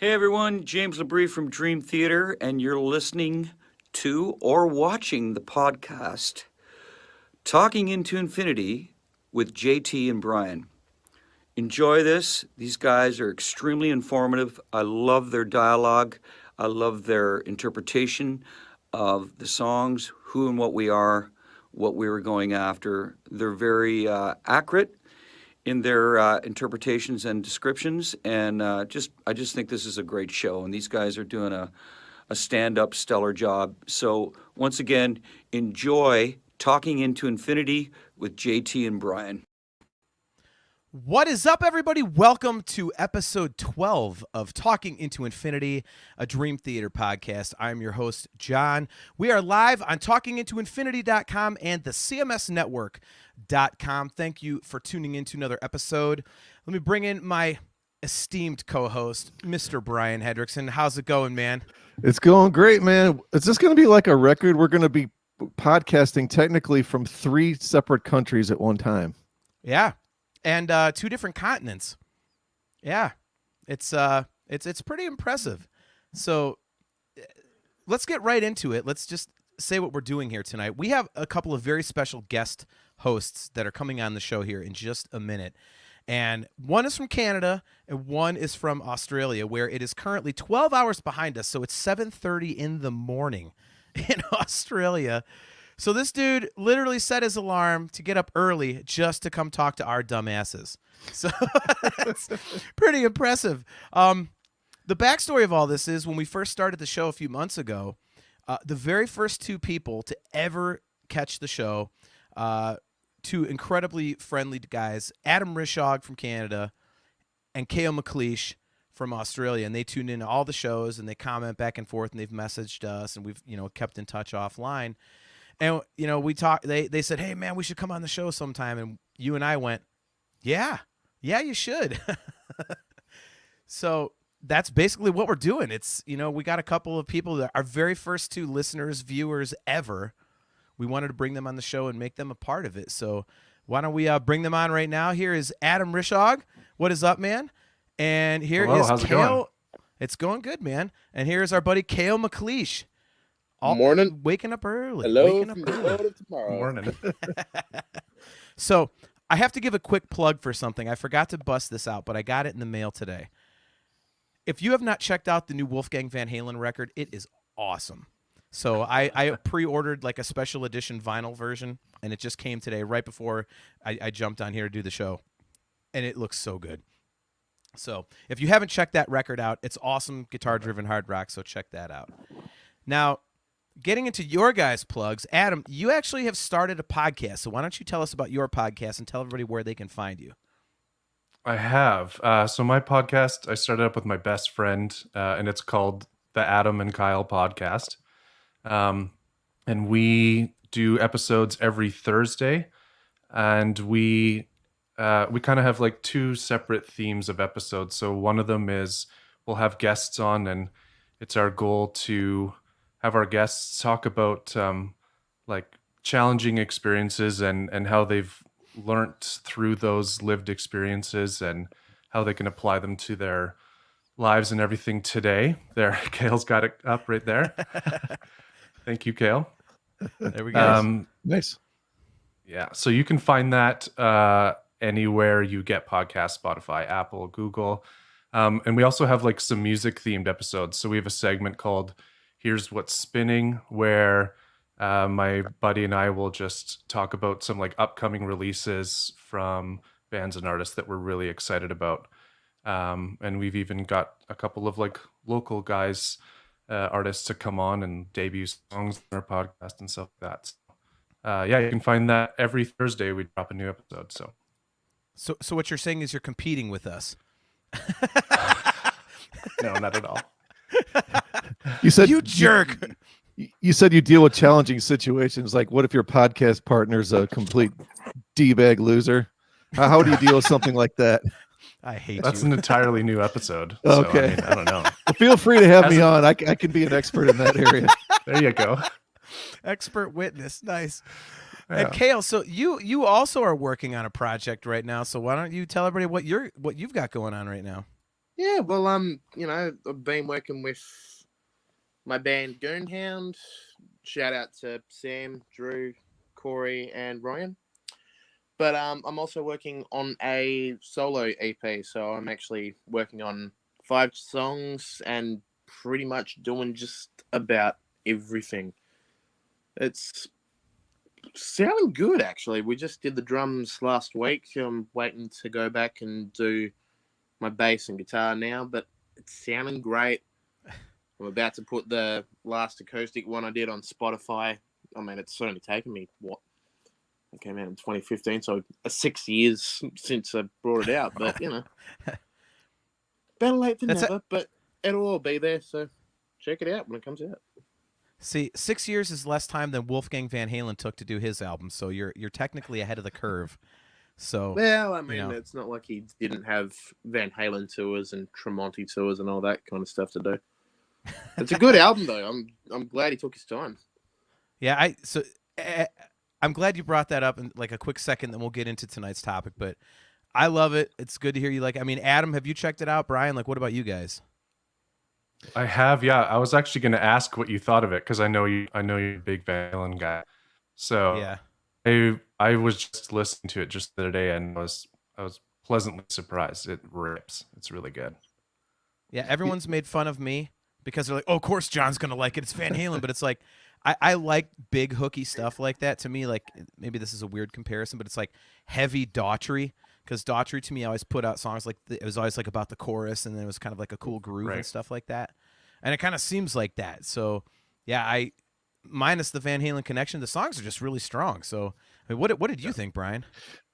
Hey everyone, James Labrie from Dream Theater, and you're listening to or watching the podcast Talking into Infinity with JT and Brian. Enjoy this. These guys are extremely informative. I love their dialogue. I love their interpretation of the songs, who and what we are, what we were going after. They're very accurate in their interpretations and descriptions, and I just think this is a great show, and these guys are doing a stand-up stellar job. So once again, enjoy Talking into Infinity with JT and Brian. What is up, everybody? Welcome to episode 12 of Talking into Infinity, a Dream Theater podcast. I'm your host, John. We are live on talkingintoinfinity.com and the CMSnetwork.com. Thank you for tuning in to another episode. Let me bring in my esteemed co-host, Mr. Brian Hendrickson. How's it going, man? It's going great, man. Is this going to be like a record? We're going to be podcasting technically from 3 separate countries at one time. Yeah. And 2 different continents. Yeah, it's pretty impressive. So let's get right into it. Let's just say what we're doing here tonight. We have a couple of very special guest hosts that are coming on the show here in just a minute. And one is from Canada and one is from Australia, where it is currently 12 hours behind us. So it's 7:30 in the morning in Australia. So this dude literally set his alarm to get up early just to come talk to our dumbasses. So that's pretty impressive. The backstory of all this is when we first started the show a few months ago, the very first 2 people to ever catch the show, 2 incredibly friendly guys, Adam Rishaug from Canada and Cael McLeish from Australia. And they tune in to all the shows and they comment back and forth and they've messaged us and we've, kept in touch offline. And, we talked, they said, hey, man, we should come on the show sometime. And you and I went, yeah, you should. So that's basically what we're doing. It's, we got a couple of people that our very first 2 listeners, viewers ever. We wanted to bring them on the show and make them a part of it. So why don't we bring them on right now? Here is Adam Rishaug. What is up, man? And here is how's it Cael. going? It's going good, man. And here's our buddy Cael McLeish. Morning. Waking up early. Hello Waking up early. Tomorrow. Morning. So I have to give a quick plug for something. I forgot to bust this out, but I got it in the mail today. If you have not checked out the new Wolfgang Van Halen record, it is awesome. So I pre-ordered like a special edition vinyl version, and it just came today right before I jumped on here to do the show. And it looks so good. So if you haven't checked that record out, it's awesome guitar-driven hard rock, so check that out. Now, getting into your guys' plugs, Adam, you actually have started a podcast. So why don't you tell us about your podcast and tell everybody where they can find you? I have. So my podcast, I started up with my best friend, and it's called the Adam and Cael Podcast. And we do episodes every Thursday, and we kind of have like 2 separate themes of episodes. So one of them is we'll have guests on, and it's our goal to have our guests talk about like challenging experiences and how they've learned through those lived experiences and how they can apply them to their lives and everything today. There, Cael's got it up right there. Thank you, Cael. There we go. Nice. Yeah, so you can find that anywhere you get podcasts, Spotify, Apple, Google. And we also have like some music themed episodes. So we have a segment called Here's What's Spinning, where my buddy and I will just talk about some like upcoming releases from bands and artists that we're really excited about. And we've even got a couple of like local guys, artists to come on and debut songs on our podcast and stuff like that. Yeah, you can find that every Thursday we drop a new episode. So what you're saying is you're competing with us. No, not at all. You said You jerk. You said you deal with challenging situations. Like, what if your podcast partner's a complete d-bag loser? How do you deal with something like that? I hate That's you. an entirely new episode. Okay. So, I don't know. Well, feel free to have me on. I can be an expert in that area. There you go. Expert witness. Nice. Yeah. And Cael, so you also are working on a project right now. So why don't you tell everybody what you've got going on right now? Yeah, well, I've been working with my band Goonhound. Shout out to Sam, Drew, Corey, and Ryan. But I'm also working on a solo EP, so I'm actually working on 5 songs and pretty much doing just about everything. It's sounding good, actually. We just did the drums last week. I'm waiting to go back and do my bass and guitar now, but it's sounding great. I'm about to put the last acoustic one I did on Spotify. I mean, it's only taken me, it came out in 2015, so 6 years since I brought it out. But, better late than never, but it'll all be there, so check it out when it comes out. See, 6 years is less time than Wolfgang Van Halen took to do his album, so you're technically ahead of the curve. So, well, I mean, it's not like he didn't have Van Halen tours and Tremonti tours and all that kind of stuff to do. It's a good album, though. I'm glad he took his time. Yeah, I'm glad you brought that up in like a quick second, then we'll get into tonight's topic. But I love it. It's good to hear you like. I mean, Adam, have you checked it out? Brian, like, what about you guys? I have, yeah. I was actually going to ask what you thought of it because I know you're a big Van Halen guy. So yeah, I was just listening to it just the other day, and I was pleasantly surprised. It rips. It's really good. Yeah, everyone's made fun of me because they're like, "Oh, of course John's gonna like it. It's Van Halen." But it's like, I like big hooky stuff like that. To me, like maybe this is a weird comparison, but it's like heavy Daughtry. Because Daughtry to me always put out songs like it was always like about the chorus, and then it was kind of like a cool groove and stuff like that. And it kind of seems like that. So yeah, I minus the Van Halen connection, the songs are just really strong. So I mean, what did you think, Brian?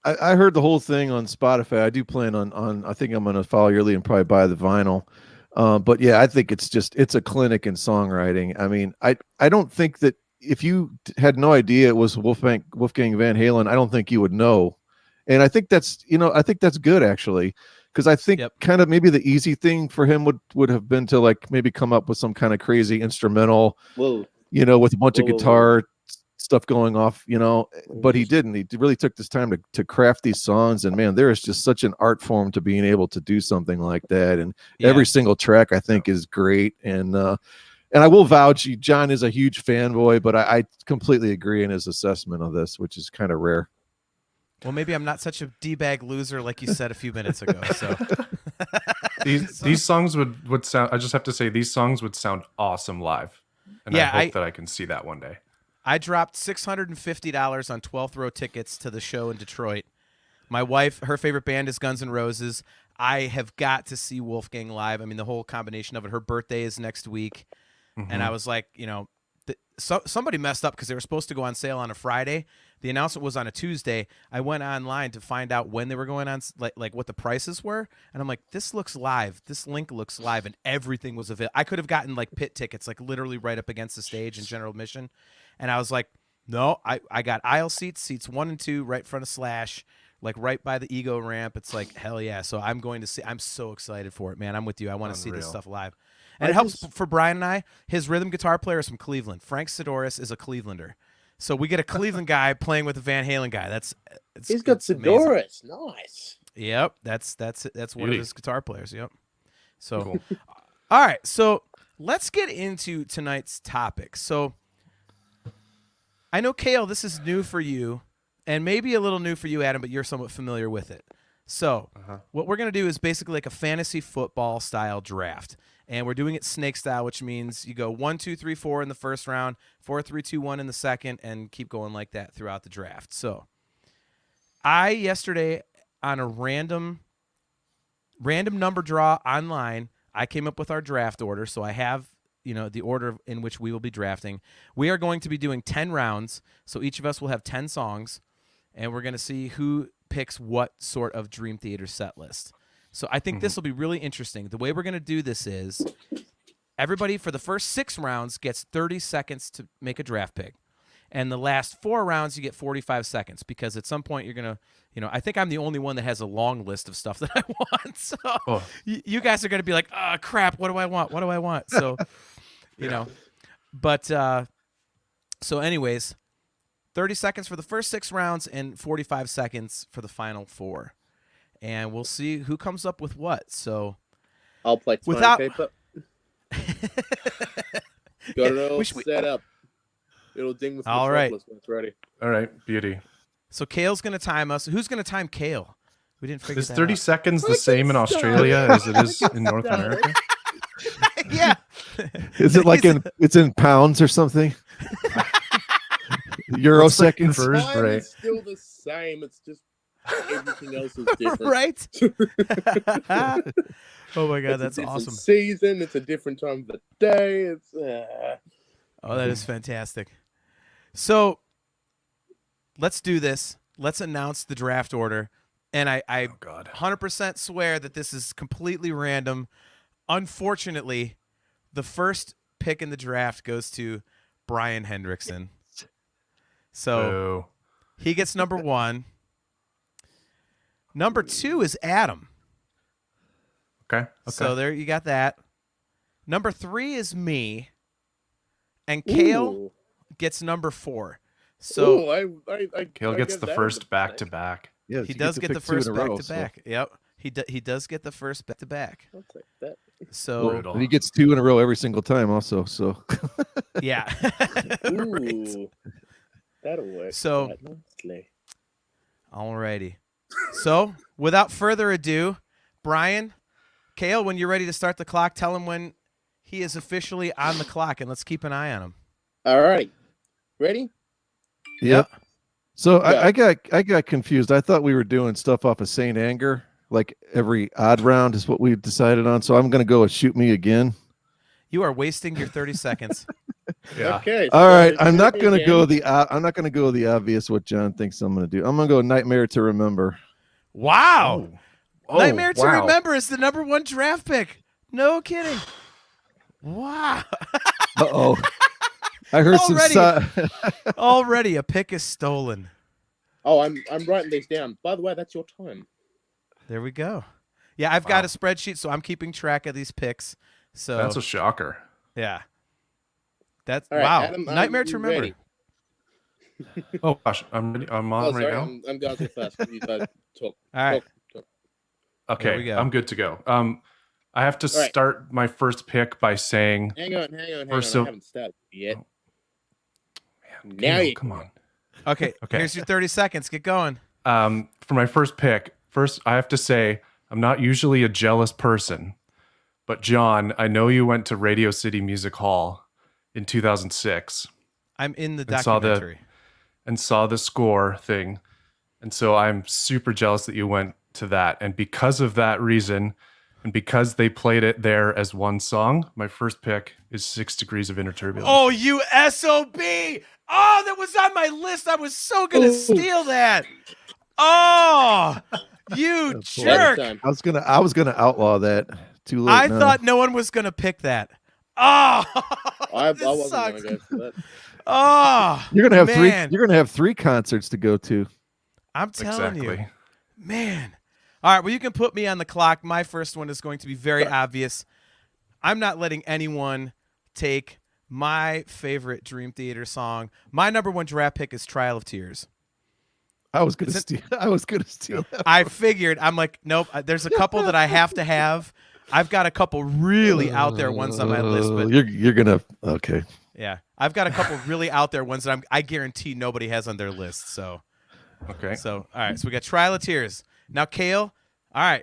I heard the whole thing on Spotify. I do plan on I think I'm going to follow your lead and probably buy the vinyl. But yeah, I think it's a clinic in songwriting. I mean, I don't think that if you had no idea it was Wolfgang Van Halen, I don't think you would know. And I think that's good actually, because I think kind of maybe the easy thing for him would have been to like maybe come up with some kind of crazy instrumental, with a bunch of guitar stuff going off, but he didn't. He really took this time to craft these songs, and man, there is just such an art form to being able to do something like that. And every single track I think is great. And I will vouch, John is a huge fanboy, but I completely agree in his assessment of this, which is kind of rare. Well, maybe I'm not such a D-bag loser like you said a few minutes ago. So these songs would sound. I just have to say these songs would sound awesome live, and I hope that I can see that one day. I dropped $650 on 12th row tickets to the show in Detroit. My wife, her favorite band is Guns N' Roses. I have got to see Wolfgang live. I mean, the whole combination of it. Her birthday is next week, and I was like, somebody messed up because they were supposed to go on sale on a Friday. The announcement was on a Tuesday. I went online to find out when they were going on, like what the prices were, and I'm like, this looks live. This link looks live, and everything was available. I could have gotten like pit tickets, like literally right up against the stage in general admission, and I was like, no, I got aisle seats 1 and 2, right in front of Slash, like right by the ego ramp. It's like hell yeah. So I'm going to see. I'm so excited for it, man. I'm with you. I want to see this stuff live. And it helps for Brian and I. His rhythm guitar player is from Cleveland. Frank Sidoris is a Clevelander. So we get a Cleveland guy playing with a Van Halen guy. He's got Sidoris. Nice. Yep, that's one of his guitar players. Yep. So, cool. All right. So let's get into tonight's topic. So I know, Cael, this is new for you, and maybe a little new for you, Adam, but you're somewhat familiar with it. So what we're going to do is basically like a fantasy football style draft. And we're doing it snake style, which means you go 1, 2, 3, 4 in the first round, 4, 3, 2, 1 in the second, and keep going like that throughout the draft. So I yesterday on a random number draw online, I came up with our draft order. So I have, the order in which we will be drafting. We are going to be doing 10 rounds. So each of us will have 10 songs, and we're going to see who picks what sort of Dream Theater set list. So I think this will be really interesting. The way we're going to do this is everybody for the first 6 rounds gets 30 seconds to make a draft pick. And the last 4 rounds, you get 45 seconds because at some point you're going to, I think I'm the only one that has a long list of stuff that I want. So you guys are going to be like, oh, crap, what do I want? What do I want? So, but so anyways, 30 seconds for the first 6 rounds and 45 seconds for the final 4. And we'll see who comes up with what. So I'll play Without- timekeeper. Got it all We- set up. It'll ding with All right. Metropolis when it's ready. All right, beauty. So Cael's going to time us. Who's going to time Cael? We didn't figure Is that 30 out. seconds the I same in can start. Australia as it is in North start. America? Yeah. Is it like it's in pounds or something? Euro What's the seconds. conversion Time rate? is still the same. It's just everything else is different. Right? Oh my God, It's a that's different awesome. Season. It's a different time of the day. It's Oh, that is fantastic. So let's do this. Let's announce the draft order. And I Oh God. 100% swear that this is completely random. Unfortunately, the first pick in the draft goes to Brian Hendrickson. So Boo. he gets number 1. Number 2 is Adam. Okay. So there you got that. Number 3 is me. And Cael Ooh. gets number 4. So Ooh, I Cael gets get the that first in back to back. Yes, he you does to get the pick two in first a row, back to back. Yep. He does get the first back to back. I'll take that. So Brutal. And he gets 2 in a row every single time, also. So yeah. Right. Ooh, that'll work. So- quite nicely. Alrighty. So without further ado, Brian, Cael, when you're ready to start the clock, tell him when he is officially on the clock, and let's keep an eye on him. All right, ready? Yep. So Yeah. I got confused. I thought we were doing stuff off of Saint Anger, like every odd round is what we've decided on. So I'm gonna go with Shoot Me Again. You are wasting your 30 seconds. Yeah. Okay. All so right, I'm not Shoot Me gonna Again. go I'm not gonna go the obvious what John thinks I'm gonna do. I'm gonna go Nightmare to Remember. Wow. Oh, Nightmare to wow. Remember is the number 1 draft pick. No kidding. Wow. Uh-oh. I heard Already. some Already a pick is stolen. Oh, I'm writing these down. By the way, that's your time. There we go. Yeah, I've got Wow. a spreadsheet, so I'm keeping track of these picks. So That's a shocker. yeah. That's All right, wow. Adam, Nightmare to you Remember. ready? Oh gosh, I'm ready. I'm on Oh, right sorry, now. I'm going too fast. You guys talk. All right. Talk. Okay, we go. I'm good to go. I have to All right. start my first pick by saying, Hang on. First I of- haven't started yet. Oh. Now Cael, you come on. Okay. Okay. Here's your 30 seconds. Get going. For my first pick, I have to say I'm not usually a jealous person, but John, I know you went to Radio City Music Hall in 2006 I'm in the And saw the- documentary. and saw the score thing, and so I'm super jealous that you went to that. And because of that reason, and because they played it there as one song, my first pick is 6 Degrees of Inner Turbulence. Oh, you SOB. Oh, that was on my list. I was so going to Ooh. steal that. Oh, you That's jerk. Time. I was gonna outlaw that. Too late. I now. thought no one was going to pick that. Oh, I this wasn't sucks. going to go for that. Oh, you're gonna have man. You're gonna have 3 concerts to go to. I'm telling exactly. you. Man. All right, well, you can put me on the clock. My first one is going to be very obvious. I'm not letting anyone take my favorite Dream Theater song. My number 1 draft pick is Trial of Tears. I was gonna steal. I was gonna steal that. I figured, I'm like, nope, there's a couple that I have to have. I've got a couple really out there ones on my list, but you're gonna okay. yeah, I've got a couple really out there ones that I guarantee nobody has on their list. So, Okay. all right, so we got Trial of Tears. Now, Cael, all right,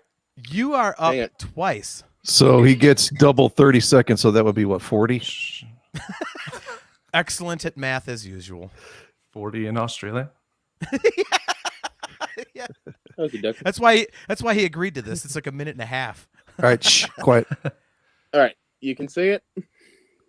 you are up Hang it. twice. So he gets double 30 seconds. So that would be what 40. Excellent at math as usual. 40 in Australia. Yeah, Okey-dokey. that's why he agreed to this. It's like a minute and a half. All right, shh, quiet. All right, you can see it.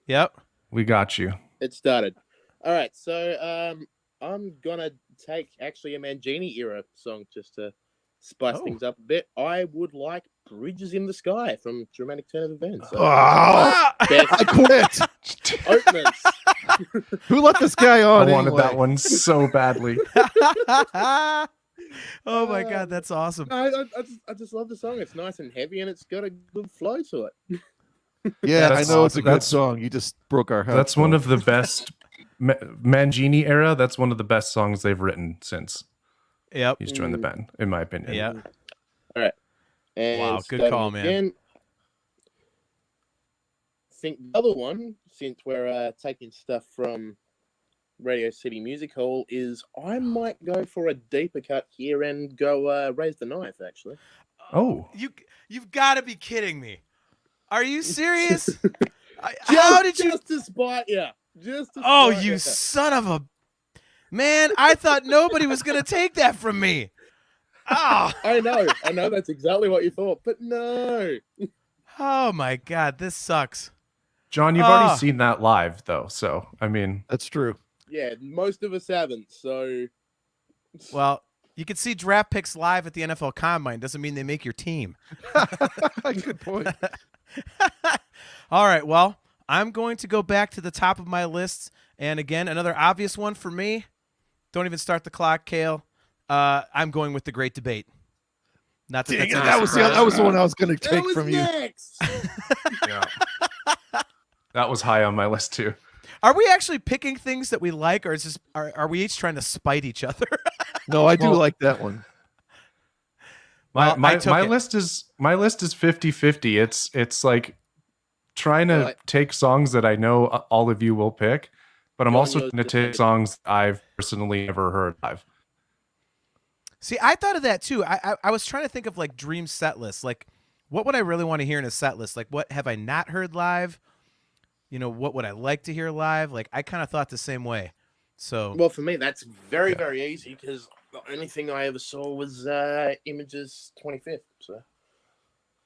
Yep. We got you. It started. All right, so I'm gonna take actually a Mangini era song just to spice Oh. things up a bit. I would like "Bridges in the Sky" from Dramatic Turn of Events. Oh, Ah! Best I quit. openers. Who let this guy on? I wanted anyway? that one so badly. Oh my God, that's awesome. I just love the song. It's nice and heavy, and it's got a good flow to it. Yeah, I That's know it's a awesome. good That's- song. You just broke our house. That's one though. of the best Mangini era. That's one of the best songs they've written since Yep. he's joined the band, in my opinion. Yeah. And Wow, good starting call, man. again, think the other one, since we're taking stuff from Radio City Music Hall, is I might go for a deeper cut here and go Raise the Knife, actually. Oh. You've got to be kidding me. Are you serious? How did you? Just to spite you. Just to Oh, spite you ya. son of a man! I thought nobody was gonna take that from me. Oh, I know that's exactly what you thought, but no. oh my God, this sucks. John, you've already seen that live, though. So, I mean, That's true. Yeah, most of us haven't, so. Well, you can see draft picks live at the NFL Combine. Doesn't mean they make your team. Good point. All right, well, I'm going to go back to the top of my list, and again, another obvious one for me. Don't even start the clock, Cael. I'm going with The Great Debate. Not that Dang that's it, any that was surprise. the one I was going to take was from you. next. yeah. That was high on my list, too. Are we actually picking things that we like, or is this, are we each trying to spite each other? No, I do like that one. Well, My I took it. list is 50-50. It's like trying to Right. take songs that I know all of you will pick, but I'm John, also yours going to is take different. songs I've personally never heard live. See, I thought of that too. I was trying to think of like dream set lists. Like, what would I really want to hear in a set list? Like, what have I not heard live? You know, what would I like to hear live? Like, I kind of thought the same way. So, Well, for me, that's very, very easy because the only thing I ever saw was Image's 25th. So.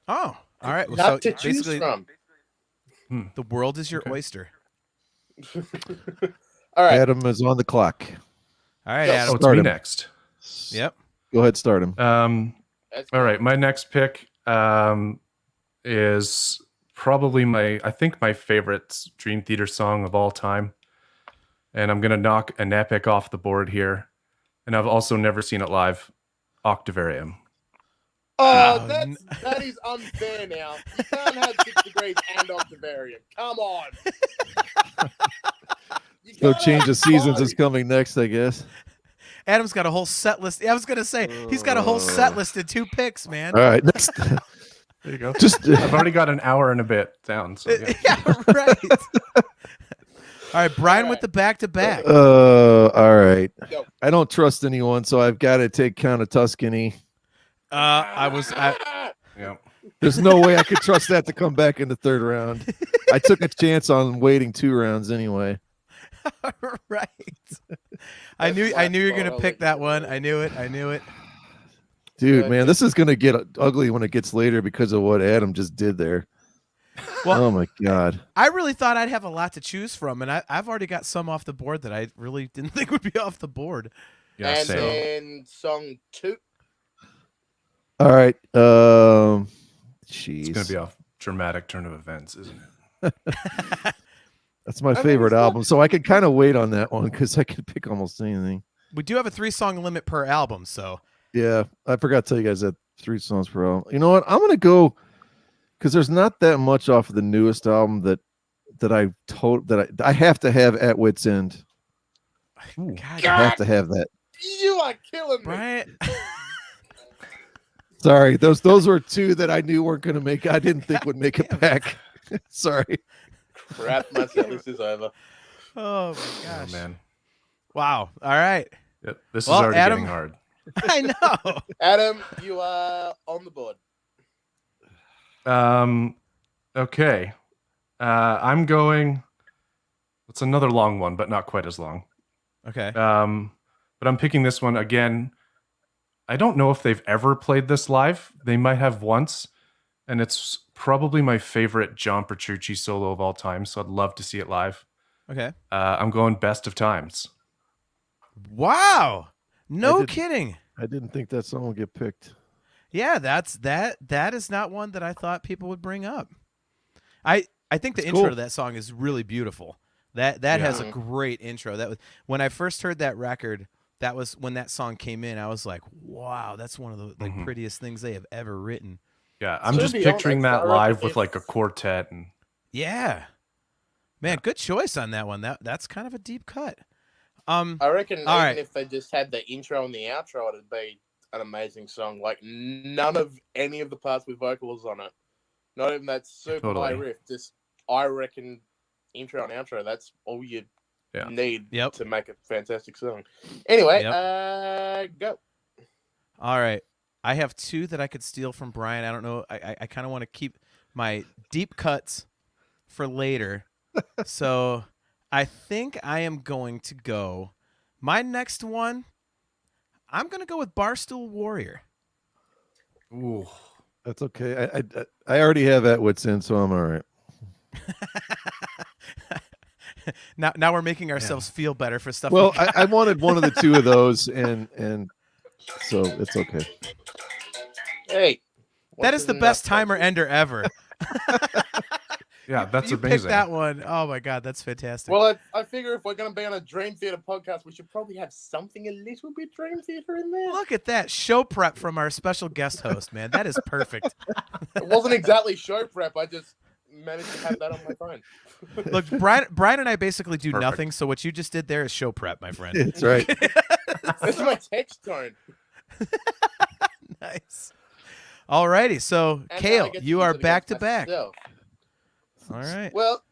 oh, all right. Well, Not so to choose basically, from. the world is your Okay. oyster. All right. Adam is on the clock. All right, Oh, Adam. Oh, it's Start me him. next. Yep. Go ahead, start him. That's All right, my next pick is probably I think my favorite Dream Theater song of all time. And I'm going to knock an epic off the board here. And I've also never seen it live, Octavarium. Oh, Oh, that is unfair now. You can't have 6 degrees and Octavarium. Come on. You So can't Change have of Seasons is both. coming next, I guess. Adam's got a whole set list. I was gonna say he's got a whole set list in 2 picks, man. All right, next. There you go. Just I've already got an hour and a bit down. So yeah. Yeah, right. All right, Brian All with right. the back-to-back. all right. Go. I don't trust anyone, so I've got to take Count of Tuscany. Yeah. There's no way I could trust that to come back in the 3rd round. I took a chance on waiting 2 rounds anyway. Right. I knew That's you were my gonna fault. pick that one. I knew it. Dude, man, this is going to get ugly when it gets later because of what Adam just did there. Well, oh, my God. I really thought I'd have a lot to choose from, and I've already got some off the board that I really didn't think would be off the board. Yeah, And same. then song 2. All right. Jeez. It's going to be a dramatic turn of events, isn't it? That's my mean, favorite it's not- album, so I can kind of wait on that one because I can pick almost anything. We do have a 3-song limit per album, so Yeah, I forgot to tell you guys that 3 songs per album. You know what? I'm gonna go because there's not that much off of the newest album that I have to have at Wit's End. God, I have to have that. You are killing me. Brian. Sorry, those were 2 that I knew weren't gonna make. I didn't think would make it back. Sorry. Crap, my set list is over. Oh my Oh, gosh. man. Wow. All right. Yep. This Well, is already Adam- getting hard. I know. Adam, you are on the board. Okay. I'm going. It's another long one, but not quite as long. Okay. But I'm picking this one again. I don't know if they've ever played this live. They might have once, and it's probably my favorite John Petrucci solo of all time. So I'd love to see it live. Okay. I'm going Best of Times. Wow. No didn't- kidding. I didn't think that song would get picked. Yeah, that is not one that I thought people would bring up. I think the It's intro cool. to that song is really beautiful. That has a Yeah. great intro. That was when I first heard that record. That was when that song came in. I was like, "Wow, that's one of the Mhm. prettiest things they have ever written." Yeah, I'm So just to be picturing honest, that I reckon live with if- like a quartet and Yeah, man, good choice on that one. That's kind of a deep cut. I reckon even All right. if they just had the intro and the outro, it'd be an amazing song. Like none of any of the parts with vocals on it. Not even that super high Totally. riff. Just I reckon intro and outro, that's all you need to make a fantastic song. Anyway, go. All right. I have two that I could steal from Brian. I don't know. I kind of want to keep my deep cuts for later. So I think I am going to go. My next one, I'm going to go with Barstool Warrior. Ooh. That's okay. I already have Atwood's in, so I'm all right. Now we're making ourselves feel better for stuff. Well, I wanted one of the two of those, and so it's okay. Hey, that is the best timer ender ever. Yeah, that's you amazing. Picked that one. Oh my god, that's fantastic. Well, I figure if we're going to be on a Dream Theater podcast, we should probably have something a little bit Dream Theater in there. Look at that show prep from our special guest host, man. That is perfect. It wasn't exactly show prep. I just managed to have that on my phone. Look, Brian and I basically do nothing. So what you just did there is show prep, my friend. That's right. That's my text tone. Nice. All righty. So, And Cael, you are back to back. myself. All right. Well,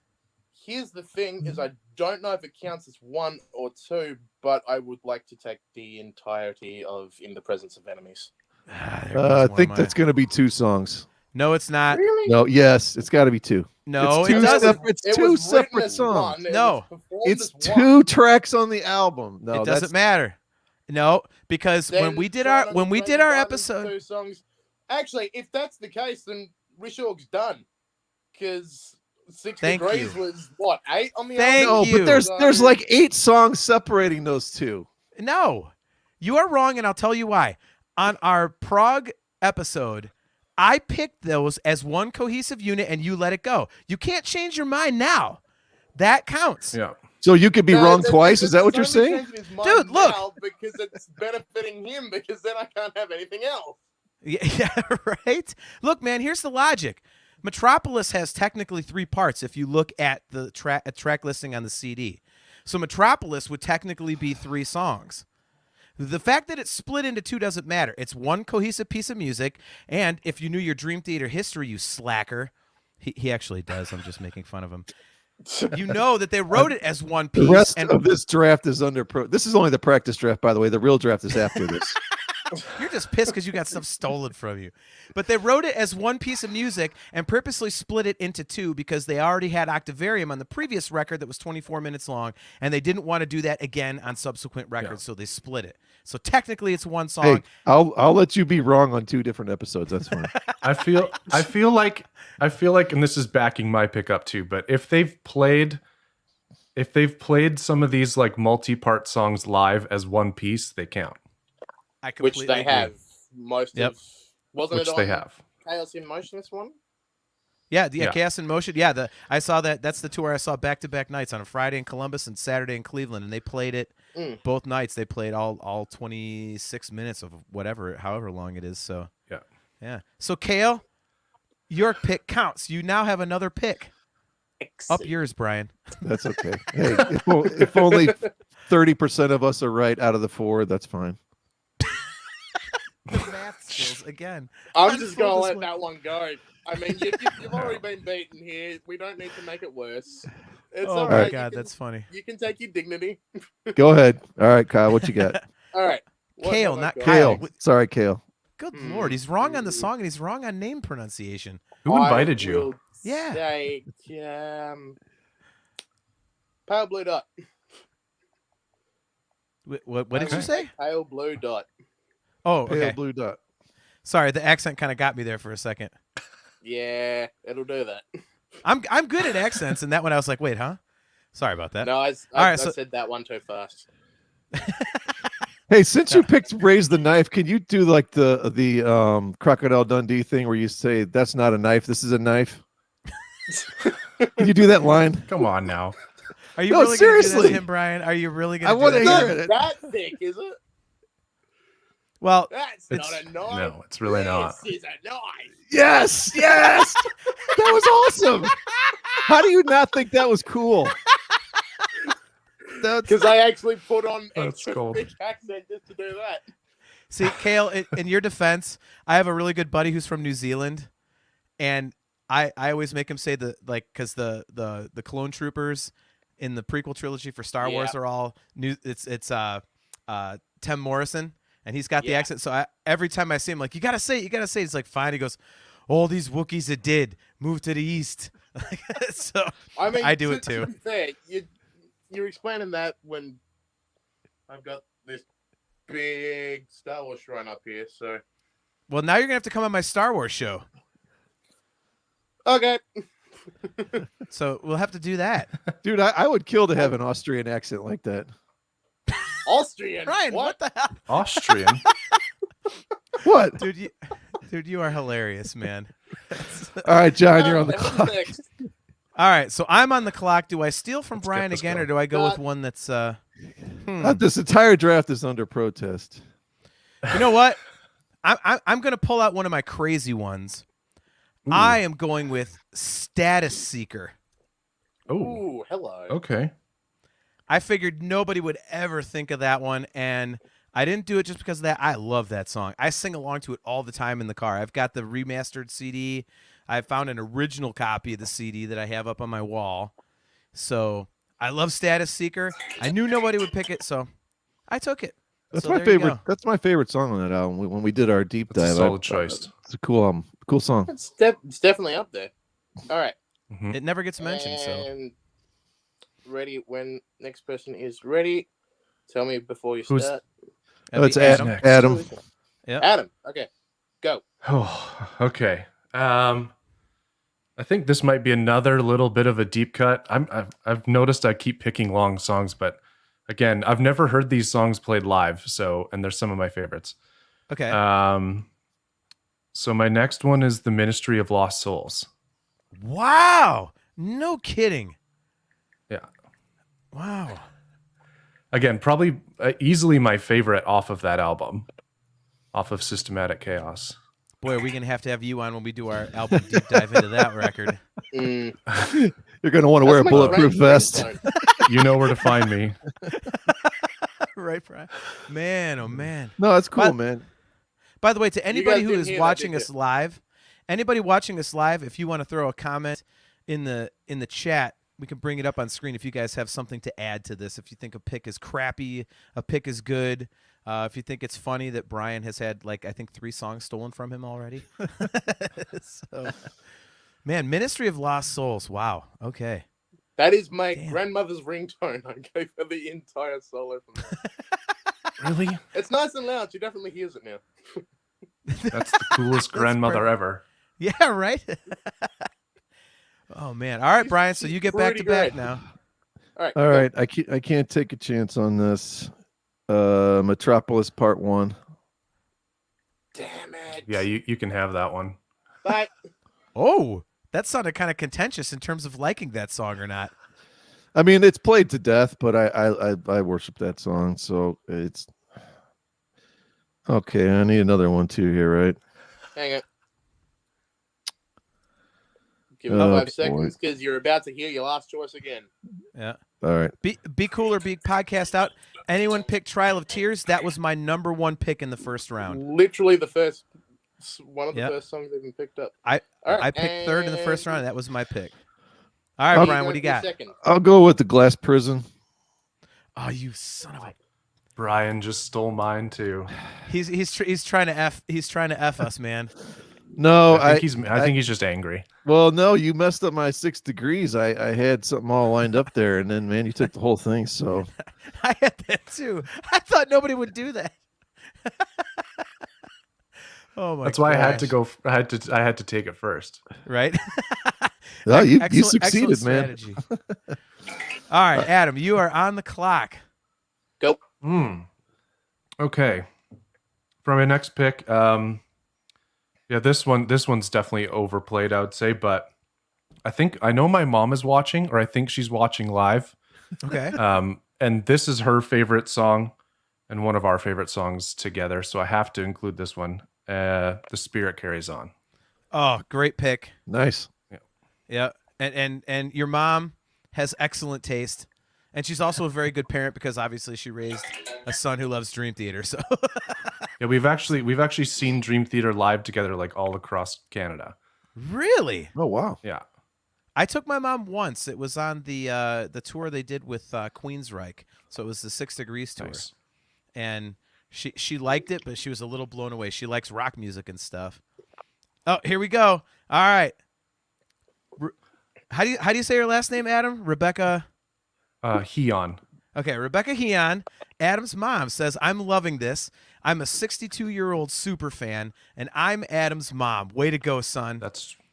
here's the thing: is I don't know if it counts as one or two, but I would like to take the entirety of "In the Presence of Enemies." I think that's going to be two songs. No, it's not. Really? No, yes, it's got to be two. No, it's two it doesn't. It's two separate songs. No, it's two tracks on the album. No, it doesn't matter. No, because when we did our episode, two songs. Actually, if that's the case, then Rishaug's done. Because 6 Degrees was what, 8 on the album? No, but there's like 8 songs separating those two. No, you are wrong, and I'll tell you why. On our Prague episode, I picked those as one cohesive unit, and you let it go. You can't change your mind now. That counts. Yeah. So you could be wrong twice. Is that what you're saying? Dude, look. Because it's benefiting him, because then I can't have anything else. Yeah, right? Look, man, here's the logic. Metropolis has technically 3 parts if you look at the track listing on the CD. So Metropolis would technically be 3 songs. The fact that it's split into 2 doesn't matter. It's one cohesive piece of music, and if you knew your Dream Theater history, you slacker, he actually does. I'm just making fun of him. You know that they wrote it as one piece. The rest of this draft is under This is only the practice draft, by the way. The real draft is after this. You're just pissed because you got stuff stolen from you. But they wrote it as one piece of music and purposely split it into 2 because they already had Octavarium on the previous record that was 24 minutes long, and they didn't want to do that again on subsequent records, so they split it. So technically it's one song. Hey, I'll let you be wrong on 2 different episodes. That's fine. I feel like, and this is backing my pick up too, but if they've played some of these like multi-part songs live as one piece, they count. Which they have. Most of wasn't Which it on they have. Chaos in Motion this one? Yeah, Chaos in Motion. Yeah, I saw that. That's the tour I saw back-to-back nights on a Friday in Columbus and Saturday in Cleveland, and they played it both nights. They played all 26 minutes of however long it is. So yeah. So Cael, your pick counts. You now have another pick. Excellent. Up yours, Brian. That's okay. Hey, if only 30% of us are right out of the 4, that's fine. The math skills again. I'm just going to let that one go. I mean, you've already been beaten here. We don't need to make it worse. It's all right. My God, that's funny. You can take your dignity. Go ahead. All right, Kyle, what you got? All right. Cael, not Kyle. Kyle. Sorry, Cael. Good Lord, he's wrong on the song and he's wrong on name pronunciation. Who invited you? Yeah. Say, Pale Blue Dot. What did you say? Pale Blue Dot. Oh, okay. Pale Blue Dot. Sorry, the accent kind of got me there for a second. Yeah, it'll do that. I'm good at accents, and that one I was like, wait, huh? Sorry about that. No, I said that one too fast. Hey, since you picked Raise the Knife, can you do like the Crocodile Dundee thing where you say that's not a knife, this is a knife? Can you do that line? Come on now. Are you really going to do that to him, Brian? Are you really going to do that? I want to hear it. That thick, is it? Well, that's not a knife. No, it's really not. This is a knife. Yes, yes. That was awesome. How do you not think that was cool? Because I actually put on That's extra cool. thick accent just to do that. See, Cael, in your defense, I have a really good buddy who's from New Zealand, and I always make him say because the clone troopers in the prequel trilogy for Star Wars are all new. It's Tim Morrison, and he's got the accent. So every time I see him, like, you gotta say it. He's like, fine. He goes, all these Wookiees that did move to the east. So I mean, I do it too. To be fair, you're explaining that when I've got this big Star Wars shrine up here. So, well, now you're gonna have to come on my Star Wars show. okay. So we'll have to do that. Dude, I would kill to have an Austrian accent like that. Austrian. Ryan, what the hell? Austrian. What? Dude, you are hilarious, man. All right, John, you're on the Who's clock. next? All right, so I'm on the clock. Do I steal from Let's Brian get this again, or going. do I go with one that's This entire draft is under protest. You know what? I'm going to pull out one of my crazy ones. I am going with Status Seeker. Oh, Ooh, hello. okay. I figured nobody would ever think of that one, and I didn't do it just because of that. I love that song. I sing along to it all the time in the car. I've got the remastered CD. I found an original copy of the CD that I have up on my wall. So I love Status Seeker. I knew nobody would pick it, so I took it. That's So my there you favorite. go. That's my favorite song on that album. When we did our deep That's a dive, solid choice. It's a cool album, cool song. It's definitely up there. All right. Mhm. It never gets mentioned, so And ready when next person is ready. Tell me before you Who's- start. that'd It's be Adam. next. Adam. Yep. Adam. Okay. Go. Oh, okay. I think this might be another little bit of a deep cut. I've noticed I keep picking long songs, but again, I've never heard these songs played live, and they're some of my favorites. Okay. So my next one is The Ministry of Lost Souls. Wow. No kidding. Yeah. Wow. Again, probably easily my favorite off of that album, off of Systematic Chaos. Boy, are we going to have you on when we do our album deep dive into that record. Mm, You're gonna want to wear a that's my bulletproof friend's vest. ringtone. You know where to find me. Right, Brian? Man, oh man. No, that's cool, But- man. By the way, to anybody who didn't is hear that, watching did us live, if you want to throw a comment in the chat, we can bring it up on screen if you guys have something to add to this. If you think a pick is crappy, a pick is good, if you think it's funny that Brian has had, like, I think 3 songs stolen from him already. So, man, Ministry of Lost Souls. Wow. Okay. That is my Damn. grandmother's ringtone. I go for the entire solo from that. Really? It's nice and loud. She definitely hears it now. That's the coolest grandmother ever. Yeah, right? Oh, man. All right, She's- Brian, so she's you get back to pretty back great. now. All right. All go. right, I can't take a chance on this. Metropolis Part 1. Damn it. Yeah, you can have that one. Bye. Oh, that sounded kind of contentious in terms of liking that song or not. I mean, it's played to death, but I worship that song, so it's okay. I need another one too here, right? Hang it. Give it 5 boy. seconds because you're about to hear your last choice again. Yeah. All right. Be Cool or Be Podcast out. Anyone pick Trial of Tears? That was my number 1 pick in the first round. Literally the first one of the Yep. first songs they've been picked up. I All right, I picked third in the first and round. That was my pick. All right, I'm Brian, what do you got? Second. I'll go with the Glass Prison. Oh, you son of a! Brian just stole mine too. He's trying to f us, man. No, I think he's just angry. well, no, you messed up my 6 degrees. I had something all lined up there, and then man, you took the whole thing. So I had that too. I thought nobody would do that. Oh my! That's why I had to gosh. go. I had to take it first. Right. no, you Excellent succeeded, man. strategy. All right, Adam, you are on the clock. Go. Okay. For my next pick, yeah, this one's definitely overplayed, I would say, but I know my mom is watching, or I think she's watching live. Okay. And this is her favorite song and one of our favorite songs together, so I have to include this one. The Spirit Carries On. Oh, great pick. Nice. Yeah, and your mom has excellent taste, and she's also a very good parent because obviously she raised a son who loves Dream Theater. So Yeah, we've actually seen Dream Theater live together, like all across Canada. Really? Oh wow. Yeah. I took my mom once. It was on the tour they did with Queensryche. So it was the 6 Degrees tour. Nice. And she liked it, but she was a little blown away. She likes rock music and stuff. Oh, here we go. All right. How do you say your last name, Adam? Rebecca. Heon. Okay, Rebecca Heon, Adam's mom, says, I'm loving this. I'm a 62-year-old super fan, and I'm Adam's mom. Way to go, son.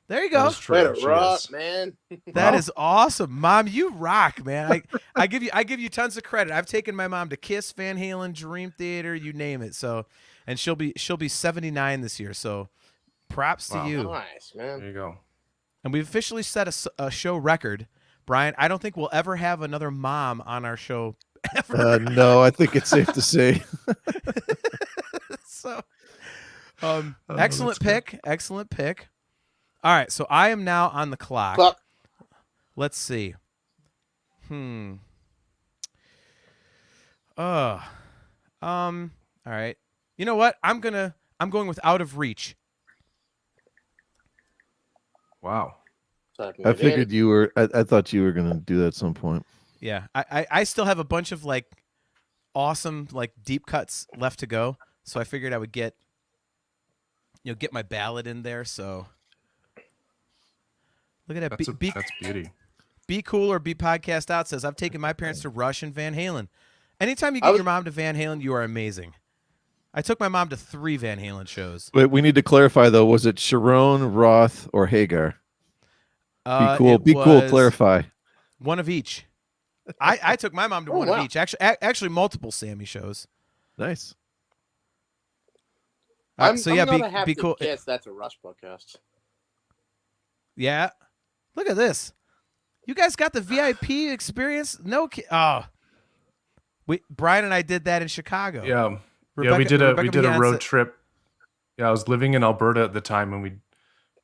There you go. That's true. Way to She rock, is. man. That is awesome, Mom. You rock, man. I give you tons of credit. I've taken my mom to Kiss, Van Halen, Dream Theater, you name it. So, and she'll be 79 this year. So, props to you. Nice, man. There you go. And we've officially set a show record, Brian. I don't think we'll ever have another mom on our show ever. No, I think it's safe to say. So, excellent pick. Excellent pick. All right, so I am now on the clock. Fuck. Let's see. All right. You know what? I'm going with Out of Reach. Wow. I figured you were. I thought you were gonna do that at some point. Yeah. I still have a bunch of like awesome like deep cuts left to go. So I figured I would get my ballad in there. So look at that. That's beauty. Be Cool or Be Podcast Out says, I've taken my parents to Rush and Van Halen. Anytime you get your mom to Van Halen, you are amazing. I took my mom to 3 Van Halen shows. Wait, we need to clarify though. Was it Sharon, Roth, or Hagar? Be cool. Be cool. Clarify. One of each. I took my mom to one of each. Actually, multiple Sammy shows. Nice. I'm yeah, gonna have be to cool. guess that's a Rush podcast. Yeah. Look at this. You guys got the VIP experience? No. Brian and I did that in Chicago. Yeah. Rebecca, we did a Meehan road trip. Yeah, I was living in Alberta at the time, and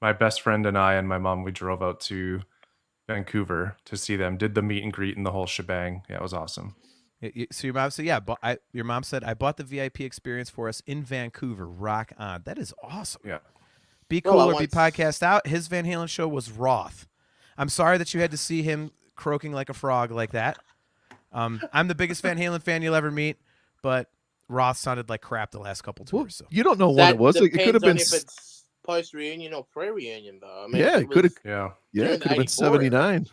my best friend and I and my mom, we drove out to Vancouver to see them. Did the meet and greet and the whole shebang. Yeah, it was awesome. So your mom said, yeah, but your mom said, I bought the VIP experience for us in Vancouver. Rock on. That is awesome. Yeah. Be Cool or Be Podcast Out. His Van Halen show was Roth. I'm sorry that you had to see him croaking like a frog like that. I'm the biggest Van Halen fan you'll ever meet, but Roth sounded like crap the last couple tours. So. You don't know what it was. It could have been if it's post reunion or pre reunion, though. I mean, yeah, it could have. Yeah. Yeah, it could have been 79.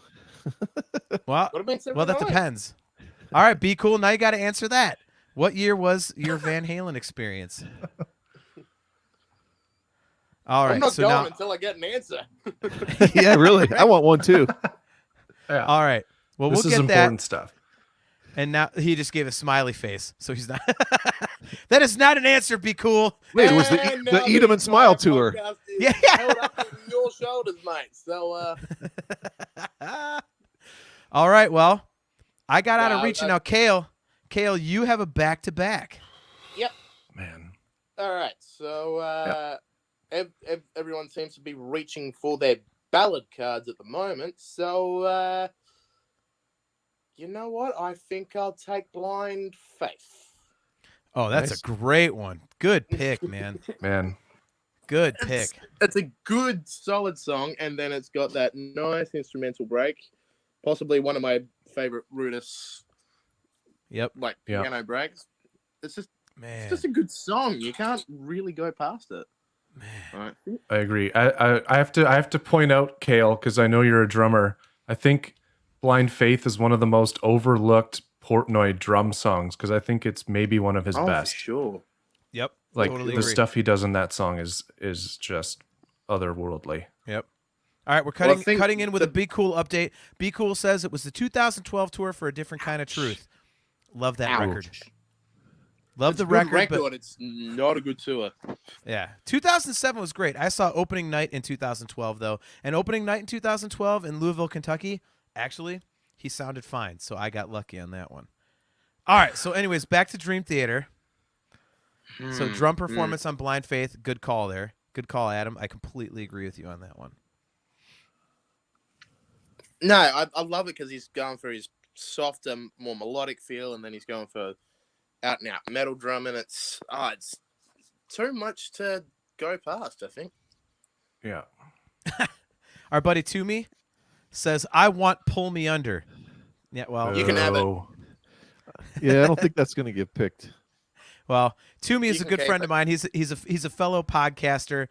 Well, been 79. that depends. All right, Be Cool. Now you got to answer that. What year was your Van Halen experience? All right. I'm not so going now, until I get an answer. Yeah, really. I want one too. Yeah. all right. Well, This we'll is get important that. stuff. And now he just gave a smiley face, so he's not. That is not an answer. Be Cool. Wait, it was the Eat 'em and Smile tour. Yeah. Held up on your shoulders, mate. So, All right. Well, I got out of Wow, reach. Now, Cael, you have a back-to-back. Yep. Man. All right. So, everyone seems to be reaching for their ballad cards at the moment. So, you know what? I think I'll take Blind Faith. Oh, that's Nice. a great one. Good pick, man. Man. Good pick. It's a good, solid song, and then it's got that nice instrumental break. Possibly one of my favorite Rudis, Yep. piano breaks. It's Man. just a good song. You can't really go past it. Man. Right. I agree. I have to point out, Cael, because I know you're a drummer. I think Blind Faith is one of the most overlooked Portnoy drum songs, because I think it's maybe one of his best. For sure. Yep. Like totally the agree. stuff he does in that song is just otherworldly. Yep. All right, we're Well, I think cutting in with a Be Cool update. Be Cool says it was the 2012 tour for A Different Kind of Truth. Love that record. Love It's the a good record, but it's not a good tour. yeah, 2007 was great. I saw opening night in 2012 though, and opening night in 2012 in Louisville, Kentucky. Actually, he sounded fine, so I got lucky on that one. All right, so anyways, back to Dream Theater. So drum performance on Blind Faith, good call there. Good call, Adam. I completely agree with you on that one. No, I love it because he's going for his softer, more melodic feel, and then he's going for out and out metal drum, and it's too much to go past, I think. Yeah. Our buddy Toomey says, "I want Pull Me Under." Yeah, well, You can have it. Oh. Yeah, I don't think that's going to get picked. well, Toomey is You a can good keep friend it. of mine. He's a fellow podcaster.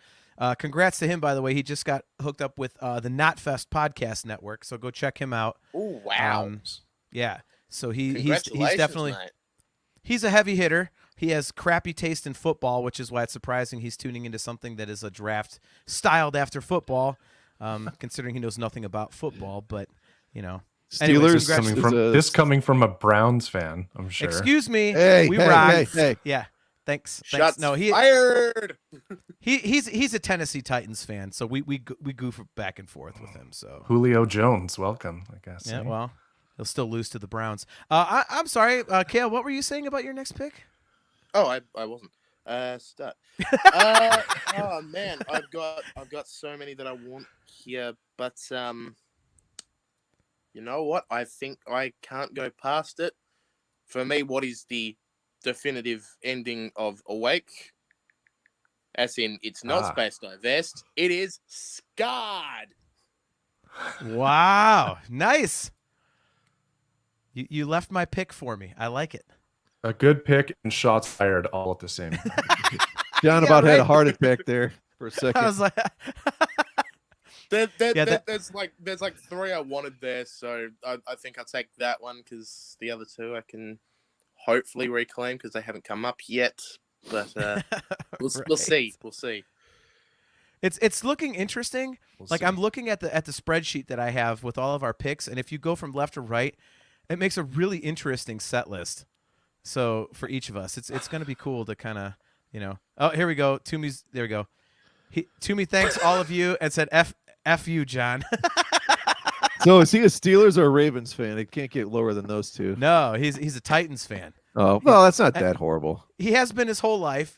Congrats to him, by the way. He just got hooked up with the Knotfest podcast network, so go check him out. Oh wow! Yeah, so he's Congratulations, definitely mate. he's a heavy hitter. He has crappy taste in football, which is why it's surprising he's tuning into something that is a draft styled after football, considering he knows nothing about football. But, Anyways, Steelers Coming from a Browns fan, I'm sure. excuse me. Hey, we hey, rock. hey. Yeah, thanks. Shots No, fired. he's a Tennessee Titans fan, so we goof back and forth with him. So Julio Jones, welcome, I guess. yeah, eh? well, he'll still lose to the Browns. I'm sorry, Cael, what were you saying about your next pick? Oh, I wasn't. Start. Oh man, I've got so many that I want here, but you know what? I think I can't go past it. For me, what is the definitive ending of Awake? As in, it's not Space Divest. It is Scarred. Wow, nice. You left my pick for me. I like it. A good pick and shots fired all at the same time. John Yeah, had a right. heart attack there for a second. I was like, There's like three I wanted there, so I think I'll take that one because the other two I can hopefully reclaim because they haven't come up yet. But we'll see. We'll see. it's looking interesting. We'll Like see. I'm looking at the spreadsheet that I have with all of our picks, and if you go from left to right, it makes a really interesting set list. So for each of us, it's going to be cool to kind of, Oh, here we go. Toomey's there we go. Toomey thanks all of you and said F you, John. So is he a Steelers or a Ravens fan? It can't get lower than those two. No, he's a Titans fan. Oh, well, that's not that horrible. He has been his whole life,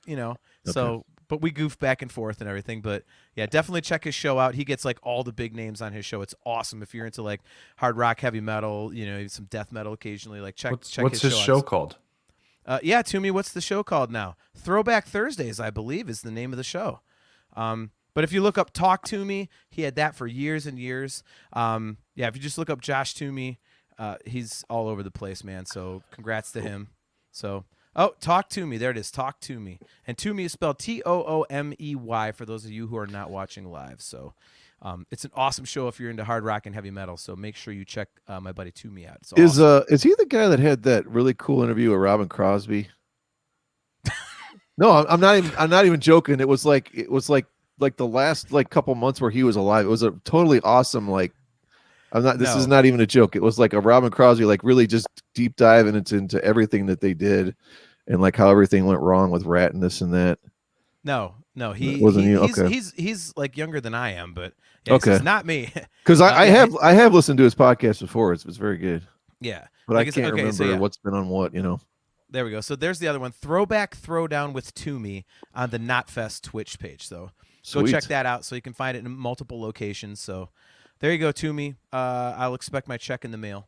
So, but we goof back and forth and everything. But yeah, definitely check his show out. He gets like all the big names on his show. It's awesome. If you're into like hard rock, heavy metal, some death metal occasionally, like check What's his show called? Yeah, Toomey, what's the show called now? Throwback Thursdays, I believe, is the name of the show. But if you look up Talk to Me, he had that for years and years. Yeah, if you just look up Josh Toomey, he's all over the place, man. So congrats to him. So, Talk to Me. There it is. Talk to Me. And Toomey is spelled Toomey for those of you who are not watching live. So it's an awesome show if you're into hard rock and heavy metal. So make sure you check my buddy Toomey out. It's awesome. Is he the guy that had that really cool interview with Robin Crosby? No, I'm not even joking. It was like the last couple months where he was alive. It was a totally awesome this is not even a joke. It was like a Robin Crosby really just deep diving into everything that they did and like how everything went wrong with Rat and this and that. No, he's like younger than I am, but yeah, Okay. it's not me. Because I have listened to his podcast before. It's very good. Yeah, But I can't remember so yeah. what's been on what, There we go. So there's the other one, Throwback Throwdown with Toomey on the Knotfest Twitch page. So go Sweet. check that out. So you can find it in multiple locations. So there you go, Toomey. I'll expect my check in the mail.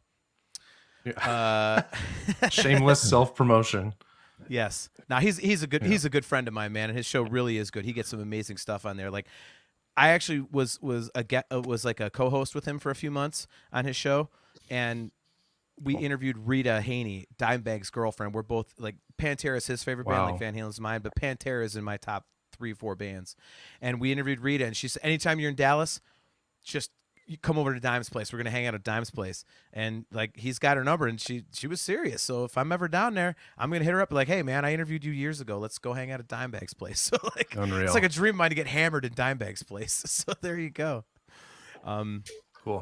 Shameless self-promotion. Yes. Now he's a good friend of mine, man, and his show really is good. He gets some amazing stuff on there. Like I actually was like a co-host with him for a few months on his show, and we interviewed Rita Haney, Dimebag's girlfriend. We're both like Pantera is his favorite band, like Van Halen's mine, but Pantera is in my top 3-4 bands. And we interviewed Rita, and she said, anytime you're in Dallas, just you come over to Dime's place. We're gonna hang out at Dime's place. And like he's got her number, and she was serious. So if I'm ever down there, I'm gonna hit her up like, hey man, I interviewed you years ago. Let's go hang out at Dimebag's place. So like Unreal. it's like a dream of mine to get hammered in Dimebag's place. So there you go. Cool. All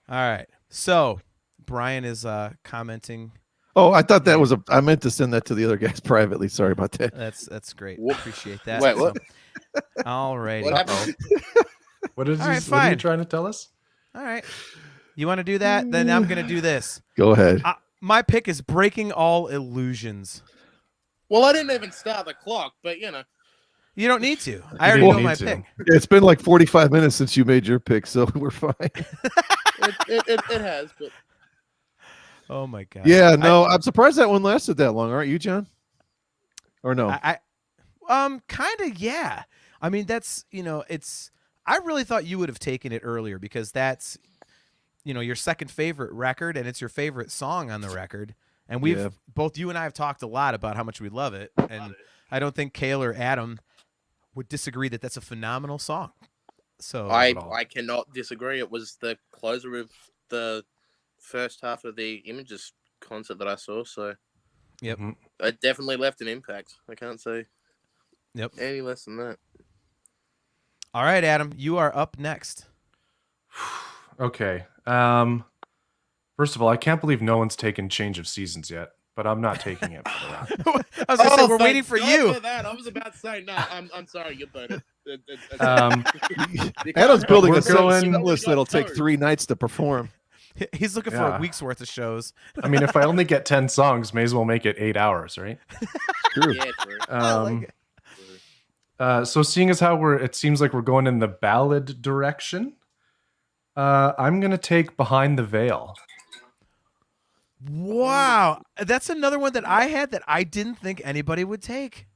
right. So Brian is commenting. Oh, I thought that was I meant to send that to the other guys privately. Sorry about that. That's great. What? Appreciate that. Wait, what? All righty. What happened? What are you fine. trying to tell us? All right. You want to do that? Then I'm going to do this. Go ahead. My pick is Breaking All Illusions. Well, I didn't even start the clock, but You don't need to. I already know my pick. It's been like 45 minutes since you made your pick, so we're fine. it has. But Oh my god. Yeah, no, I'm surprised that one lasted that long. Aren't you, John? Or no? Kind of, yeah. I mean, that's, I really thought you would have taken it earlier because that's, your second favorite record and it's your favorite song on the record. And both you and I have talked a lot about how much we love it. And I don't think Cael or Adam would disagree that that's a phenomenal song. So I cannot disagree. It was the closer of the first half of the Images concert that I saw. So yep, it definitely left an impact. I can't say any less than that. All right, Adam, you are up next. Okay. First of all, I can't believe no one's taken Change of Seasons yet, but I'm not taking it. I was going to say, we're waiting for you. For that. I was about to say, no, I'm sorry, you voted. Adam's building a going- list that'll take 3 nights to perform. He's looking for a week's worth of shows. I mean, if I only get 10 songs, may as well make it 8 hours, right? True. Yeah, true. So seeing as how it seems like we're going in the ballad direction, I'm going to take Behind the Veil. Wow. That's another one that I had that I didn't think anybody would take.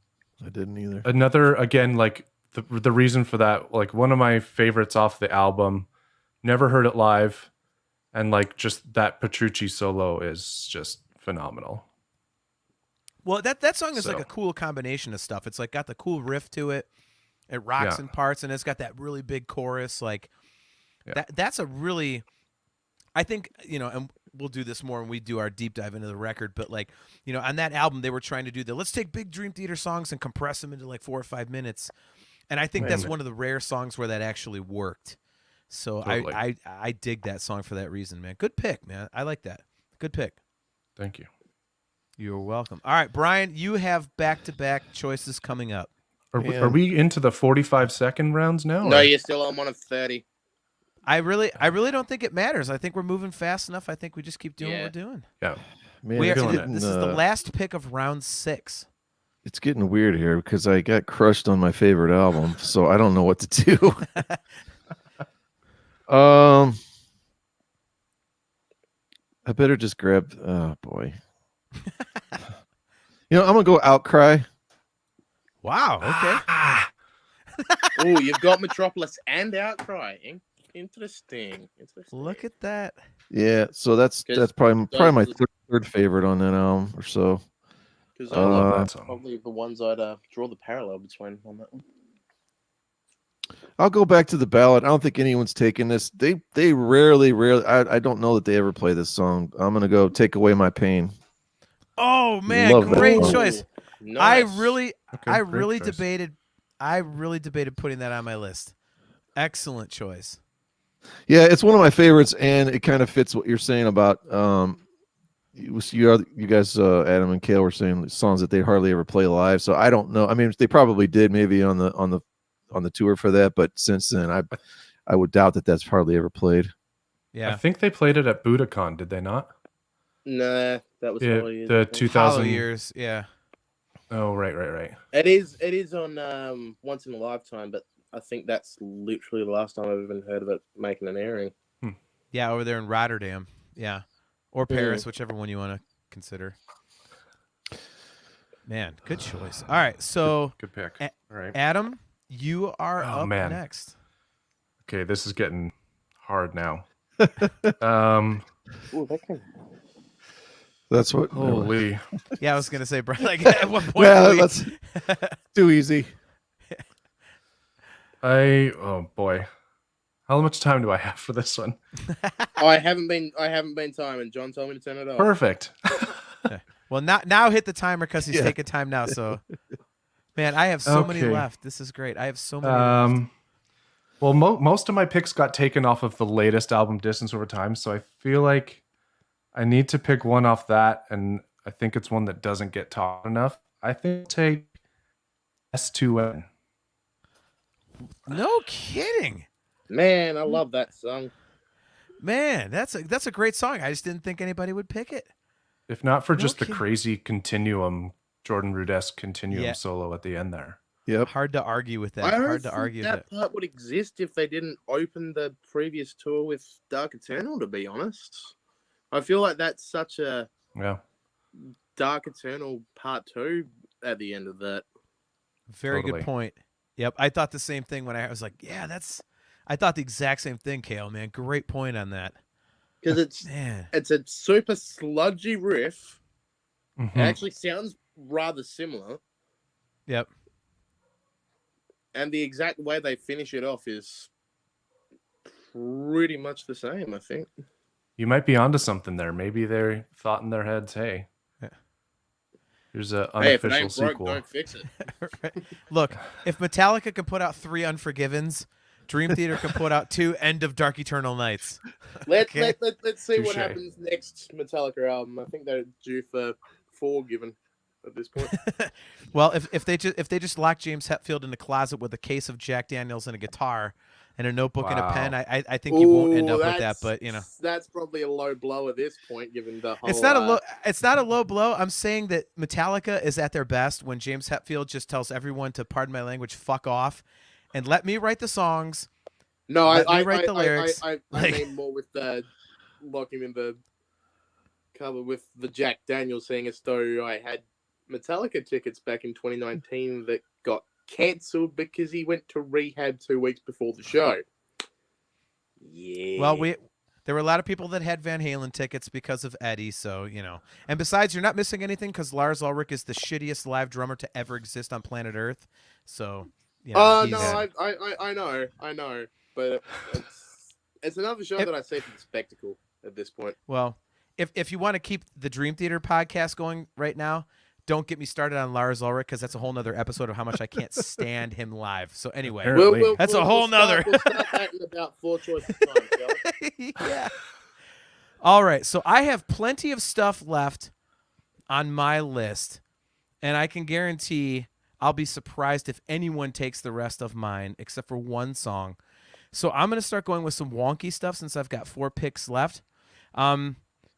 I didn't either. Another, again, like the reason for that, like one of my favorites off the album, never heard it live. And like just that Petrucci solo is just phenomenal. Well, that song is like a cool combination of stuff. It's like got the cool riff to it. It rocks in parts, and it's got that really big chorus. Like that's a really, I think, and we'll do this more when we do our deep dive into the record. But like, on that album, they were trying to do let's take big Dream Theater songs and compress them into like 4 or 5 minutes. And I think that's one of the rare songs where that actually worked. So totally. I dig that song for that reason, man. Good pick, man. I like that. Good pick. Thank you. You're welcome. All right, Brian, you have back-to-back choices coming up. Are we into the 45-second rounds now? No, you're still on one of 30. I really don't think it matters. I think we're moving fast enough. I think we just keep doing what we're doing. Yeah. Man, this is the last pick of round 6. It's getting weird here because I got crushed on my favorite album, so I don't know what to do. I better just grab. Oh boy. I'm gonna go Outcry. Wow. Okay. Oh, you've got Metropolis and Outcry. Interesting. Look at that. Yeah. So that's probably my third favorite on that album or so. Because I love that song. Probably the ones I'd draw the parallel between on that one. I'll go back to the ballad. I don't think anyone's taken this. They rarely. I don't know that they ever play this song. I'm gonna go Take Away My Pain. Oh man, great choice. Nice. I really debated putting that on my list. Excellent choice. Yeah, it's one of my favorites, and it kind of fits what you're saying about you guys, Adam and Cael, were saying songs that they hardly ever play live. So I don't know. I mean, they probably did maybe on the tour for that, but since then, I would doubt that that's hardly ever played. Yeah, I think they played it at Budokan, did they not? Nah, that was the 2000 years. Yeah. Oh, right. It is on Once in a Lifetime, but I think that's literally the last time I've even heard of it making an airing. Yeah, over there in Rotterdam. Yeah, or Paris, whichever one you want to consider. Man, good choice. All right, so good pick. All right, Adam, you are up next. Okay, this is getting hard now. Ooh, That's what. Holy. Yeah, I was gonna say, bro. Like, at what point? That's too easy. Oh boy, how much time do I have for this one? I haven't been timing. John told me to turn it off. Perfect. Well, now hit the timer because he's taking time now. So, man, I have so many left. This is great. I have so many left. Well, most of my picks got taken off of the latest album, Distance Over Time. So I feel like I need to pick one off that, and I think it's one that doesn't get taught enough. I think I'll take S2N. No kidding. Man, I love that song. Man, that's a great song. I just didn't think anybody would pick it. If not for just the crazy continuum, Jordan Rudess continuum solo at the end there. Yep. Hard to argue with that. Hard to argue that part would exist if they didn't open the previous tour with Dark Eternal, to be honest. I feel like that's such a Dark Eternal Part 2 at the end of that. Very good point. Yep, I thought the same thing when I was like, yeah, that's I thought the exact same thing, Cael, man. Great point on that. Because Man. it's a super sludgy riff. Mhm. It actually sounds rather similar, Yep. and the exact way they finish it off is pretty much the same, I think. You might be onto something there. Maybe they thought in their heads, "Hey, Yeah. here's an Hey, if it unofficial ain't broke, sequel." don't fix it. Right. Look, if Metallica can put out 3 Unforgivens, Dream Theater can put out 2 End of Dark Eternal Nights. Let's see what Touche. happens next Metallica album. I think they're due for 4 given at this point. Well, if they just lock James Hetfield in a closet with a case of Jack Daniels and a guitar and a notebook and a pen, Wow. I think you won't end up with that. that's- But you know, that's probably a low blow at this point, given the whole. it's not a low. It's not a low blow. I'm saying that Metallica is at their best when James Hetfield just tells everyone to, pardon my language, fuck off, and let me write the songs. No, Let me I write the lyrics. I Like- mean more with the lock him in the cover with the Jack Daniels saying as though I had Metallica tickets back in 2019 that got cancelled because he went to rehab 2 weeks before the show. Yeah. Well, there were a lot of people that had Van Halen tickets because of Eddie, so you know. And besides, you're not missing anything because Lars Ulrich is the shittiest live drummer to ever exist on planet Earth. So, you know, No, he's- I know, but it's another show that I say for the spectacle at this point. Well, if you want to keep the Dream Theater podcast going right now, don't get me started on Lars Ulrich because that's a whole nother episode of how much I can't stand him live. So anyway, Apparently. That's a whole nother. We'll start that in about 4 choices time, shall we? Yeah. All right, so I have plenty of stuff left on my list, and I can guarantee I'll be surprised if anyone takes the rest of mine except for one song. So I'm going to start going with some wonky stuff since I've got 4 picks left.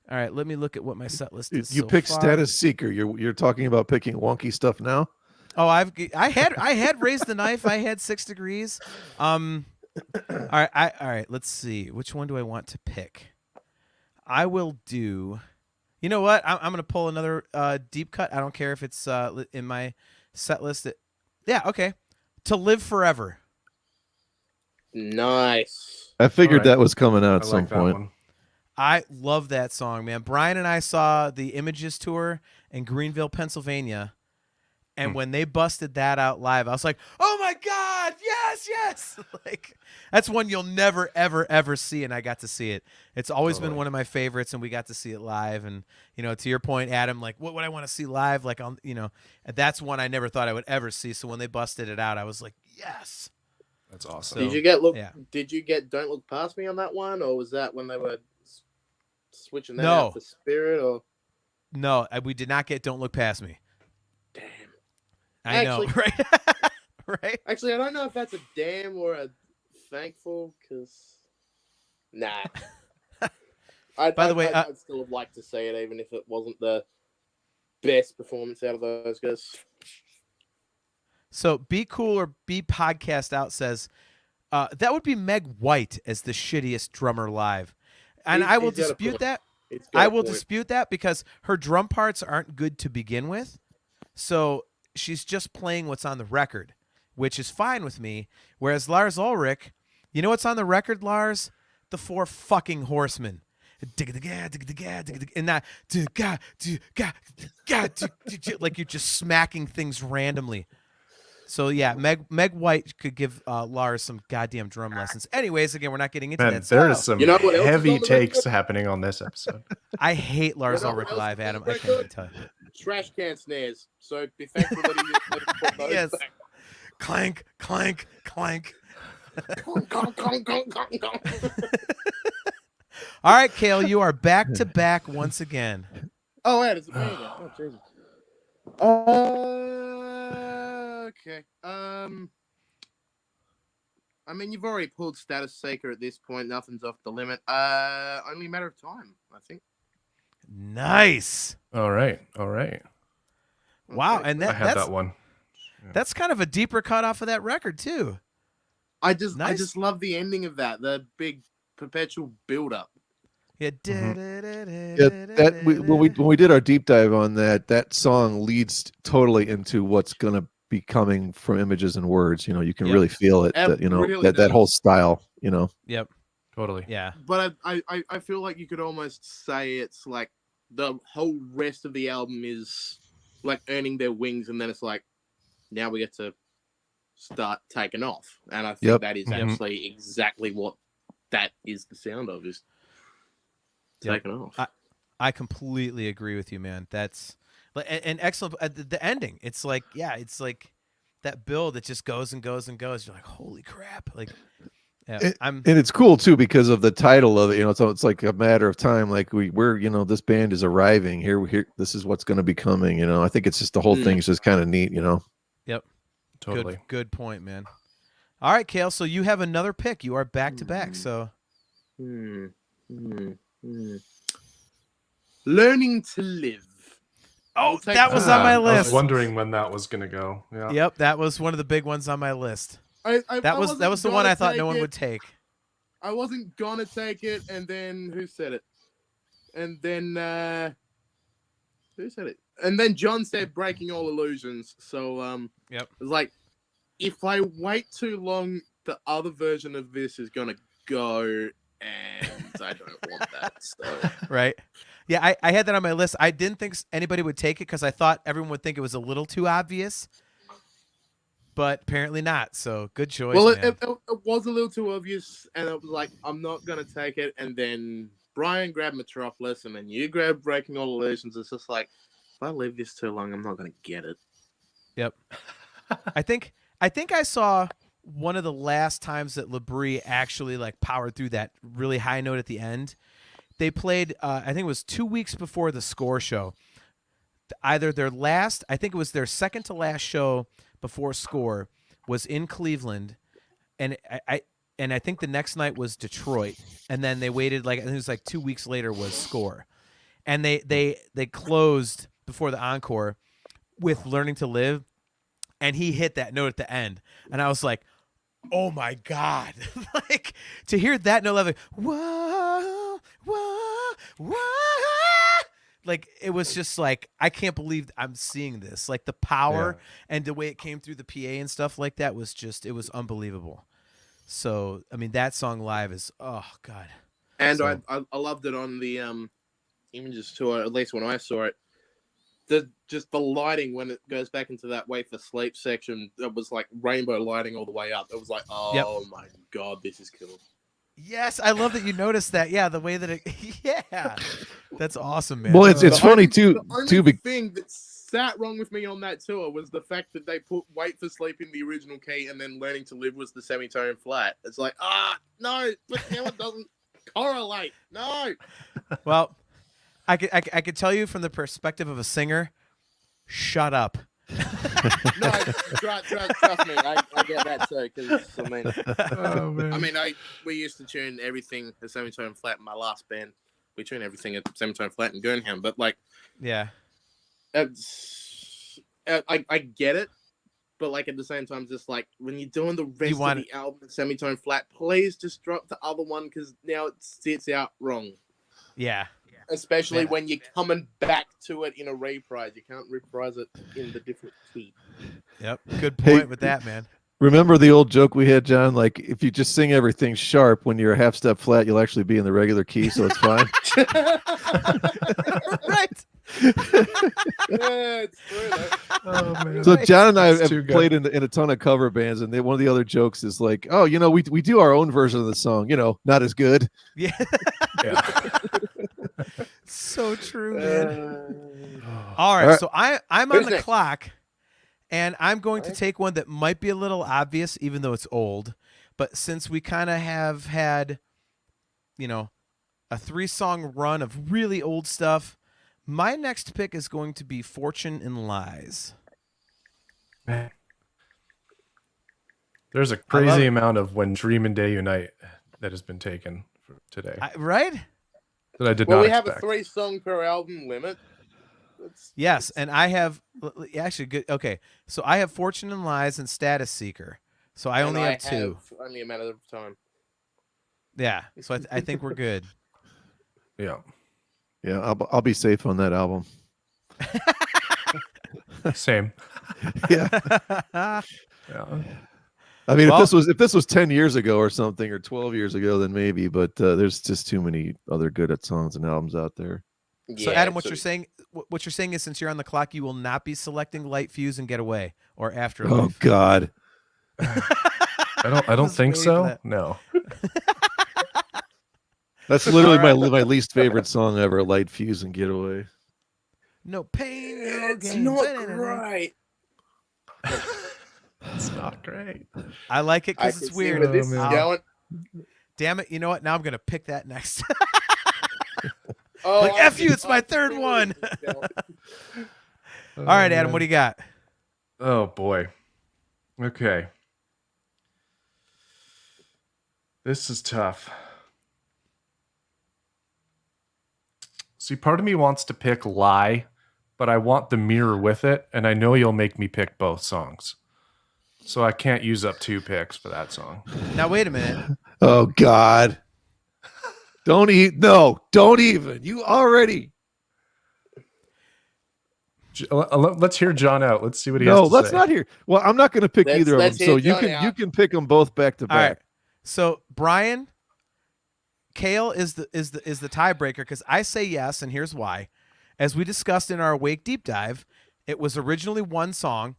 All right, let me look at what my set list is. You so pick far. Status Seeker. You're talking about picking wonky stuff now. Oh, I had raised the knife. I had 6 degrees. All right. Let's see. Which one do I want to pick? I will do. You know what? I'm going to pull another deep cut. I don't care if it's in my set list. Yeah. Okay. To Live Forever. Nice. I figured Alright. that was coming out I at some like that point. one. I love that song, man. Brian and I saw the Images tour in Greenville, Pennsylvania. And when they busted that out live, I was like, "Oh my God, yes!" Like that's one you'll never, ever, ever see, and I got to see it. It's always been Totally. one of my favorites, and we got to see it live. And you know, to your point, Adam, like what would I want to see live? Like on, you know, that's one I never thought I would ever see. So when they busted it out, I was like, "Yes!" That's awesome. So- Did you get yeah. Did you get Don't Look Past Me on that one, or was that when they were switching that No. out for Spirit? Or No, we did not get "Don't Look Past Me." damn. I know, Actually- right? Right? Actually, I don't know if that's a damn or a thankful, because nah. By the way, I'd still have liked to see it, even if it wasn't the best performance out of those guys. So Be Cool or Be Podcast Out says that would be Meg White as the shittiest drummer live. And I will He's got a dispute point. that. It's got I a will point. dispute that because her drum parts aren't good to begin with. So she's just playing what's on the record, which is fine with me. Whereas Lars Ulrich, you know what's on the record, Lars? The 4 fucking horsemen. And that like you're just smacking things randomly. So yeah, Meg White could give Lars some goddamn drum lessons. Anyways, again, we're not getting into Man, that. there stuff. is some You know what else is heavy on the takes record? happening on this episode. I hate Lars You know what Ulrich else live, is on Adam. the I can't even record? tell you. Trash can snares. So be thankful that he put those Yes. back. Clank, clank, clank. Gong, gong, gong, gong, gong, gong. All right, Cael, you are back to back once again. Oh, wait, it's a man now. Oh, Jesus. Okay. I mean, you've already pulled Status Seeker at this point. Nothing's off the limit. Only a matter of time, I think. Nice. All right. Wow, Okay. and I had that one. that's kind of a deeper cut off of that record too. I Nice. just love the ending of that. The big perpetual build up. Yeah, Yeah, that when we did our deep dive on that song leads totally into what's gonna be coming from images and words. You can Yep. really feel it. It That really that whole does. style. Yep. Totally. Yeah. But I feel like you could almost say it's like the whole rest of the album is like earning their wings, and then it's like now we get to start taking off. And I think Yep. that is Mhm. actually exactly what that is the sound of, is Yep. taking off. I completely agree with you, man. That's and excellent. The ending, it's like, yeah, it's like that build that just goes and goes and goes. You're like, holy crap! Like, yeah, And it's cool too because of the title of it. So it's like a matter of time. Like we're this band is arriving here. This is what's going to be coming. I think it's just the whole thing is just kind of neat. Yep. Totally. Good point, man. All right, Cael. So you have another pick. You are back to back. So Learning to Live. oh, that was on my I was list. wondering when that was gonna go. Yeah. Yep, that was one of the big ones on my list. That was the one I thought no one would take. I wasn't gonna take it, and then who said it? And then who said it? And then John said Breaking All Illusions. So Yep. it was like, if I wait too long, the other version of this is gonna go, and I don't want that. So Right. Yeah, I had that on my list. I didn't think anybody would take it because I thought everyone would think it was a little too obvious, but apparently not. So good choice, well, man. it was a little too obvious, and it was like, I'm not gonna take it. And then Brian grabbed Metropolis, and then you grabbed Breaking All Illusions. It's just like, if I leave this too long, I'm not gonna get it. Yep. I think I saw one of the last times that Labrie actually like powered through that really high note at the end. They played, I think it was 2 weeks before the Score show. Either their last, I think it was their second to last show before Score was in Cleveland, and I think the next night was Detroit, and then they waited like I think it was like 2 weeks later was Score, and they closed before the encore with Learning to Live, and he hit that note at the end, and I was like, oh my God. Like to hear that note level, whoa, whoa, whoa. Like it was just like, I can't believe I'm seeing this. Like the power and the way it came through the PA and stuff like that was just, it was unbelievable. So, I mean, that song live is, oh God. And So- I loved it on the images tour, at least when I saw it. Just the lighting when it goes back into that Wait for Sleep section, it was like rainbow lighting all the way up. It was like, oh my God, this is cool. Yes, I love that you noticed that. Yeah, the way that it, yeah, that's awesome, man. Well, it's funny too. The only thing that sat wrong with me on that tour was the fact that they put Wait for Sleep in the original key, and then Learning to Live was the semitone flat. It's like, no, but now it doesn't correlate. No. Well, I could tell you from the perspective of a singer, shut up. No, trust me, I get that too. Because I mean, we used to tune everything a semitone flat in my last band. We tune everything at semitone flat in Gurnham, but like, Yeah. I get it, but like at the same time, just like when you're doing the rest of the album in semitone flat, please just drop the other one because now it sits out wrong. Yeah. Especially when you're coming back to it in a reprise. You can't reprise it in the different key. Yep. Good point with that, man. Remember the old joke we had, John? Like, if you just sing everything sharp when you're a half step flat, you'll actually be in the regular key, so it's fine. Right. Yeah, it's true, though. Oh, man. So John and I That's have too good. played in a ton of cover bands, and one of the other jokes is like, oh, we do our own version of the song, not as good. Yeah. Yeah. So true, man. All All right. right. So I'm on Who's the next? clock, and I'm going to take one that might be a little obvious, even though it's old. But since we kind of have had, a 3-song run of really old stuff, my next pick is going to be Fortune and Lies. Man. There's a I love crazy it. amount of When Dream and Day Unite that has been taken for today Right? that I did Well, not we have expect. a 3-song per album limit. Yes, and I have actually good. Okay, so I have Fortune and Lies and Status Seeker. So I only have 2. Only a matter of time. Yeah, so I think we're good. Yeah. Yeah, I'll be safe on that album. Same. Yeah. Yeah. I mean, Well- if this was 10 years ago or something, or 12 years ago, then maybe. But there's just too many other good at songs and albums out there. So Adam, what you're saying is, since you're on the clock, you will not be selecting Light Fuse and Get Away or Afterlife. Oh God. I don't was think waiting for so. that. No. That's literally All my least favorite song ever, Light Fuse and Get Away. No pain, no It's gain. not great. It's not great. I like it I because can it's see weird. where this is man. going. Damn it! You know what? Now I'm gonna pick that next. Oh, Like, I F you, can- it's my I third see where one. this is going. All right, Adam, what do you got? Oh boy. Okay. This is tough. See, part of me wants to pick Lie, but I want the mirror with it, and I know you'll make me pick both songs. So I can't use up 2 picks for that song. Now wait a minute. Oh God. Don't even. You already. Let's hear John out. Let's see what he has No, to let's say. not hear. Well, I'm not going to pick either of them. let's So hear you Johnny you out. can pick them both back to All right. back. So Brian, Cael is the tiebreaker because I say yes, and here's why. As we discussed in our Awake deep dive, it was originally one song,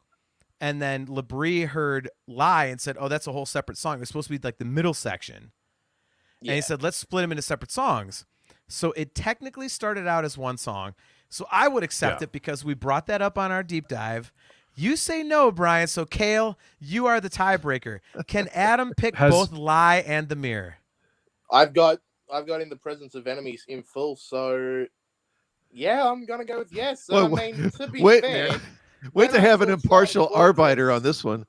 and then Labrie heard Lie and said, "Oh, that's a whole separate song. It was supposed to be like the middle section." And he said, "Let's split them into separate songs." So it technically started out as one song. So I would accept it because we brought that up on our deep dive. You say no, Brian. So Cael, you are the tiebreaker. Can Adam pick both Lie and the Mirror? I've got In the Presence of Enemies in full, so yeah, I'm gonna go with yes. Well, I mean, to be wait, fair, Wait when to I have an saw impartial Shattered arbiter Fortress- on this one.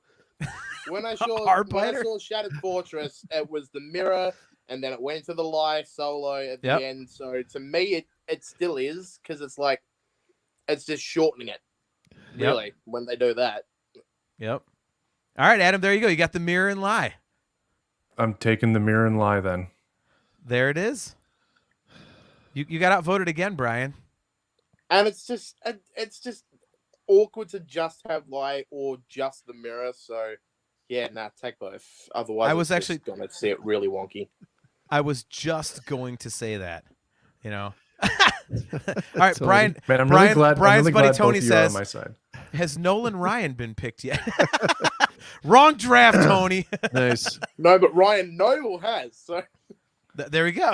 When I saw Arbiter? Shattered Fortress, it was the Mirror, and then it went to the Lie solo at Yep. the end. So to me, it still is because it's like it's just shortening it. Really, when they do that. Yep. All right, Adam, there you go. You got the Mirror and Lie. I'm taking the mirror and Lie then. There it is. You got outvoted again, Brian. And it's just awkward to just have Lie or just the Mirror. So yeah, take both. Otherwise, I was it's just actually- gonna see it really wonky. I was just going to say that. You know. All right, Tony. Brian. Man, I'm Brian, really glad. Brian's I'm really buddy glad Tony both of you are on says, my side. "Has Nolan Ryan been picked yet?" Wrong draft, Tony. Nice. No, but Ryan Noble has. So There we go.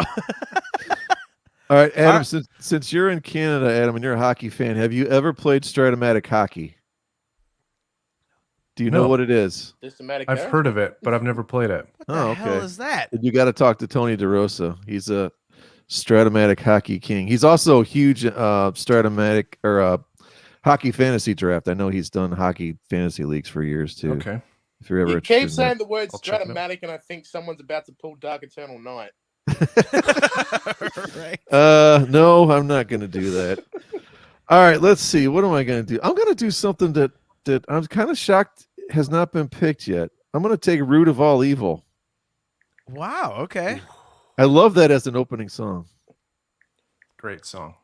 All right, Adam. right. Since you're in Canada, Adam, and you're a hockey fan, have you ever played Stratomatic hockey? Do you know No. what it is? systematic. I've heard of it, but I've never played it. What the Oh, hell okay. is that? You got to talk to Tony DeRosa. He's a Stratomatic hockey king. He's also a huge Stratomatic or hockey fantasy draft. I know he's done hockey fantasy leagues for years too. Okay. If you're ever You interested keep in saying the word I'll check it out. Stratomatic, and I think someone's about to pull Dark Eternal Night. Right. that. No, I'm not going to do that. All right, let's see. What am I going to do? I'm going to do something that I'm kind of shocked has not been picked yet. I'm going to take Root of All Evil. Wow. Okay. I love that as an opening song. Great song.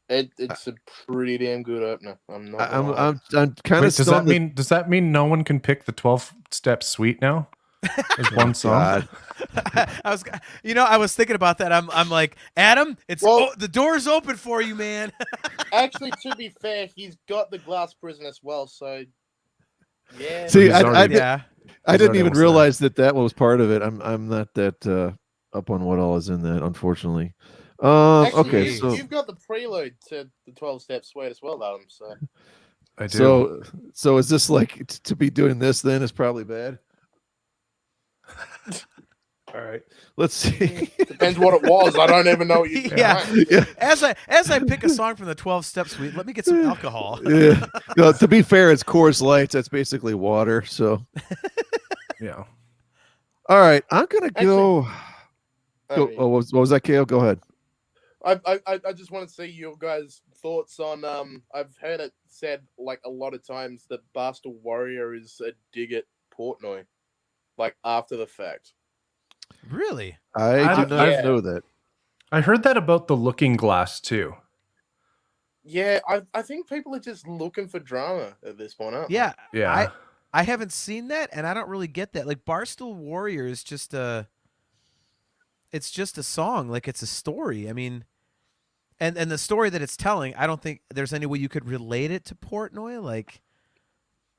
It's a pretty damn good opener. I'm not. I'm gonna lie. I'm kind Wait, of does that mean no one can pick the 12-step suite now? As one song. God. I was thinking about that. I'm like, Adam, the door's open for you, man. Actually, to be fair, he's got the Glass Prison as well. So yeah. See, He's I already- Yeah. didn't already even almost there. realize that was part of it. I'm not that up on what all is in that, unfortunately. Actually, Okay, so you've got the prelude to the 12-step suite as well, Adam. So I do. so is this like to be doing this then is probably bad? All right, let's see. depends what it was. I don't even know what you. Yeah. Yeah. As I pick a song from the 12-step suite, let me get some alcohol. Yeah. No, to be fair, it's Coors Lights. That's basically water. So, Yeah. all right, I'm gonna go. I Go mean, what was that, Cael? Go ahead. I just want to see your guys' thoughts on. I've heard it said like a lot of times that Bastard Warrior is a dig at Portnoy, like after the fact. Really? I do don't- not yeah. know that. I heard that about the Looking Glass too. Yeah, I think people are just looking for drama at this point, aren't Yeah, Yeah. I haven't seen that, and I don't really get that. Like Barstool Warrior is just it's just a song, like it's a story. I mean, and the story that it's telling, I don't think there's any way you could relate it to Portnoy, like,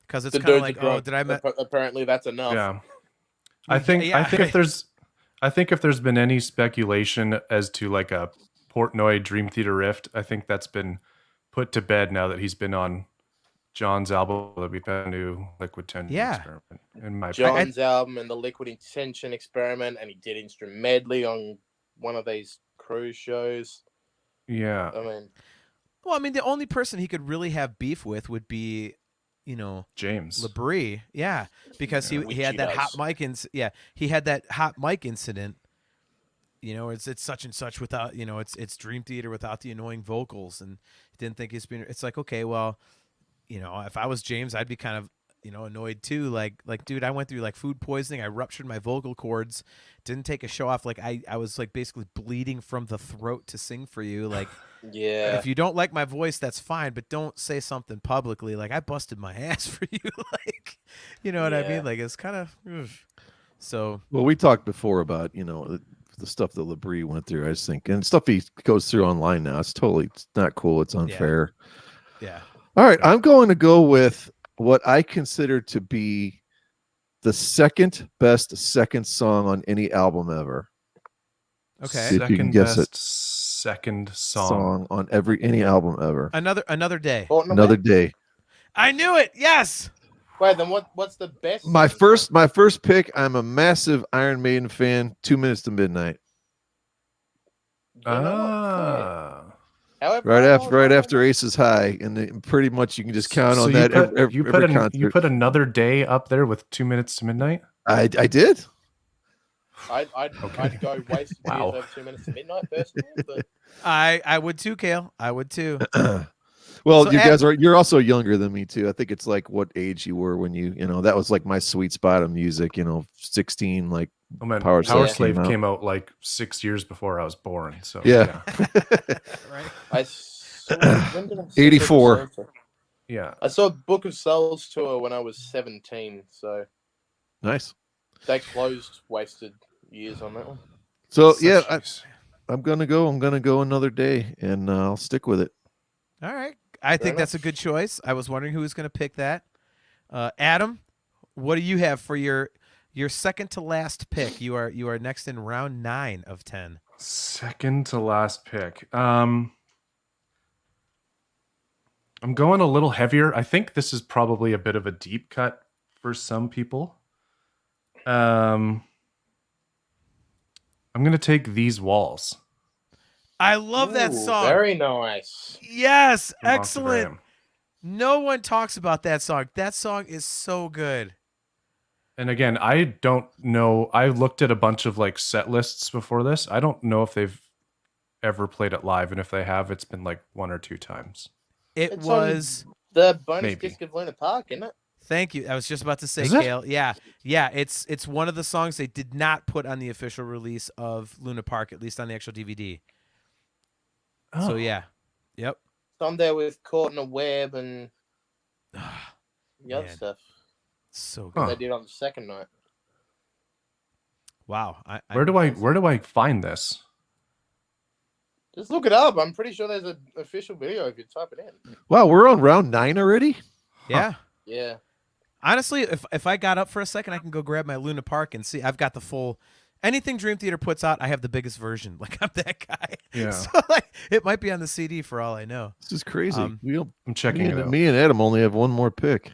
because it's The kind of dude's a like, drunk. oh, did I met? Apparently that's enough. Yeah. I think if there's been any speculation as to like a Portnoy Dream Theater rift, I think that's been put to bed now that he's been on John's album that we found new Liquid Tension Yeah. Experiment. In my John's album and the Liquid Intention Experiment, and he did instrument medley on one of these cruise shows. yeah. I mean, Well, I mean, the only person he could really have beef with would be, James. Labrie, yeah, because he Which had he that hot does. mic he had that hot mic incident. It's such and such without it's Dream Theater without the annoying vocals, and didn't think he's been. It's like, okay, well, if I was James, I'd be kind of annoyed too. Like dude, I went through like food poisoning. I ruptured my vocal cords. Didn't take a show off. Like I was like basically bleeding from the throat to sing for you. Like. yeah. If you don't like my voice, that's fine, but don't say something publicly like I busted my ass for you. Like, you know what I Yeah. mean? Like it's kind of so. Well, we talked before about the stuff that Labrie went through. I just think, and stuff he goes through online now. It's not cool. It's unfair. Yeah. All right, I'm going to go with what I consider to be the second best second song on any album ever. Okay. See if you can guess it. Second song. On any album ever. Another day. Another day. I knew it. Yes. Wait, then what's the best? My song? first pick. I'm a massive Iron Maiden fan. 2 Minutes to Midnight. You know what? Yeah. However, Right after Aces High, and pretty much you can just count on you that put, every concert. you put Another Day up there with 2 Minutes to Midnight? I did. I'd go waste Wow. years over 2 minutes to midnight personally, but I would too, Cael. I would too. Well, So you guys you're also younger than me too. I think it's like what age you were when that was like my sweet spot of music, 16, like Oh man, Power Power Slave Slave came out. came out like 6 years before I was born. So Yeah. Right. I saw, when did I see 84. Book of Souls? yeah. I saw Book of Souls tour when I was 17, so Nice. they closed wasted years on that one. So Such yeah, use. I'm gonna go Another Day, and I'll stick with it. All right. I think enough. that's a good choice. I was wondering who was going to pick that. Adam, what do you have for your second to last pick? You are next in round 9 of 10. Second to last pick. I'm going a little heavier. I think this is probably a bit of a deep cut for some people. I'm going to take These Walls. I love that Ooh, song. Very nice. Yes, from excellent. Octagram. No one talks about that song. That song is so good. And again, I don't know. I looked at a bunch of like set lists before this. I don't know if they've ever played it live, and if they have, it's been like 1 or 2 times. It's Was The bonus Maybe. disc of Luna Park, isn't it? thank you. I was just about to say, Is it? Cael. Yeah. It's one of the songs they did not put on the official release of Luna Park, at least on the actual DVD. So Oh. yeah, yep. It's on there with Caught in a Web and the other Man. stuff So good. Huh. they did on the second night. Wow. Where do I find this? Just look it up. I'm pretty sure there's an official video if you type it in. Wow, we're on round 9 already. Yeah. Yeah. Honestly, if I got up for a second, I can go grab my Luna Park and see. I've got the full. Anything Dream Theater puts out, I have the biggest version. Like I'm that guy. Yeah. So like it might be on the CD for all I know. This is crazy. Um, I'm checking it out. Me and Adam only have one more pick.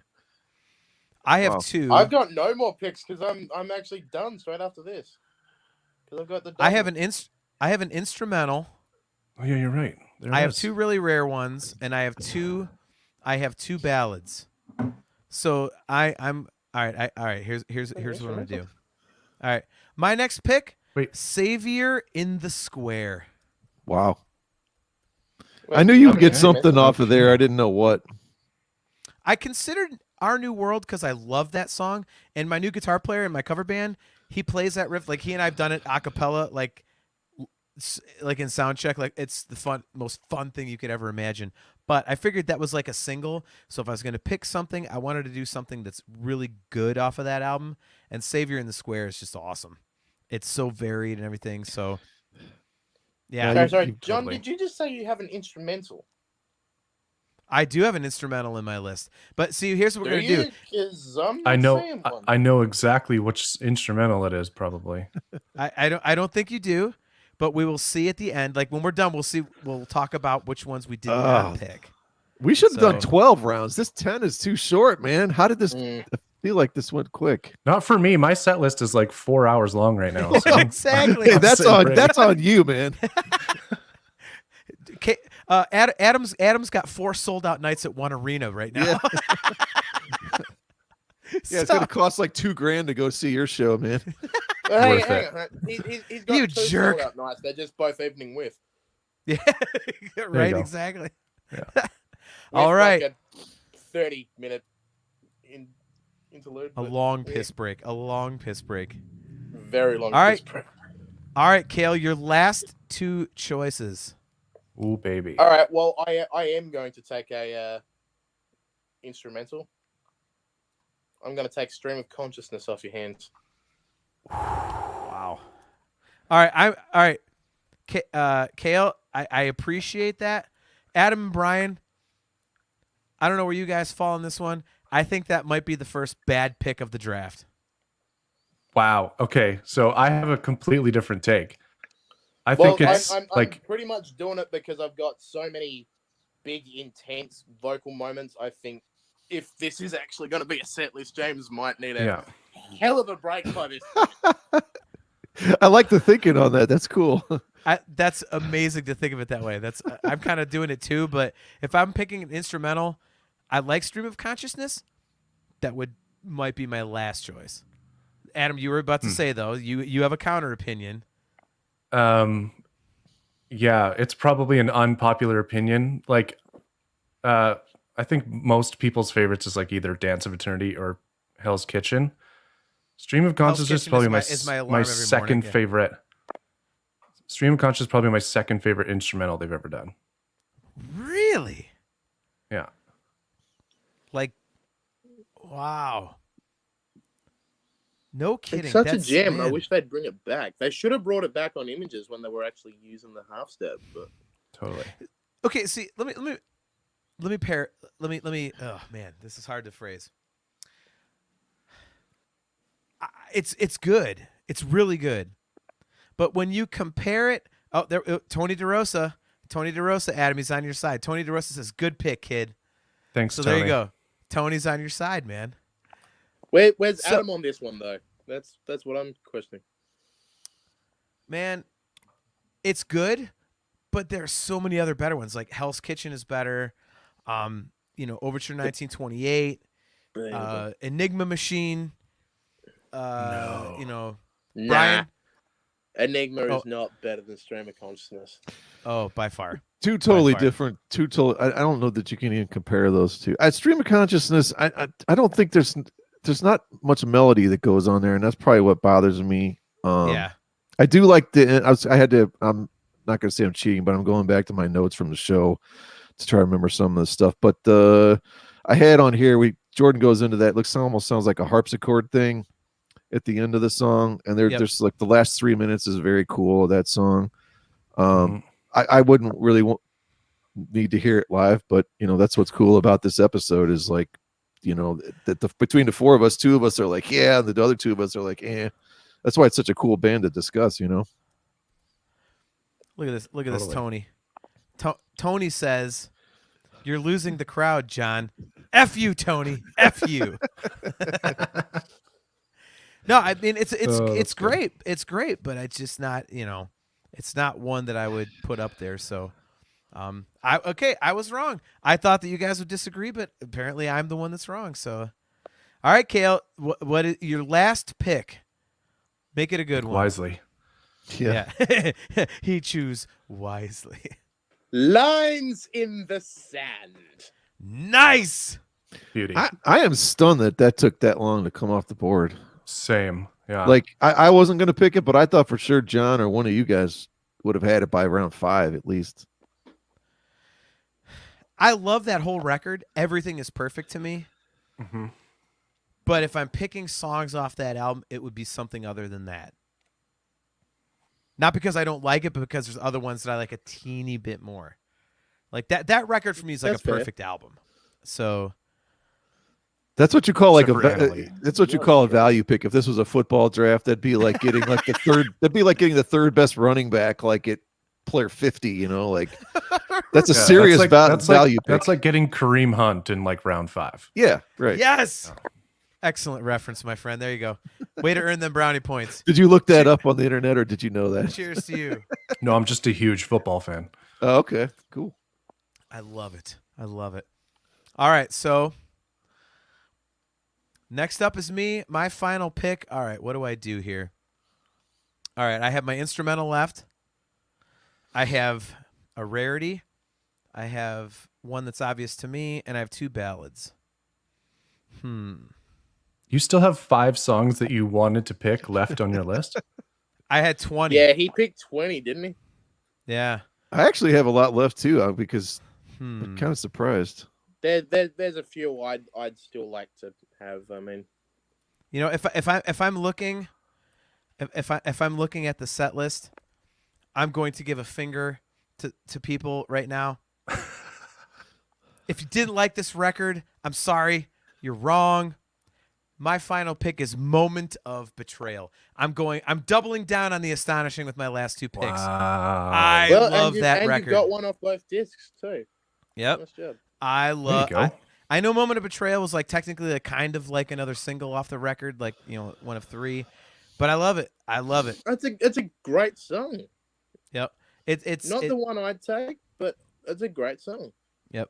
I have Wow. 2. I've got no more picks because I'm actually done straight after this. Because I've got the. I have double. I have an instrumental. Oh yeah, you're right. There I it have is. 2 really rare ones, and I have 2 ballads. So I'm all right. All right. Here's what I'm gonna do. All right. My next pick. Wait. Savior in the Square. Wow. Well, I knew you would okay. get something off of there. I didn't know what. I considered Our New World because I love that song, and my new guitar player in my cover band, he plays that riff. Like he and I've done it a cappella like like in sound check, like it's the most fun thing you could ever imagine. But I figured that was like a single, so if I was going to pick something, I wanted to do something that's really good off of that album. And Savior in the Square is just awesome. It's so varied and everything. So yeah, Sorry, John. totally. Did you just say you have an instrumental? I do have an instrumental in my list. But see, here's what we're going to do. 'Cause I'm I not know. saying one. I know exactly which instrumental it is. Probably. I don't think you do, but we will see at the end. Like when we're done, we'll talk about which ones we did not pick. We should have done So- 12 rounds. This 10 is too short, man. How did this Mm. I feel like this went quick? Not for me. My set list is like 4 hours long right now. So Exactly. Hey, that's sitting on pretty. that's on you, man. Adam's got 4 sold out nights at one arena right now. Yeah. Yeah, it's gonna cost like $2,000 to go see your show, man. Hey, Worth hang it. on. He's got You 2 jerk. sold-out nights. They're just both evening with. Yeah, you right, go. exactly. Yeah. All right. Like a 30-minute interlude. A but long yeah, piss break. A long piss break. Very long. All right. piss break. All right, Cael, your last 2 choices. Ooh, baby. All right. Well, I am going to take a instrumental. I'm going to take Stream of Consciousness off your hands. Wow. All right. Cael, I appreciate that. Adam and Brian, I don't know where you guys fall on this one. I think that might be the first bad pick of the draft. Wow. Okay. So I have a completely different take. I Well, think it's I'm like pretty much doing it because I've got so many big, intense vocal moments. I think if this is actually going to be a set list, James might need a yeah. hell of a break by this. I like the thinking on that. That's cool. That's amazing to think of it that way. I'm kind of doing it too, but if I'm picking an instrumental, I like Stream of Consciousness. That might be my last choice. Adam, you were about to say though, you have a counter opinion. Yeah, it's probably an unpopular opinion. Like, I think most people's favorites is like either Dance of Eternity or Hell's Kitchen. Stream of Consciousness is Kitchen probably is my alarm my every second morning, yeah. favorite. Stream of Consciousness is probably my second favorite instrumental they've ever done. Really? Yeah. Like, wow. No kidding. It's such a That's- jam, and I man. wish they'd bring it back. They should have brought it back on Images when they were actually using the half step. But Totally. Okay, see, let me pair. Let me. Oh man, this is hard to phrase. It's good. It's really good. But when you compare it, Tony DeRosa, Adam, he's on your side. Tony DeRosa says, "Good pick, kid." Thanks, So Tony. there you go. Tony's on your side, man. where's So- Adam on this one though? That's what I'm questioning. Man, it's good, but there's so many other better ones. Like Hell's Kitchen is better. Overture 1928, Enigma Machine. Nah, Brian. Enigma Oh. is not better than Stream of Consciousness. Oh, by far. Two totally far. different. I don't know that you can even compare those two. At Stream of Consciousness, I don't think there's not much melody that goes on there, and that's probably what bothers me. Yeah. I do like I'm not going to say I'm cheating, but I'm going back to my notes from the show to try to remember some of the stuff. But I had on here, Jordan goes into that. Almost sounds like a harpsichord thing at the end of the song, and there's like the last 3 minutes is very cool of that song. I wouldn't really need to hear it live, but that's what's cool about this episode is like, that between the 4 of us, 2 of us are like, yeah, and the other 2 of us are like, eh. That's why it's such a cool band to discuss, Look at this. Look at this, Totally. Tony. Tony says, "You're losing the crowd, John. F you, Tony. F you." No, I mean it's that's good. great. It's great, but it's just not, it's not one that I would put up there. So, I was wrong. I thought that you guys would disagree, but apparently I'm the one that's wrong. So, all right, Cael, what is your last pick? Make it a good one. Wisely. Yeah. Yeah. He choose wisely. Lines in the Sand. Nice. Beauty. I am stunned that took that long to come off the board. Same. Yeah. Like I wasn't going to pick it, but I thought for sure John or one of you guys would have had it by round 5 at least. I love that whole record. Everything is perfect to me. Mm-hmm. But if I'm picking songs off that album, it would be something other than that. Not because I don't like it, but because there's other ones that I like a teeny bit more. Like that record for me is like That's a perfect album. So That's what you call like Except for Annalie. that's what you call a value pick. If this was a football draft, that'd be like getting like the third. That'd be like getting the third best running back, like at player 50. You know, like that's a Yeah, serious that's value like, pick. That's like getting Kareem Hunt in like round 5. Yeah, right. yes. Excellent reference, my friend. There you go. Way to earn them brownie points. Did you look that up on the internet, or did you know that? Cheers to you. No, I'm just a huge football fan. Oh, okay, cool. I love it. I love it. All right, so next up is me. My final pick. All right, what do I do here? All right, I have my instrumental left. I have a rarity. I have one that's obvious to me, and I have 2 ballads. You still have 5 songs that you wanted to pick left on your list? I had 20. Yeah, he picked 20, didn't he? Yeah. I actually have a lot left too, because Hmm. I'm kind of surprised. There's a few I'd still like to have. I mean, You know, if I'm looking at the set list, I'm going to give a finger to people right now. If you didn't like this record, I'm sorry. You're wrong. My final pick is Moment of Betrayal. I'm doubling down on the astonishing with my last 2 picks. Wow. I love that record. You got one off both discs too. Yep. Nice job. I love. go. I know "Moment of Betrayal" was like technically a kind of like another single off the record, like one of 3, but I love it. I love it. It's a great song. Yep. It's Not the one I'd take, but it's a great song. Yep.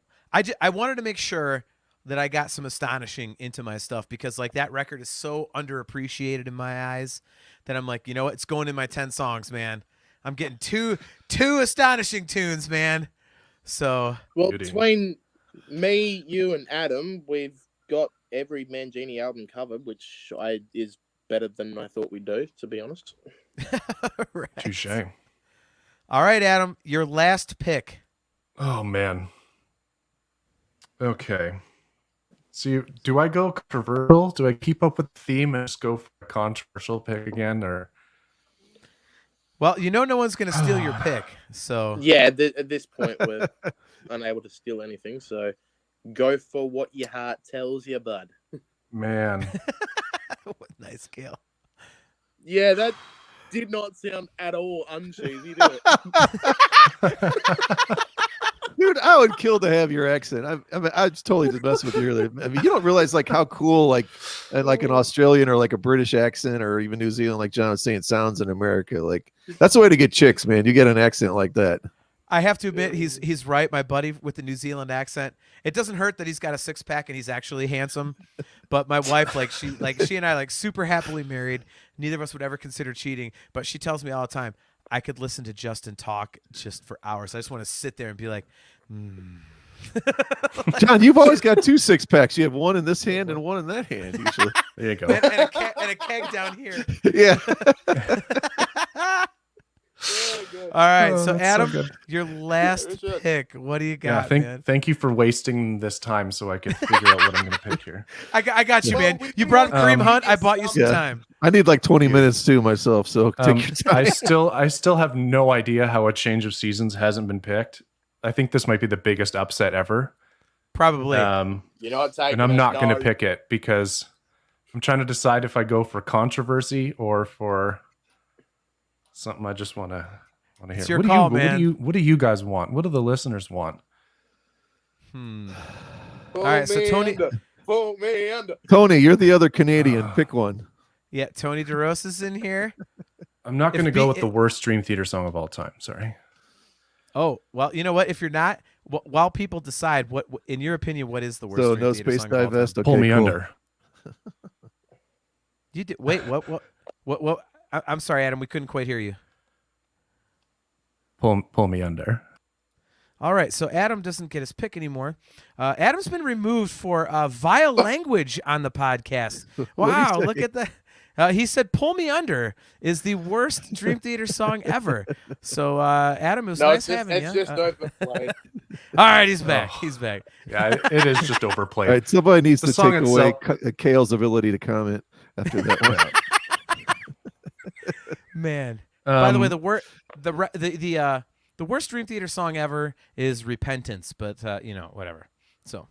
I wanted to make sure that I got some astonishing into my stuff because like that record is so underappreciated in my eyes that I'm like, you know what? It's going in my 10 songs, man. I'm getting two astonishing tunes, man. So Well, Beauty. between me, you, and Adam, we've got every Mangini album covered, which is better than I thought we'd do, to be honest. right. Touche. All right, Adam, your last pick. Oh, man. Okay. So do I go controversial? Do I keep up with the theme and just go for a controversial pick again? Or Well, no one's going to steal your pick. So Yeah, at this point, we're unable to steal anything, so go for what your heart tells you, bud. man, what nice Cael. Yeah, that did not sound at all uncheesy, did it? Dude, I would kill to have your accent. I mean, I just totally just messing with you earlier. I mean, you don't realize like how cool like an Australian or like a British accent or even New Zealand, like John was saying, sounds in America. Like that's the way to get chicks, man. You get an accent like that. I have to admit, he's right. My buddy with the New Zealand accent. It doesn't hurt that he's got a 6-pack and he's actually handsome. But my wife, she and I like super happily married. Neither of us would ever consider cheating. But she tells me all the time, I could listen to Justin talk just for hours. I just want to sit there and be like, John, you've always got 2 6-packs. You have one in this hand and one in that hand, usually. there you go. and a keg down here. Yeah. All right, Oh, so that's so Adam, good. your last pick. What do you Yeah, got, man? thank you for wasting this time so I could figure out what I'm going to pick here. I got you, Well, man. we You do brought have- Kareem Hunt. I bought you some Yeah. time. I need like 20 minutes too myself, so take your time. I still have no idea how a change of seasons hasn't been picked. I think this might be the biggest upset ever. Probably. You're not taking And I'm it, not going to no. pick it because I'm trying to decide if I go for controversy or for something I just want to hear. It's your what call, do you, man. What do you guys want? What do the listeners want? Pull All right, so me Tony- under, pull me under. Tony, you're the other Canadian. Pick one. Yeah, Tony DeRosa's in here. I'm not If going to go be- with the worst Dream Theater song of all time. Sorry. Oh, well, you know what? If you're not, while people decide, what in your opinion, what is the worst? So Dream no Theater space song of all time? divest. Okay, Pull me cool. under. You did. Wait, what? I'm sorry, Adam. We couldn't quite hear you. Pull me under. All right, so Adam doesn't get his pick anymore. Adam's been removed for vile language on the podcast. What'd he Wow, say? look at that. He said "Pull Me Under" is the worst Dream Theater song ever. So, Adam, it was nice having you. It's just overplayed. All right, he's back. He's back. Yeah, it is just overplayed. All right, somebody needs The to song take away itself- Kale's ability to comment after that one. Man. By the way, Um, the worst Dream Theater song ever is "Repentance," but whatever. So.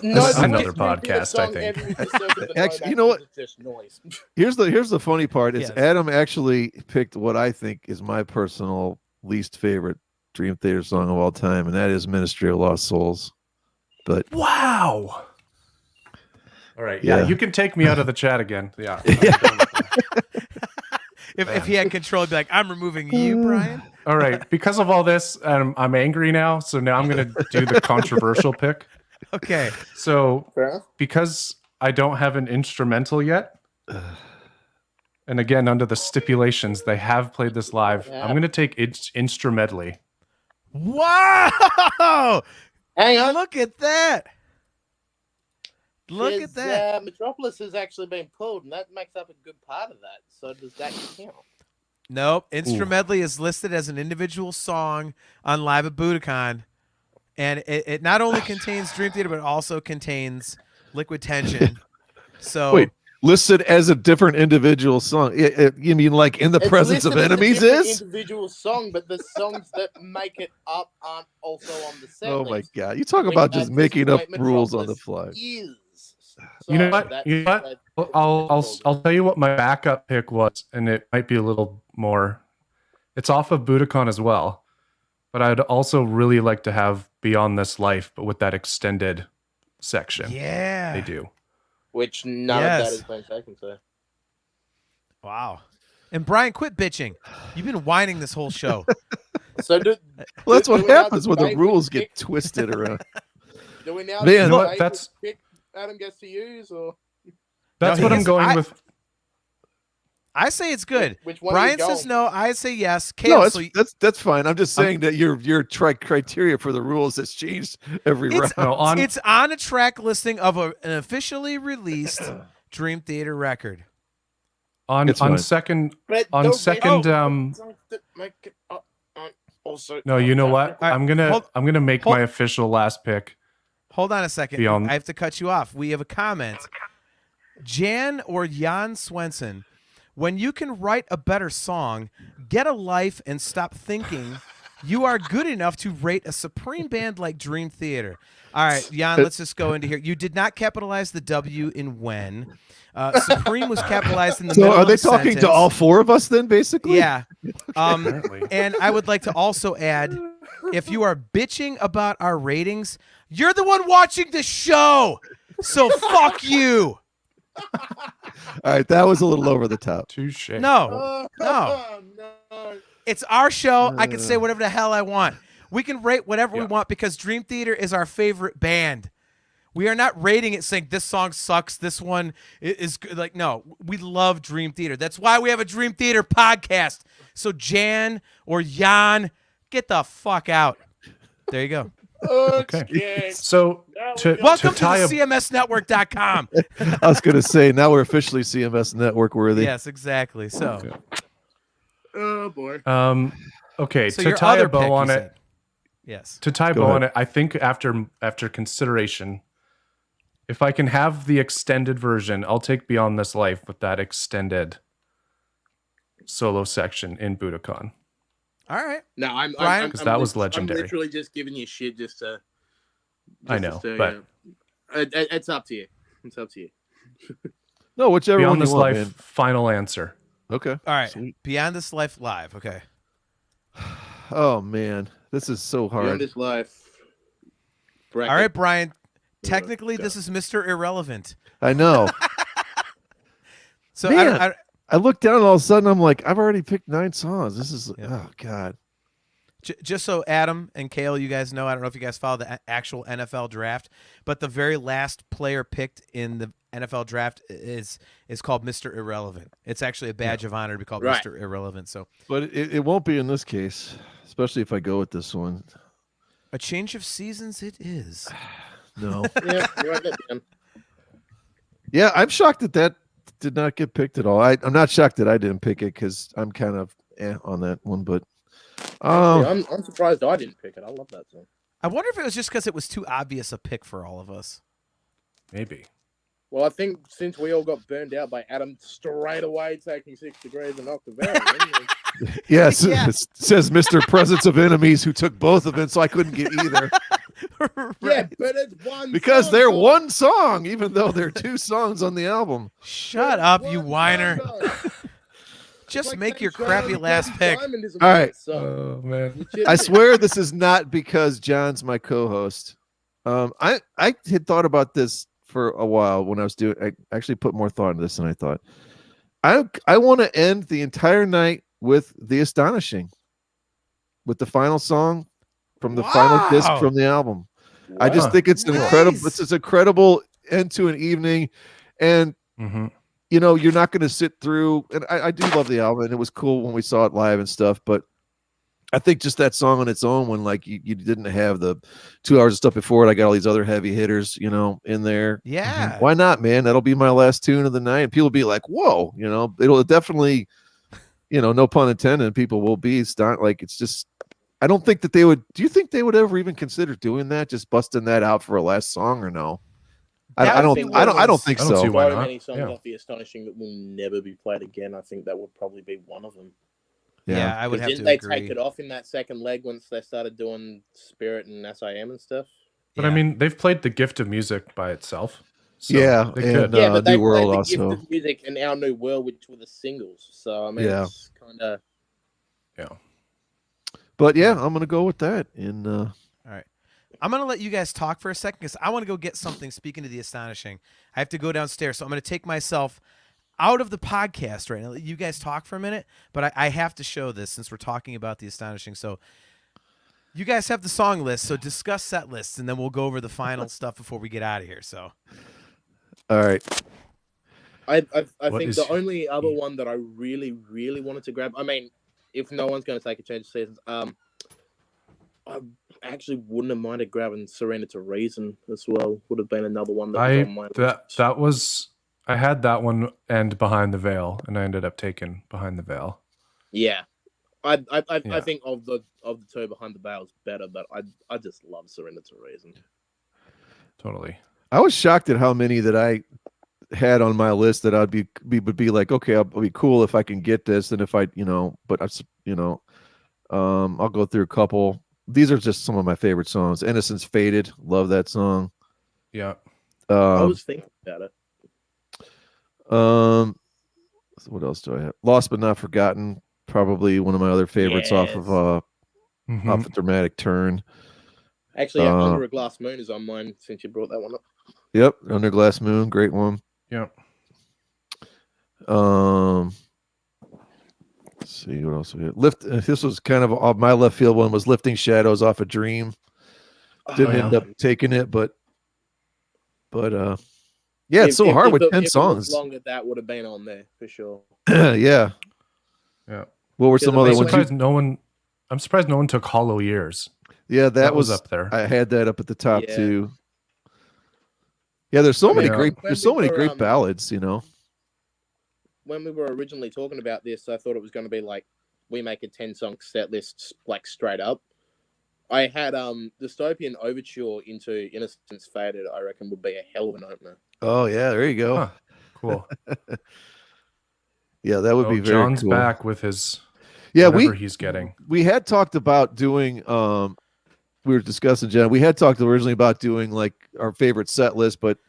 That's the another best Dream Theater podcast, I song think. ever deserves the Actually, no you know what? because it's just noise. Here's the funny part is Yes. Adam actually picked what I think is my personal least favorite Dream Theater song of all time, and that is "Ministry of Lost Souls." But Wow. All right. Yeah, Yeah. you can take me out of the chat again. Yeah. If he had control, he'd be like, "I'm removing you, Brian." All right. Because of all this, I'm angry now. So now I'm going to do the controversial pick. Okay. So Fair enough. because I don't have an instrumental yet, and again, under the stipulations, they have played this live, Yeah. I'm going to take instrumentally. Wow! Hang on. Look at that. Look at that. Metropolis has actually been pulled, and that makes up a good part of that. So does that count? Nope. Instrumentally is listed as an individual song on Live at Budokan. And it not only contains Dream Theater, but it also contains Liquid Tension. So wait, listed as a different individual song. You mean like "In the It's Presence of listed as a Enemies" different is? individual song, but the songs that make it up aren't also on the set Oh my list. God! You talk Which about at just this making up point, rules on the Metropolis fly. Is. You know So what? that's- You know what? that's- I'll tell you what my backup pick was, and it might be a little more. It's off of Budokan as well, but I'd also really like to have "Beyond This Life," but with that extended section. yeah. They do. Which none Yes. of that is being taken to. Wow. And Brian, quit bitching. You've been whining this whole show. So do, Well, that's do what we now happens when the debate rules which get pick- twisted around. Do we now Man, you know what? debate That's- which pick Adam gets to use, or That's No, what he I'm is- going I- with. I say it's good. which one? are you Brian says going? no. I say yes. No, Kale, that's, so that's fine. I'm just saying that your criteria for the rules has changed every It's- round. No, on it's on a track listing of an officially released Dream Theater record. It's fine. second. But On don't second, make- um, don't make it up on also. No, you know what? All right, I'm gonna hold- make hold- my official last pick. Hold on a second. Beyond- I have to cut you off. We have a comment. Jan or Jan Swenson, when you can write a better song, get a life and stop thinking you are good enough to rate a supreme band like Dream Theater. All right, Jan, let's just go into here. You did not capitalize the W in when. Supreme was capitalized in the So middle are of they the talking sentence. to all four of us then, basically? Yeah. Apparently. And I would like to also add, if you are bitching about our ratings, you're the one watching the show. So fuck you. All right, that was a little over the top. Touche. No, no. no. It's our show. I can say whatever the hell I want. We can rate whatever we want because Dream Theater is our favorite band. We are not rating it saying this song sucks. This one is good. Like, no, we love Dream Theater. That's why we have a Dream Theater podcast. So Jan or Jan, get the fuck out. There you go. Okay. So Welcome to tie the CMSnetwork.com. I was going to say, now we're officially CMS Network worthy. Yes, exactly. So, Oh boy. Okay, so to your tie other a bow pick, on you it. said. Yes. To tie a Go bow ahead. on it, I think after consideration, if I can have the extended version, I'll take Beyond This Life with that extended solo section in Budokan. All right. No, I'm Brian? I'm- 'Cause I'm that was lit- legendary. I'm literally just giving you shit just to. I know, but- it's up to you. It's up to you. No, whichever Beyond one This you want, Life, man. final answer. Okay. All right. Sweet. Beyond This Life Live. Okay. Oh, man. This is so Beyond hard. this life. All right, Brian. Technically, this is Mr. Irrelevant. I know. So Man. I looked down and all of a sudden I'm like, I've already picked 9 songs. This is, Yeah. oh, God. Just so Adam and Kale, you guys know, I don't know if you guys follow the actual NFL draft, but the very last player picked in the NFL draft is called Mr. Irrelevant. It's actually a badge of honor to be called Right. Mr. Irrelevant. So But it won't be in this case, especially if I go with this one. a change of seasons it is. No. Yeah, you're right there, Ben. Yeah, I'm shocked that did not get picked at all. I'm not shocked that I didn't pick it because I'm kind of on that one. But Actually, I'm surprised I didn't pick it. I love that song. I wonder if it was just because it was too obvious a pick for all of us. Maybe. Well, I think since we all got burned out by Adam straight away taking 6 degrees and Octavarium. yes, Yeah. it says Mr. Presence of Enemies who took both of them, so I couldn't get either. Yeah, but it's one Because song, they're Tom. one song, even though there are 2 songs on the album. Shut up, you One whiner. song, though. Just Like make saying your Shadow crappy of the last Perfect pick. Diamond is a All great right. song. Oh man. I Legitimate. swear this is not because John's my co-host. I had thought about this for a while when I was doing. I actually put more thought into this than I thought. I want to end the entire night with The Astonishing, with the final song from the final disc Wow. from the album. I just Wow. think it's an Nice. incredible. It's an incredible end to an evening, and Mm-hmm. you know you're not going to sit through. And I do love the album, and it was cool when we saw it live and stuff. But I think just that song on its own, when like you didn't have the 2 hours of stuff before it, I got all these other heavy hitters, you know, in there. Yeah. Why not, man? That'll be my last tune of the night. And people will be like, whoa, you know, it'll definitely, you know, no pun intended, people will be like, it's just, I don't think that they would. Do you think they would ever even consider doing that? Just busting that out for a last song or no? That I would be don't one of think those- think I don't so. see why So not. many songs Yeah. off The Astonishing that will never be played again. I think that would probably be one of them. Yeah, I would But have didn't to they agree. take it off in that second leg once they started doing Spirit and SIM and stuff? But Yeah. I mean, they've played The Gift of Music by itself. So Yeah, they and could. Yeah, but they New World played The also. Gift of Music and Our New World, which were the singles. So, I mean, Yeah. it's kind of... Yeah. But yeah, I'm gonna go with that. And All right. I'm going to let you guys talk for a second because I want to go get something. Speaking of The Astonishing, I have to go downstairs. So I'm going to take myself out of the podcast right now. Let you guys talk for a minute, but I have to show this since we're talking about The Astonishing. So you guys have the song list, so discuss set lists, and then we'll go over the final stuff before we get out of here. So all right, I What think is- the only other one that I really, really wanted to grab... I mean, if no one's going to take a change of seasons, I actually wouldn't have minded grabbing Surrender to Reason as well. Would have been another one that was on my list. That was I had that one and Behind the Veil, and I ended up taking Behind the Veil. Yeah. I Yeah. think of the two, Behind the Veil is better, but I just love Surrender to Reason. Totally. I was shocked at how many that I had on my list that I'd would be like, okay, I'll be cool if I can get this, and if I, you know, but I'll go through a couple. These are just some of my favorite songs. Innocence Faded, love that song. Yeah. I was thinking about it. What else do I have? Lost but Not Forgotten, probably one of my other favorites off of Mhm. off of Dramatic Turn. Actually, yeah, Under a Glass Moon is on mine since you brought that one up. Yep, Under Glass Moon, great one. Yeah. Let's see what else we had. This was kind of off my left field one, was Lifting Shadows off a Dream. Didn't end up taking it, but yeah, it's so hard with 10 songs. Longer, that would have been on there for sure. Yeah. Yeah. What were Yeah, some the other I'm ones? surprised no one took Hollow Years. Yeah, That was up there. I had that up at the top Yeah. too. Yeah, there's so I many mean, great. when There's so we many were, great ballads, you know. When we were originally talking about this, I thought it was going to be like we make a 10-song set list like straight up. I had Dystopian Overture into Innocence Faded, I reckon would be a hell of an opener. Oh yeah, there you go. Huh. Cool. Yeah, that would Oh, be very John's cool. back with his Yeah, whatever he's getting. we had talked about doing. We were discussing, John. We had talked originally about doing like our favorite set list, but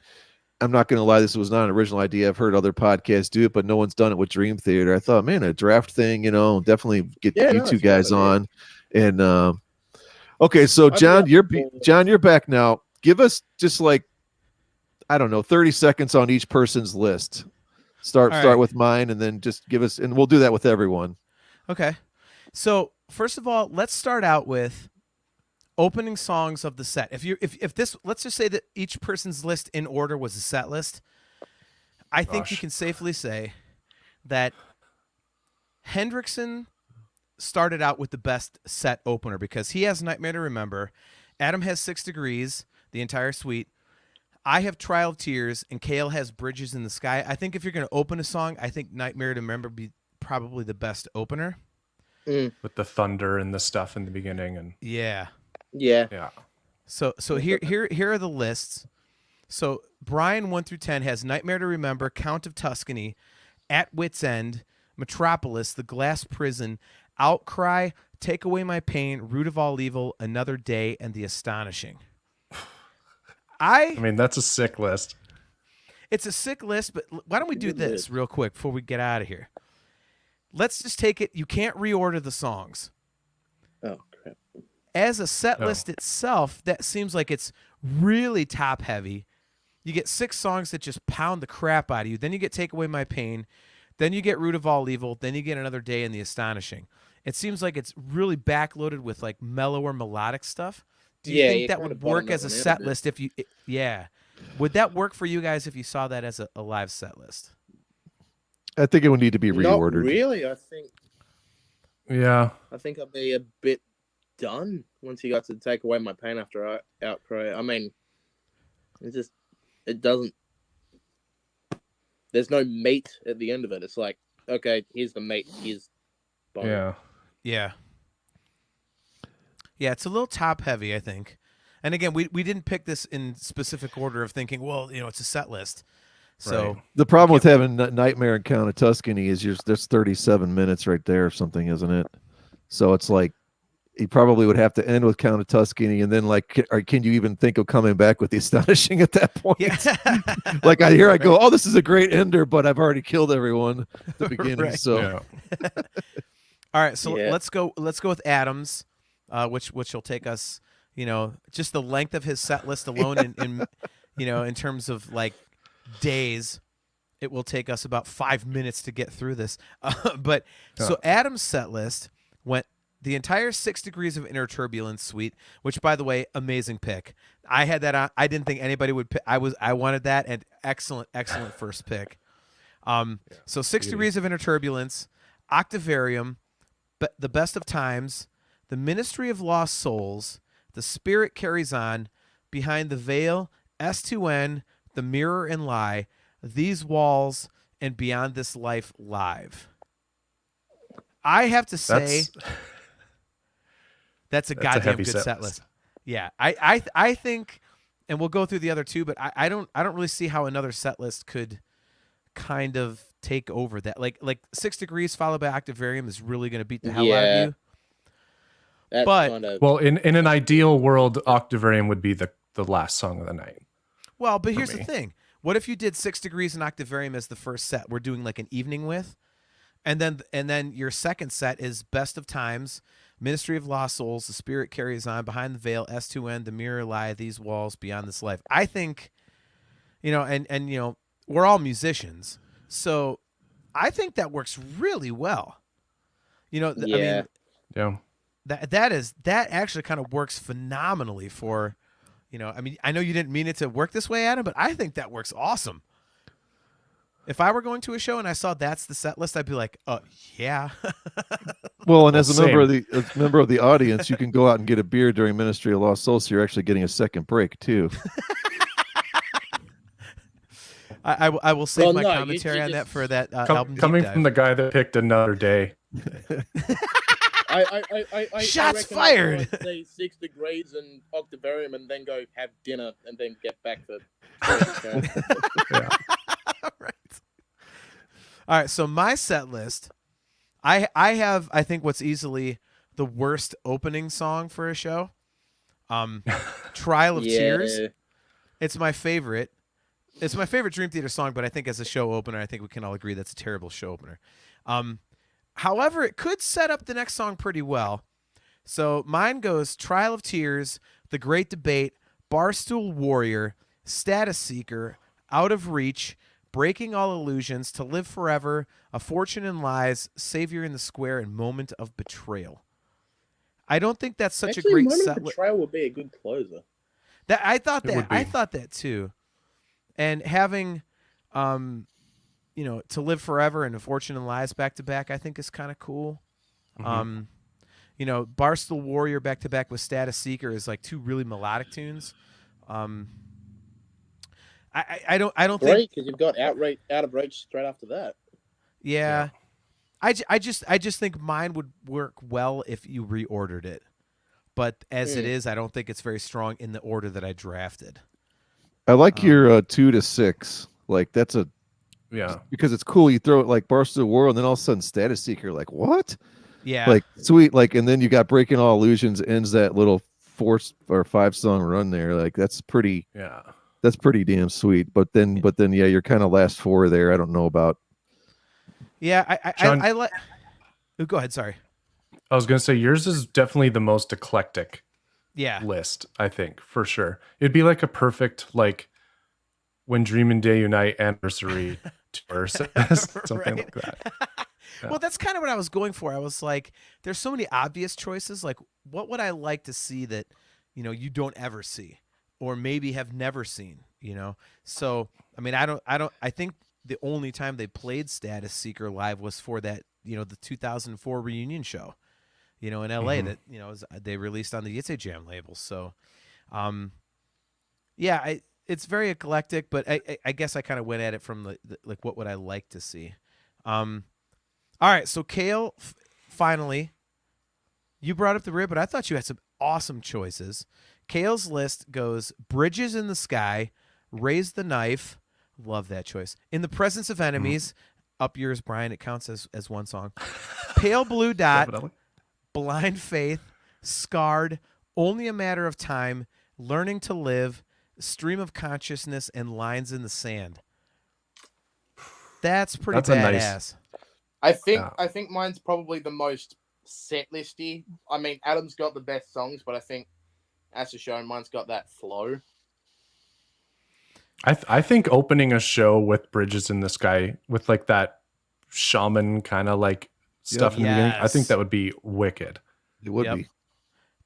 I'm not going to lie, this was not an original idea. I've heard other podcasts do it, but no one's done it with Dream Theater. I thought, man, a draft thing, you know, definitely get Yeah, you no, two it's a good guys idea. on. And okay, so I'd be John, up for- John, you're back now. Give us just like, I don't know, 30 seconds on each person's list. Start All right. with mine, and then just give us, and we'll do that with everyone. okay. So first of all, let's start out with opening songs of the set. If this, let's just say that each person's list in order was a set list. I think you Gosh. can safely say that Hendrickson started out with the best set opener because he has Nightmare to Remember. Adam has 6 Degrees, the entire suite. I have Trial of Tears, and Cael has Bridges in the Sky. I think if you're going to open a song, I think Nightmare to Remember be probably the best opener. With the thunder and the stuff in the beginning, and Yeah. yeah. So here are the lists. So Brian 1 through 10 has Nightmare to Remember, Count of Tuscany, At Wit's End, Metropolis, The Glass Prison, Outcry, Take Away My Pain, Root of All Evil, Another Day, and The Astonishing. I mean, that's a sick list. It's a sick list, but why don't we do this real quick before we get out of here? Let's just take it. You can't reorder the songs. Oh, crap. As a set list itself, that seems like it's really top heavy. You get 6 songs that just pound the crap out of you. Then you get Take Away My Pain. Then you get Root of All Evil. Then you get Another Day and The Astonishing. It seems like it's really backloaded with like mellower melodic stuff. Do you think that would work as a set list if you would that work for you guys if you saw that as a live set list? I think it would need to be reordered. Not really. I think I'd be a bit done once you got to Take Away My Pain after Outcry. I mean, it doesn't. There's no meat at the end of it. It's like, okay, here's the meat. Here's bone. Yeah. Yeah, it's a little top heavy, I think. And again, we didn't pick this in specific order of thinking, well, it's a set list. So the problem with having Nightmare and Count of Tuscany is there's 37 minutes right there or something, isn't it? So it's like he probably would have to end with Count of Tuscany, and then can you even think of coming back with The Astonishing at that point? Yeah. Like I go, oh, this is a great ender, but I've already killed everyone at the beginning. Right. So all right, so let's go with Adams, which will take us, just the length of his set list alone in terms of like days, it will take us about 5 minutes to get through this. So Adam's set list went the entire 6 Degrees of Inner Turbulence suite, which, by the way, amazing pick. I had that on. I didn't think anybody would pick. I wanted that, and excellent first pick. So 6 Degrees of Inner Turbulence, Octavarium, but The Best of Times, The Ministry of Lost Souls, The Spirit Carries On, Behind the Veil, S2N, The Mirror and Lie, These Walls, and Beyond This Life Live. I have to say that's a goddamn good set list. Yeah, I think, and we'll go through the other two, but I don't really see how another set list could kind of take over that. Like 6 Degrees followed by Octavarium is really going to beat the hell out of you. Well, in an ideal world, Octavarium would be the last song of the night. Well, but here's the thing. What if you did 6 Degrees and Octavarium as the first set? We're doing like an evening with, and then your second set is Best of Times, Ministry of Lost Souls, The Spirit Carries On, Behind the Veil, S2N, The Mirror, Lie, These Walls, Beyond This Life. I think, and we're all musicians, so I think that works really well. That actually kind of works phenomenally for. I know you didn't mean it to work this way, Adam, but I think that works awesome. If I were going to a show and I saw that's the set list, I'd be like, yeah. Well, and as a member of the audience, you can go out and get a beer during Ministry of Lost Souls, so you're actually getting a second break, too. I will save my commentary on that for that album coming deep dive. from the guy that picked Another Day. I Shots reckon fired. I'd say 6 Degrees and Octavarium, and then go have dinner, and then get back to. Right. All right. So my set list, I have I think what's easily the worst opening song for a show. Trial of Tears. It's my favorite. It's my favorite Dream Theater song, but I think as a show opener, I think we can all agree that's a terrible show opener. However, it could set up the next song pretty well. So mine goes Trial of Tears, The Great Debate, Barstool Warrior, Status Seeker, Out of Reach, Breaking All Illusions, To Live Forever, A Fortune in Lies, Savior in the Square, and Moment of Betrayal. I don't think that's such a great set. Moment of Betrayal would be a good closer. I thought that too. And having To Live Forever and A Fortune in Lies back to back, I think is kind of cool. Mm-hmm. Barstool Warrior back to back with Status Seeker is like two really melodic tunes. I don't think. Great, because you've got out of reach straight after that. Yeah. I just think mine would work well if you reordered it. But as it is, I don't think it's very strong in the order that I drafted. I like your 2 to 6. Like that's because it's cool. You throw it like Barstool World, and then all of a sudden Status Seeker, like what? Yeah. Like sweet, like, and then you got Breaking All Illusions ends that little 4 or 5 song run there. Like that's pretty damn sweet. But then yeah, you're kind of last 4 there. I don't know about. Yeah, John, I let. Oh, go ahead. Sorry. I was gonna say yours is definitely the most eclectic list, I think, for sure. It'd be like a perfect like When Dream and Day Unite anniversary tour, something like that. Well, that's kind of what I was going for. I was like, there's so many obvious choices. Like, what would I like to see that, you don't ever see, or maybe have never seen, So, I mean, I think the only time they played Status Seeker live was for that, the 2004 reunion show, in LA that, they released on the Yitzhak Jam label. So, it's very eclectic, but I guess I kind of went at it from the like, what would I like to see? All right, so Cael, finally, you brought up the rib, but I thought you had some awesome choices. Cael's list goes Bridges in the Sky, Raise the Knife, love that choice. In the Presence of Enemies, up yours, Brian, it counts as one song. Pale Blue Dot, Definitely. Blind Faith, Scarred, Only a Matter of Time, Learning to Live, Stream of Consciousness, and Lines in the Sand. That's pretty badass. I think mine's probably the most set listy. I mean, Adam's got the best songs, but I think as a show, mine's got that flow. I think opening a show with Bridges in the Sky with like that shaman kind of like stuff in the beginning, I think that would be wicked. It would be.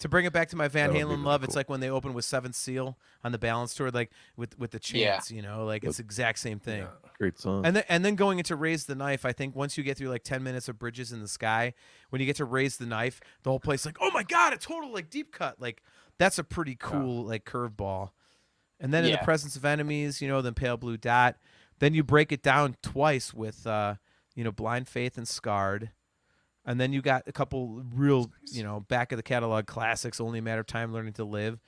To bring it back to my Van That would be Halen really love, cool. it's like when they opened with Seventh Seal on the Balance Tour, like with the chants, like it's the exact same thing. Yeah. Great song. And then going into Raise the Knife, I think once you get through like 10 minutes of Bridges in the Sky, when you get to Raise the Knife, the whole place like, oh my God, a total like deep cut. Like that's a pretty cool like curveball. And then in the Presence of Enemies, then Pale Blue Dot. Then you break it down twice with Blind Faith and Scarred. And then you got a couple real, back of the catalog classics, Only a Matter of Time, Learning to Live.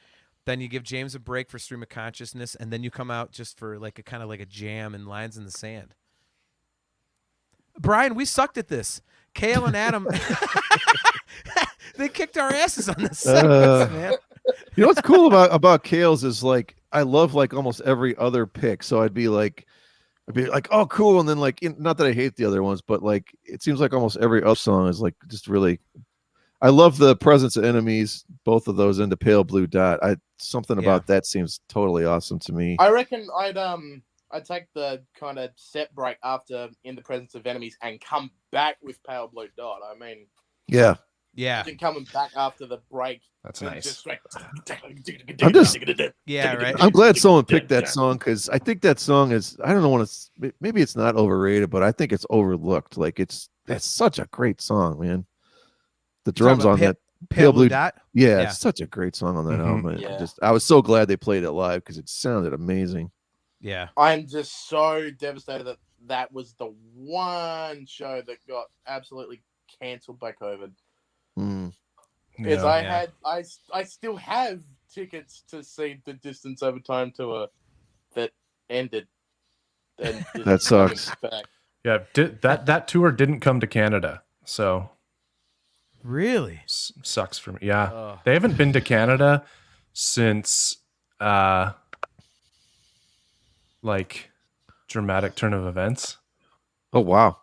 Then you give James a break for Stream of Consciousness, and then you come out just for like a kind of like a jam and Lines in the Sand. Brian, we sucked at this. Cael and Adam, they kicked our asses on this segment, man. You know what's cool about Cael's is like I love like almost every other pick. So I'd be like, oh, cool. And then like, not that I hate the other ones, but like, it seems like almost every other song is like just really, I love the Presence of Enemies, both of those, into Pale Blue Dot. Something about that seems totally awesome to me. I reckon I'd take the kind of set break after In the Presence of Enemies and come back with Pale Blue Dot. I mean, yeah. Coming back after the break. That's nice. Just like, right. I'm glad someone picked that song because I think that song is, I don't know maybe it's not overrated, but I think it's overlooked. Like it's such a great song, man. The drums on that Pale Blue Dot. Yeah, it's such a great song on that album. I was so glad they played it live because it sounded amazing. Yeah. I'm just so devastated that was the one show that got absolutely cancelled by COVID. Because I still have tickets to see the Distance Over Time tour that ended. And that sucks. Yeah, that tour didn't come to Canada, so really sucks for me. Yeah, they haven't been to Canada since like Dramatic Turn of Events. Oh wow!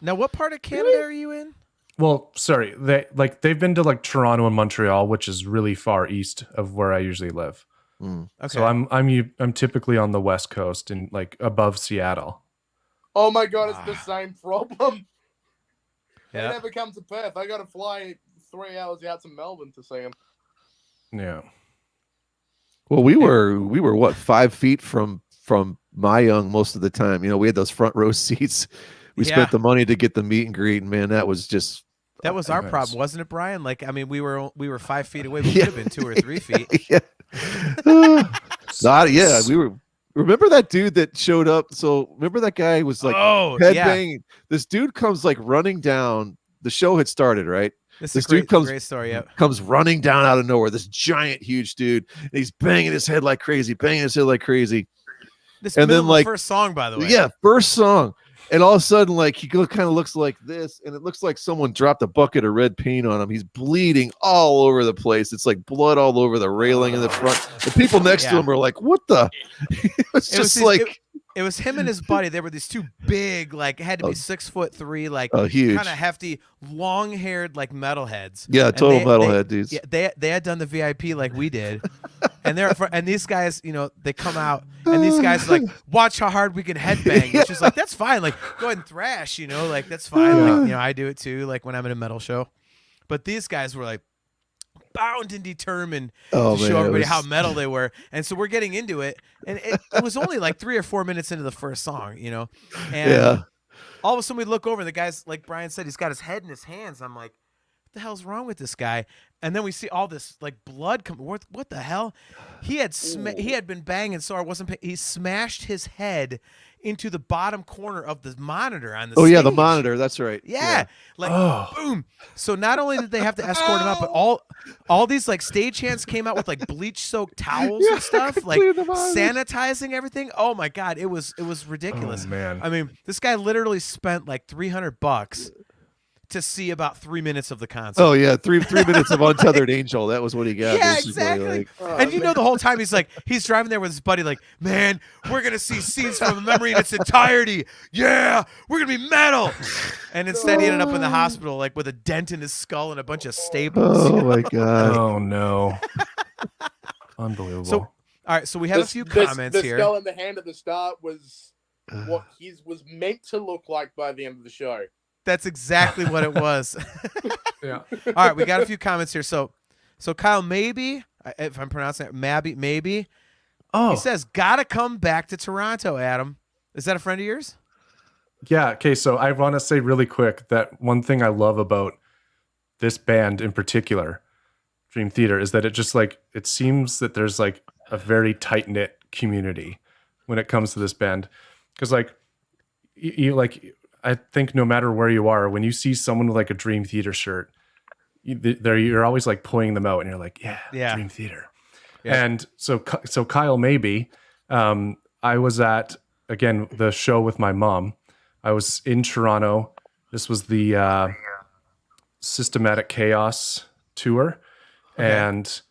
Now, what part of Canada are you in? Well, sorry, they've been to like Toronto and Montreal, which is really far east of where I usually live. Okay. So I'm typically on the West Coast and like above Seattle. Oh my God, it's the same problem. Yeah. They never come to Perth. I got to fly 3 hours out to Melbourne to see them. Yeah. Well, we were what, 5 feet from my young most of the time. We had those front row seats. We spent the money to get the meet and greet, and man, that was just. That was our problem, wasn't it, Brian? Like, I mean, we were 5 feet away. We could have been 2 or 3 feet. We Remember that dude that showed up? So remember that guy was like headbanging. This dude comes like running down. The show had started, right? This dude great story. Yep. Comes running down out of nowhere. This giant, huge dude. And he's banging his head like crazy, This and then like first song, by the way. Yeah, first song. And all of a sudden, like he kind of looks like this, and it looks like someone dropped a bucket of red paint on him. He's bleeding all over the place. It's like blood all over the railing in the front. The people next to him are like, "What the?" It was him and his buddy. They were these two big, like had to be 6'3", like huge, kind of hefty, long-haired, like metalheads. Yeah, total metalhead dudes. Yeah, they had done the VIP like we did, and these guys, they come out, and these guys are like, watch how hard we can headbang, which is like that's fine, like go ahead and thrash, like that's fine, like I do it too, like when I'm at a metal show, but these guys were like bound and determined to show everybody how metal they were. And so we're getting into it, and it was only like 3 or 4 minutes into the first song, and all of a sudden we look over, and the guy's, like Brian said, he's got his head in his hands. I'm like, what the hell's wrong with this guy? And then we see all this like blood come. What the hell? He had been banging so hard, he smashed his head into the bottom corner of the monitor on the stage. Yeah, the monitor, that's right. Boom. So not only did they have to escort him out, but all these like stagehands came out with like bleach soaked towels and stuff, like sanitizing everything. Oh my god, it was ridiculous. Oh, man. I mean, this guy literally spent like $300 to see about 3 minutes of the concert. Oh yeah, three minutes of Untethered Angel. That was what he got. Yeah, exactly. And the whole time he's driving there with his buddy, like, man, we're gonna see Scenes from a Memory in its entirety. Yeah, we're gonna be metal. And instead, he ended up in the hospital, like with a dent in his skull and a bunch of staples. Oh my god. Oh no. Unbelievable. So, all right, so we have a few comments the here. skull in the hand at the start was what his was meant to look like by the end of the show. That's exactly what it was. Yeah. All right, we got a few comments here. So Kyle, maybe, if I'm pronouncing it, maybe. Oh. He says, gotta come back to Toronto, Adam. Is that a friend of yours? Yeah. Okay. So I want to say really quick that one thing I love about this band in particular, Dream Theater, is that it just like, it seems that there's like a very tight knit community when it comes to this band. Cause like, you like, I think no matter where you are, when you see someone with like a Dream Theater shirt, you're always like pulling them out, and you're like, yeah. Dream Theater. Yeah. And so Kyle, maybe I was at, again, the show with my mom. I was in Toronto. This was the Systematic Chaos tour, and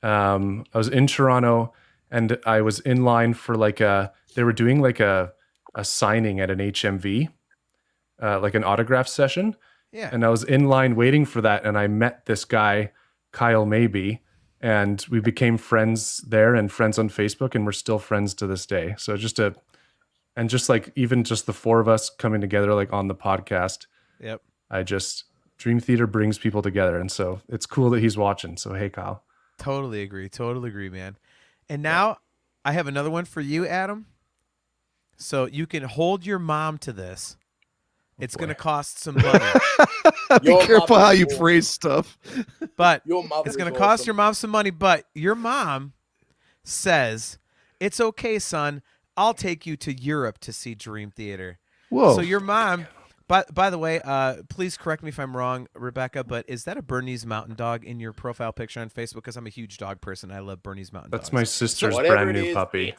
I was in Toronto, and I was in line for they were doing like a signing at an HMV. Like an autograph session. Yeah. And I was in line waiting for that, and I met this guy, Kyle Maybe, and we became friends there and friends on Facebook, and we're still friends to this day. So just even just the four of us coming together like on the podcast. Yep. Dream Theater brings people together, and so it's cool that he's watching. So hey, Kyle. Totally agree, man. And now I have another one for you, Adam. So you can hold your mom to this. It's going to cost some money. Be careful how you phrase stuff. But it's going to cost your mom some money. But your mom says, it's okay, son. I'll take you to Europe to see Dream Theater. Whoa. So your mom, by the way, please correct me if I'm wrong, Rebecca, but is that a Bernese Mountain Dog in your profile picture on Facebook? Because I'm a huge dog person. I love Bernese Mountain Dogs. That's my sister's brand new puppy.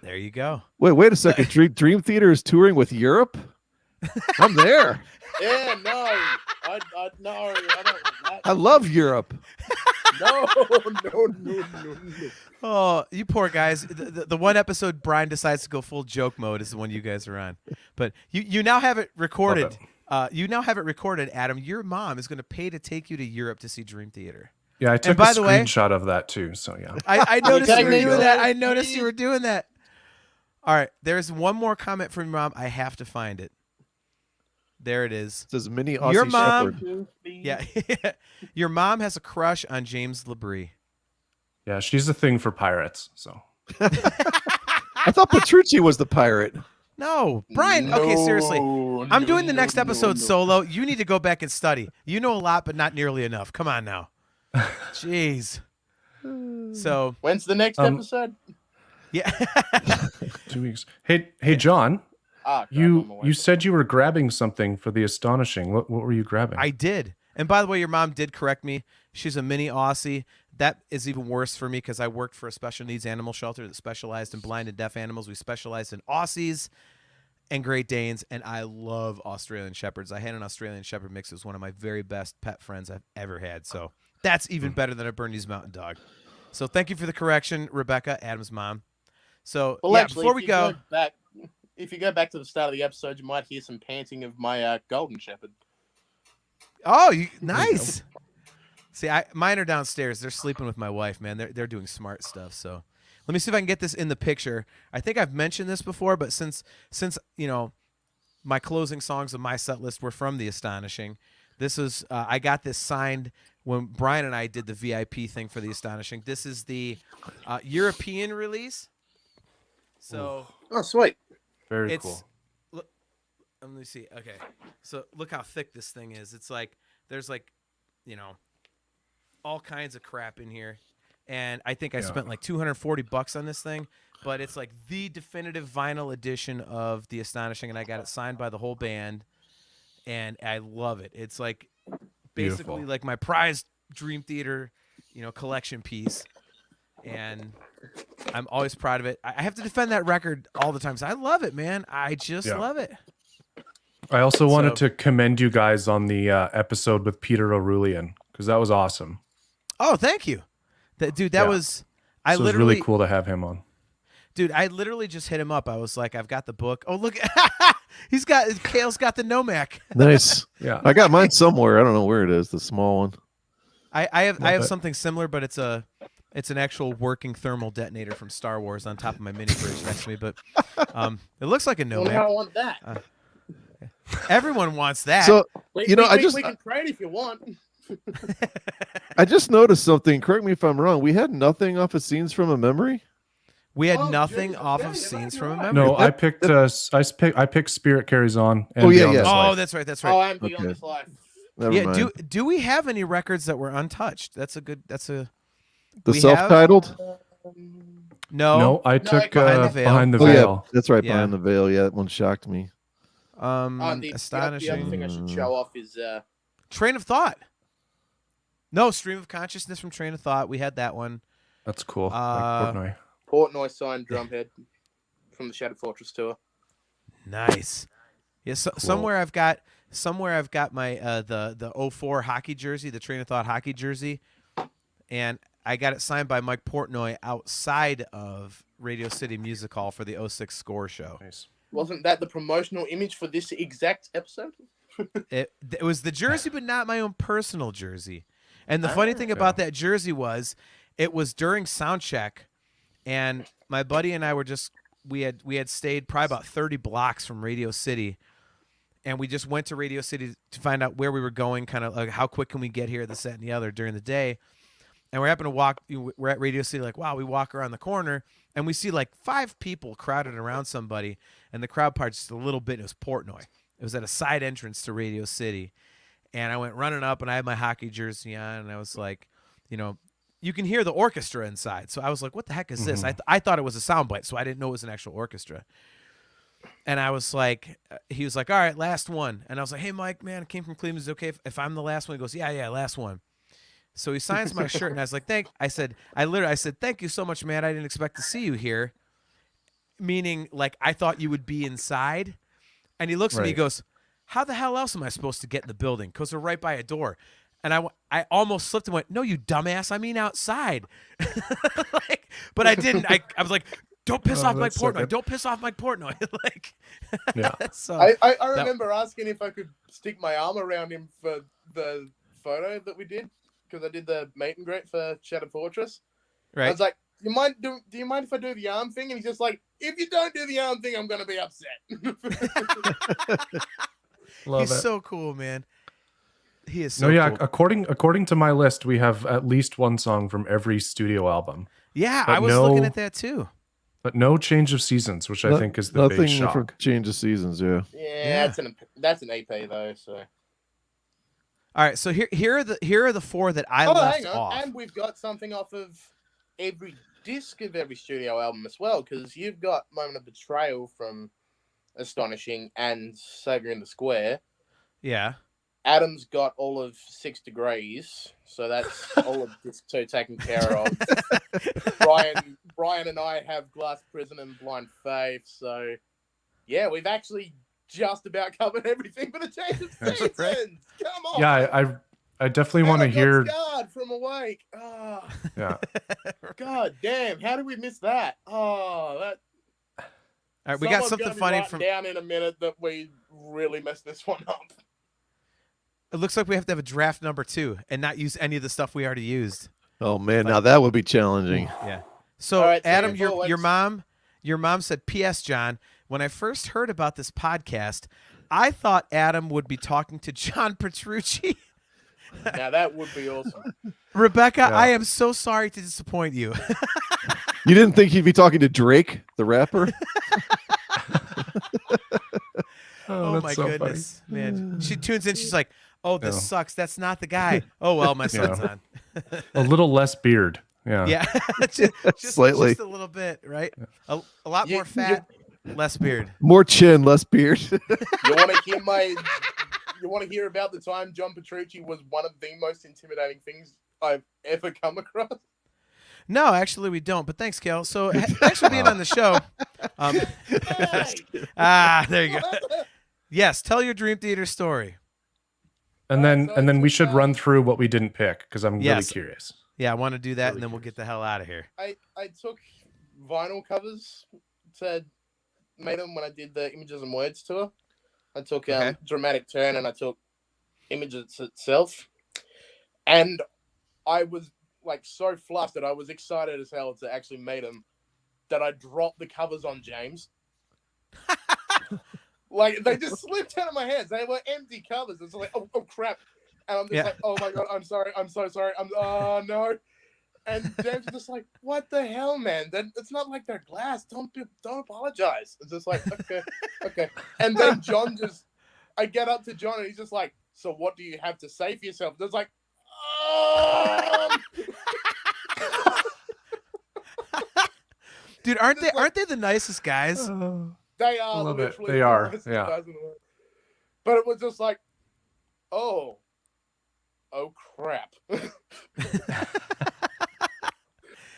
There you go. Wait a second. Dream Theater is touring with Europe? I'm there. Yeah, no. I don't. I love Europe. No. Oh, you poor guys. The one episode Brian decides to go full joke mode is the one you guys are on. But you now have it recorded. Adam. Your mom is going to pay to take you to Europe to see Dream Theater. Yeah, I took a screenshot of that too. So yeah. I noticed you were doing that. I noticed you were doing that. All right, there's one more comment from your mom. I have to find it. There it is. It says mini Aussie your mom, Shepherd. Yeah. Your mom has a crush on James LeBrie. Yeah, she's a thing for pirates. So I thought Petrucci was the pirate. No, Brian. Okay, seriously. I'm doing the next episode solo. You need to go back and study. You know a lot, but not nearly enough. Come on now. Jeez. So when's the next episode? Yeah. 2 weeks. Hey, John. Ah, crap, I'm You away. said you were grabbing something for the astonishing. What were you grabbing? I did. And by the way, your mom did correct me. She's a mini Aussie. That is even worse for me because I worked for a special needs animal shelter that specialized in blind and deaf animals. We specialized in Aussies and Great Danes, and I love Australian Shepherds. I had an Australian Shepherd mix. It was one of my very best pet friends I've ever had. So that's even better than a Bernese Mountain Dog. So thank you for the correction, Rebecca, Adam's mom. So Well, yeah, actually, before we go, if you go back to the start of the episode, you might hear some panting of my golden shepherd. nice. See, mine are downstairs. They're sleeping with my wife, man. They're doing smart stuff. So let me see if I can get this in the picture. I think I've mentioned this before, but since my closing songs of my set list were from The Astonishing, this is I got this signed when Brian and I did the VIP thing for The Astonishing. This is the European release. So Oh, sweet. Very it's cool. let me see. Okay, so look how thick this thing is. It's like there's all kinds of crap in here, and I think I spent like $240 on this thing. But it's like the definitive vinyl edition of The Astonishing, and I got it signed by the whole band, and I love it. It's like basically Beautiful. like my prized Dream Theater, collection piece, and I'm always proud of it. I have to defend that record all the time. So I love it, man. I just love it. I also wanted to commend you guys on the episode with Peter O'Rulian because that was awesome. Oh, thank you, dude. That was So it was really cool to have him on. Dude, I literally just hit him up. I was like, I've got the book. Oh, look, Cael's got the Nomac. Nice. Yeah. I got mine somewhere. I don't know where it is. The small one. I have something similar, but it's an actual working thermal detonator from Star Wars on top of my mini fridge next to me. But it looks like a Well, Nomac. I want that. Everyone wants that. So We can trade if you want. I just noticed something. Correct me if I'm wrong. We had nothing off of Scenes from a Memory. we had Oh, nothing geez, off yeah, of you Scenes might from a be right. Memory. No, I picked Spirit Carries On. And Oh, yeah, Beyond yeah. This Oh, Life. that's right. That's Oh, right. I'm beyond Okay. this life. Never Yeah. mind. Do we have any records that were untouched? That's a the we have- self-titled. No, I took Behind the Veil. Behind the Oh yeah, Veil. that's right. Yeah. Behind the Veil. Yeah, that one shocked me. The other Astonishing. thing I should show off is Train of Thought. No, Stream of Consciousness from Train of Thought. We had that one. That's cool. Uh, Like Portnoy. Portnoy signed drumhead from the Shattered Fortress tour. Nice. Yeah, somewhere I've got my the 04 hockey jersey, the Train of Thought hockey jersey, and I got it signed by Mike Portnoy outside of Radio City Music Hall for the 06 Score show. Nice. Wasn't that the promotional image for this exact episode? It was the jersey, but not my own personal jersey. And the funny thing about that jersey was, it was during sound check, and my buddy and I were we had stayed probably about 30 blocks from Radio City, and we just went to Radio City to find out where we were going, kind of like how quick can we get here, this, that, and the other during the day. And we happen to walk. We're at Radio City, like, wow, we walk around the corner, and we see like 5 people crowded around somebody, and the crowd part's just a little bit. It was Portnoy. It was at a side entrance to Radio City. And I went running up, and I had my hockey jersey on, and I was like, you can hear the orchestra inside. So I was like, what the heck is this? I thought it was a soundbite, so I didn't know it was an actual orchestra. And I was like, he was like, all right, last one. And I was like, hey, Mike, man, I came from Cleveland. Is it okay if I'm the last one? He goes, yeah, last one. So he signs my shirt, and I was like, I said, thank you so much, man. I didn't expect to see you here. Meaning, like, I thought you would be inside. And he looks at me, he goes, how the hell else am I supposed to get in the building? Because we're right by a door. And I almost slipped and went, no, you dumbass. I mean outside. But I didn't. I was like, don't piss off Mike Portnoy. Okay. Don't piss off Mike Portnoy. Yeah. So I remember asking if I could stick my arm around him for the photo that we did, because I did the meet and greet for Shattered Fortress. I right. was like, do you mind if I do the arm thing? And he's just like, if you don't do the arm thing, I'm going to be upset. Love He's it. so cool, man. He is so No, yeah. cool. According to my list, we have at least one song from every studio album, Yeah, but I was looking at that too. but no Change of Seasons, which I think is the big nothing shock. from Change of Seasons. Yeah. Yeah, that's an EP though. So All right, so here are the 4 that I oh, left hang on, off. and we've got something off of Every disc of every studio album as well, because you've got Moment of Betrayal from Astonishing and Savior in the Square. Yeah. Adam's got all of 6 Degrees, so that's all of disc 2 taken care of. Brian and I have Glass Prison and Blind Faith, so yeah, we've actually just about covered everything for the change of seasons. Right. Come on. Yeah, I definitely want to hear. Scarred from Awake. Oh, Yeah. God damn! How did we miss that? Oh, that. All right, we got something funny from. Down in a minute that we really messed this one up. It looks like we have to have a draft number 2 and not use any of the stuff we already used. Oh man, now that would be challenging. Yeah. So All right, Adam, so your mom said, "P.S. John, when I first heard about this podcast, I thought Adam would be talking to John Petrucci." Now that would be awesome. Rebecca, Yeah. I am so sorry to disappoint you. You didn't think he'd be talking to Drake, the rapper? Oh that's my so goodness, man. She tunes in. She's like, "Oh, this Yeah. sucks. That's not the guy." Oh well, my son's on. Funny. A little less beard. Yeah. Yeah, just Slightly. just a little bit, right? A lot more fat, less beard. More chin, less beard. You want to hear You want to hear about the time John Petrucci was one of the most intimidating things I've ever come across? No, actually, we don't. But thanks, Cael. So thanks for being on the show. There you go. Yes, tell your Dream Theater story. And Alright, then so we should run through what we didn't pick because I'm really Yes. curious. Yeah, I want to do that, Really and then we'll get the hell out of here. I took vinyl covers to made them when I did the Images and Words tour. I took Okay. Dramatic Turn and I took Images itself. And I was like so flustered. I was excited as hell to actually meet them that I dropped the covers on James. Like they just slipped out of my hands. They were empty covers. It's like, oh crap. And I'm just like, oh my God, I'm sorry. I'm so sorry. Oh no. And James was just like, what the hell, man? It's not like they're glass. Don't apologize. It's just like, okay. And then I get up to John and he's just like, so what do you have to say for yourself? It's like, Dude, aren't they the nicest guys? They are. I love it. literally They the are, nicest yeah. guys in the world. But it was just like, oh crap.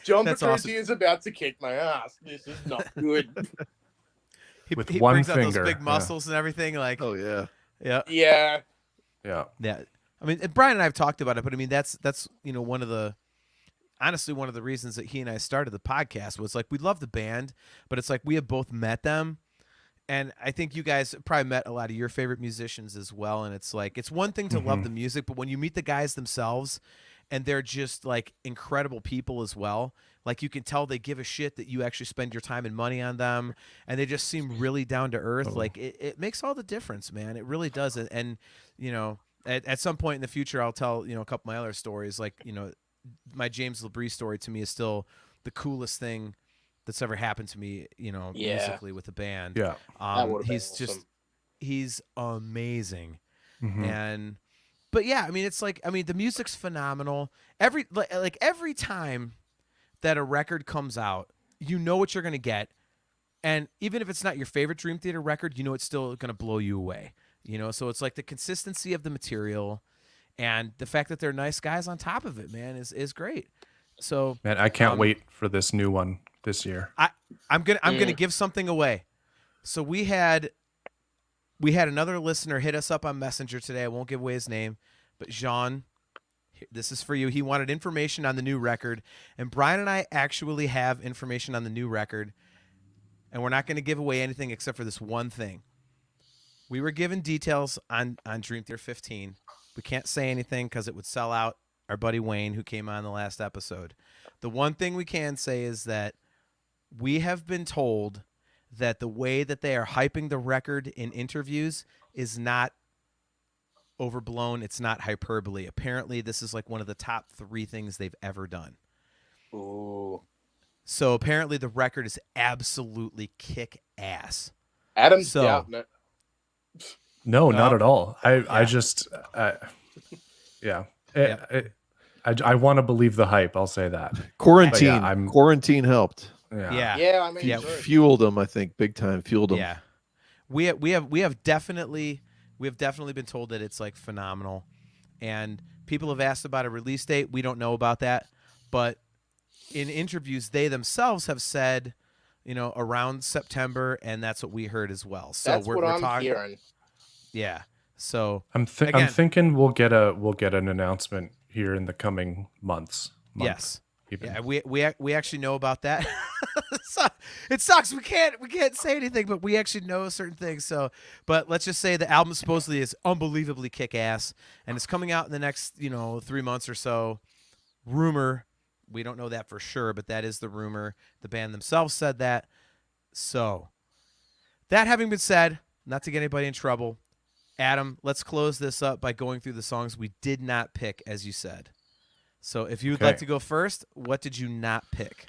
John That's Petrucci awesome. is about to kick my ass. This is not good. With he one brings out finger, those big yeah. muscles and everything. Like, Oh yeah. yeah, Yeah. Yeah. I mean, and Brian and I have talked about it, but I mean, that's one of the reasons that he and I started the podcast was like we love the band, but it's like we have both met them. And I think you guys probably met a lot of your favorite musicians as well. And it's like, it's one thing to love the music, but when you meet the guys themselves and they're just like incredible people as well, like you can tell they give a shit that you actually spend your time and money on them. And they just seem really down to earth. Like it makes all the difference, man. It really does. And at some point in the future, I'll tell, a couple of my other stories. Like, my James LaBrie story to me is still the coolest thing that's ever happened to me, musically with the band. Yeah. That would've been He's just, awesome. he's amazing. Mhm. But yeah, I mean, it's like, the music's phenomenal. Every time that a record comes out, you know what you're going to get. And even if it's not your favorite Dream Theater record, it's still going to blow you away, So it's like the consistency of the material and the fact that they're nice guys on top of it, man, is great. So Man, I can't wait for this new one this year. I'm gonna give something away. So we had another listener hit us up on Messenger today. I won't give away his name, but Jean, this is for you. He wanted information on the new record, and Brian and I actually have information on the new record, and we're not going to give away anything except for this one thing. We were given details on Dream Theater 15. We can't say anything because it would sell out our buddy Wayne, who came on the last episode. The one thing we can say is that we have been told that the way that they are hyping the record in interviews is not overblown. It's not hyperbole. Apparently, this is like one of the top 3 things they've ever done. Ooh. So apparently the record is absolutely kick ass. Adam's So- doubting it. No, not No. at all. I Yeah. just, yeah. Yeah. I want to believe the hype. I'll say that. Quarantine. Yeah, Quarantine helped. Yeah. Yeah, I mean, Yeah. true. Fueled them, I think, big time. Fueled them. Yeah. We have definitely been told that it's like phenomenal, and people have asked about a release date. We don't know about that, but in interviews they themselves have said, around September, and that's what we heard as well. So That's we're what I'm talking. hearing. Yeah. So I'm thinking we'll get an announcement here in the coming months. yes. Even. Yeah, we actually know about that. It sucks. We can't say anything, but we actually know certain things. So, but let's just say the album supposedly is unbelievably kick ass, and it's coming out in the next 3 months or so. Rumor, we don't know that for sure, but that is the rumor. The band themselves said that. So, that having been said, not to get anybody in trouble, Adam, let's close this up by going through the songs we did not pick, as you said. So if you would like to go first, what did you not pick?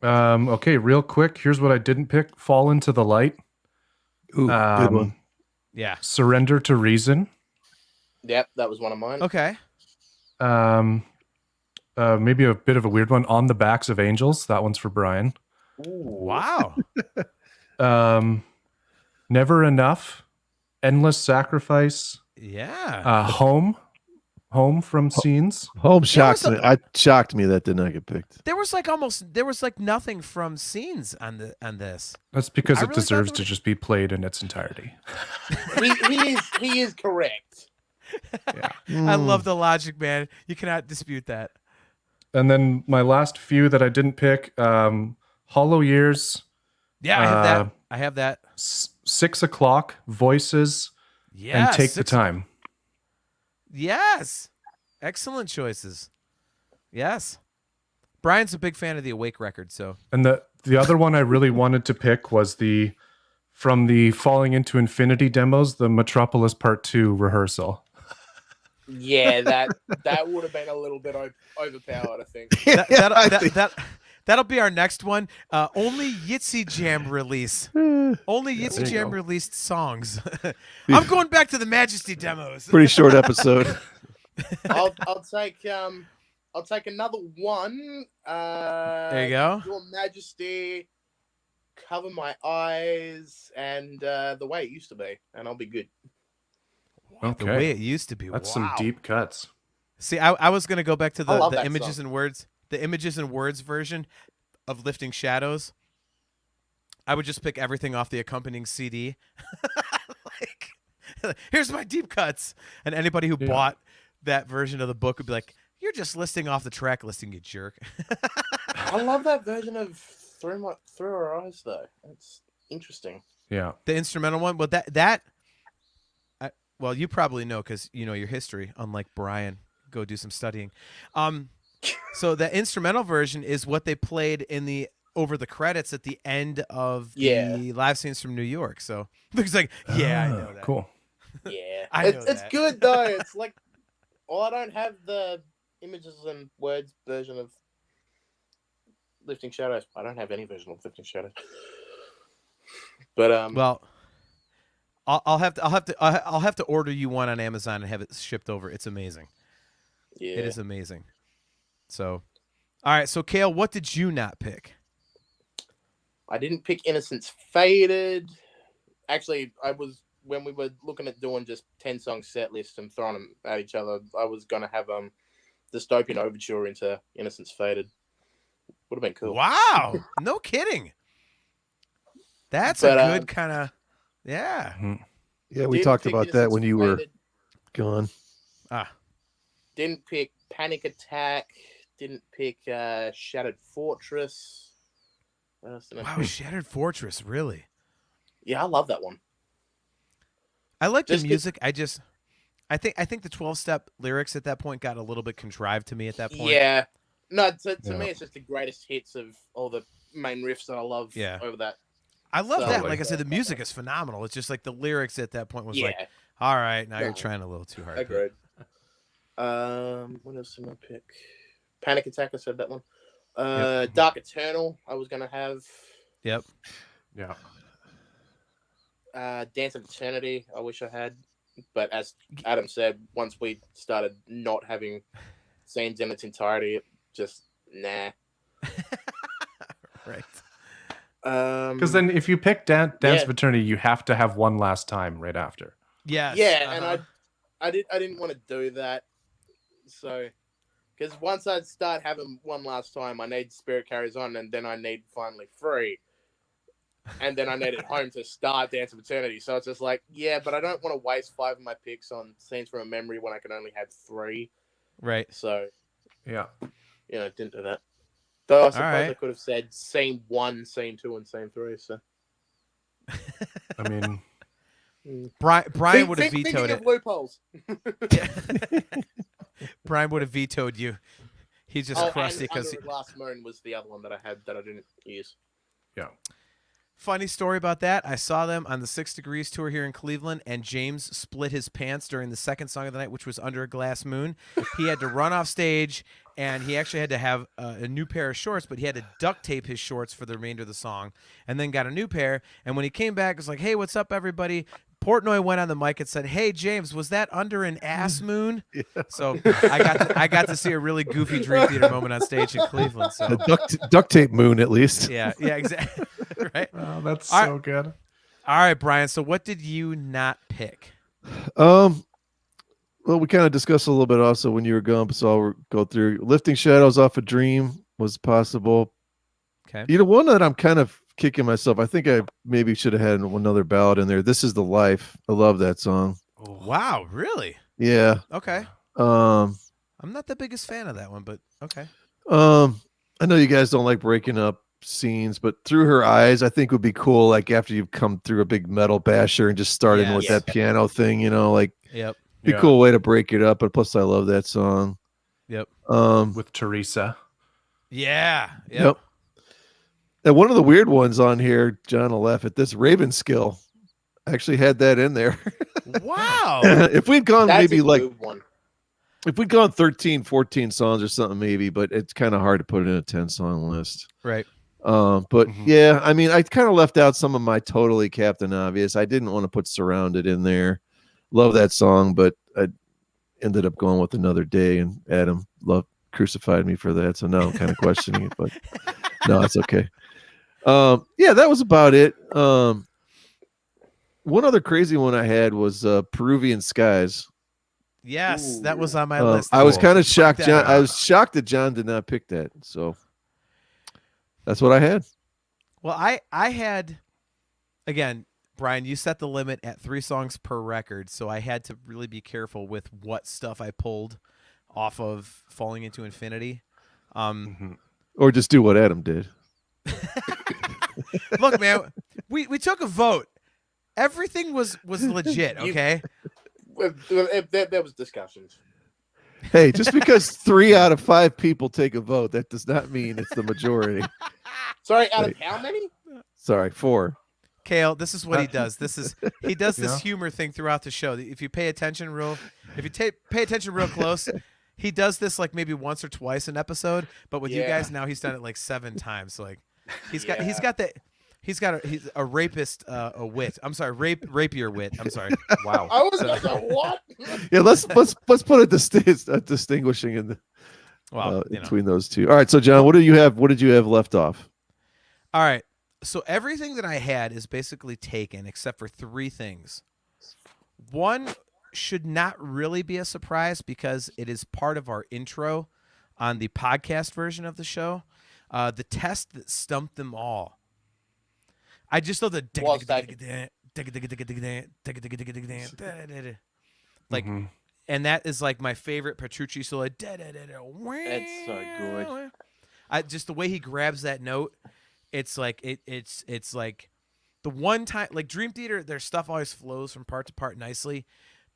Okay, real quick. Here's what I didn't pick. Fall Into the Light. Ooh, good one. Yeah. Surrender to Reason. Yep, that was one of mine. Okay. Maybe a bit of a weird one. On the Backs of Angels. That one's for Brian. Ooh. Wow. Never Enough. Endless Sacrifice. Yeah. Home from Scenes. Home shocked me. I shocked me that did not get picked. There was like nothing from Scenes on this. That's because I it really deserves thought to just be played in its entirety. he is correct. Yeah. I love the logic, man. You cannot dispute that. And then my last few that I didn't pick, Hollow Years. Yeah, I have that. I have that. 6 o'clock, Voices, Yeah. and Take the Time. Yes. Excellent choices. Yes. Brian's a big fan of the Awake record, so. And the other one I really wanted to pick was from the Falling Into Infinity demos, the Metropolis Part 2 rehearsal. Yeah, that would have been a little bit overpowered, I think. That'll be our next one. Only Yitzy Jam release. Only Yitzy Jam released songs. I'm going back to the Majesty demos. Pretty short episode. I'll take another one. There you go. Your Majesty, Cover My Eyes, and The Way It Used to Be, and I'll be good. The Way It Used to Be. That's some deep cuts. See, I was gonna go back to I love the that images song. and words. The images and words version of Lifting Shadows. I would just pick everything off the accompanying CD. Here's my deep cuts. And anybody who bought that version of the book would be like, you're just listing off the track listing, you jerk. I love that version of Through Our Eyes, though. It's interesting. Yeah. The instrumental one, well, well, you probably know because you know your history, unlike Brian. Go do some studying. So the instrumental version is what they played in the over the credits at the end of the live scenes from New York. So looks like, I know that. Cool. Yeah, It's it's good though. It's like, I don't have the images and words version of Lifting Shadows. I don't have any version of Lifting Shadows. But well, I'll have to order you one on Amazon and have it shipped over. It's amazing. yeah, It is amazing. So, all right. So, Cael, what did you not pick? I didn't pick Innocence Faded. Actually, when we were looking at doing just 10 song set lists and throwing them at each other, I was gonna have Dystopian Overture into Innocence Faded. Would have been cool. Wow. No kidding. That's a good kind of, yeah. Mm-hmm. Yeah, we Didn't talked pick about that Innocence when you were Faded. gone. Didn't pick Panic Attack. Didn't pick Shattered Fortress. What else did I Wow, pick? Shattered Fortress, really? Yeah, I love that one. I like the Just 'cause- music. I think the 12-step lyrics at that point got a little bit contrived to me at that point. Yeah. No, to me, it's just the greatest hits of all the main riffs that I love over that. I love So, that. Like I said, the music is phenomenal. It's just like the lyrics at that point was like, Yeah. all right, now you're No. trying a little too hard. Agreed. What else did I pick? Panic Attack, I said that one. Dark Eternal, I was going to have. Yep. Yeah. Dance of Eternity, I wish I had. But as Adam said, once we started not having scenes in its entirety. Just nah. Right. Because then if you pick Dance Yeah. of Eternity, you have to have One Last Time right after. Yes. Yeah, and I didn't want to do that. So, because once I start having One Last Time, I need Spirit Carries On, and then I need Finally Free. And then I needed Home to start Dance of Eternity. So it's just like, yeah, but I don't want to waste 5 of my picks on Scenes from a Memory when I can only have 3. Right. So, Yeah. Didn't do that. Though I suppose right. I could have said Scene 1, Scene 2, and Scene 3. So, I mean, Brian would have vetoed it. Of loopholes. Brian would have vetoed you. He's just crusty because Under a Glass Moon was the other one that I had that I didn't use. yeah. Funny story about that. I saw them on the 6 Degrees tour here in Cleveland, and James split his pants during the second song of the night, which was Under a Glass Moon. He had to run off stage, and he actually had to have a new pair of shorts, but he had to duct tape his shorts for the remainder of the song, and then got a new pair. And when he came back, it was like, hey, what's up, everybody? Portnoy went on the mic and said, hey, James, was that under an ass moon? Yeah. So I got to see a really goofy Dream Theater moment on stage in Cleveland. So A duct tape moon, at least. yeah, exactly. Right? Oh, that's All so good. All right, Brian. So what did you not pick? Well, we kind of discussed a little bit also when you were gone, so I'll go through. Lifting Shadows Off a Dream was possible. Okay. One that I'm kind of kicking myself. I think I maybe should have had another ballad in there. This Is the Life. I love that song. Wow, really? Yeah. Okay. I'm not the biggest fan of that one, but okay. I know you guys don't like breaking up scenes, but Through Her Eyes, I think would be cool. Like after you've come through a big metal basher and just starting with that piano thing, like yep. Be a cool way to break it up. But plus, I love that song. Yep. With Teresa. Yeah. Yep. And one of the weird ones on here, John will laugh at this, Raven Skill. Actually had that in there. Wow. If we'd gone That's maybe a like, good one. if we'd gone 13, 14 songs or something, maybe, but it's kind of hard to put it in a 10-song list. Right. But yeah, I mean, I kind of left out some of my totally Captain Obvious. I didn't want to put Surrounded in there. Love that song, but I ended up going with Another Day, and Adam crucified me for that. So now I'm kind of questioning it, but no, it's okay. Yeah, that was about it. One other crazy one I had was Peruvian Skies. Yes, that was on my list. I was kind of shocked. I was out. shocked that John did not pick that. So that's what I had. Well, I had, again, Brian, you set the limit at 3 songs per record, so I had to really be careful with what stuff I pulled off of Falling into Infinity. Or just do what Adam did. Look, man, we took a vote. Everything was legit, okay? There was discussions. Hey, just because 3 out of 5 people take a vote, that does not mean it's the majority. Sorry, out of how many? Sorry, 4. Cael, this is what he does. He does this humor thing throughout the show. If you pay attention real close, he does this like maybe once or twice an episode. But with you guys now, he's done it like 7 times. So like he's got a rapist a wit. I'm sorry, rapier wit. I'm sorry. Wow. I was like, what? Yeah, let's put a distinguishing in the between those two. All right, so John, what did you have left off? All right. So everything that I had is basically taken except for 3 things. One should not really be a surprise because it is part of our intro on the podcast version of the show. The test that stumped them all. I just love the like, and that is like my favorite Petrucci solo. It's so good. Just the way he grabs that note. It's like it's like the one time, like Dream Theater, their stuff always flows from part to part nicely.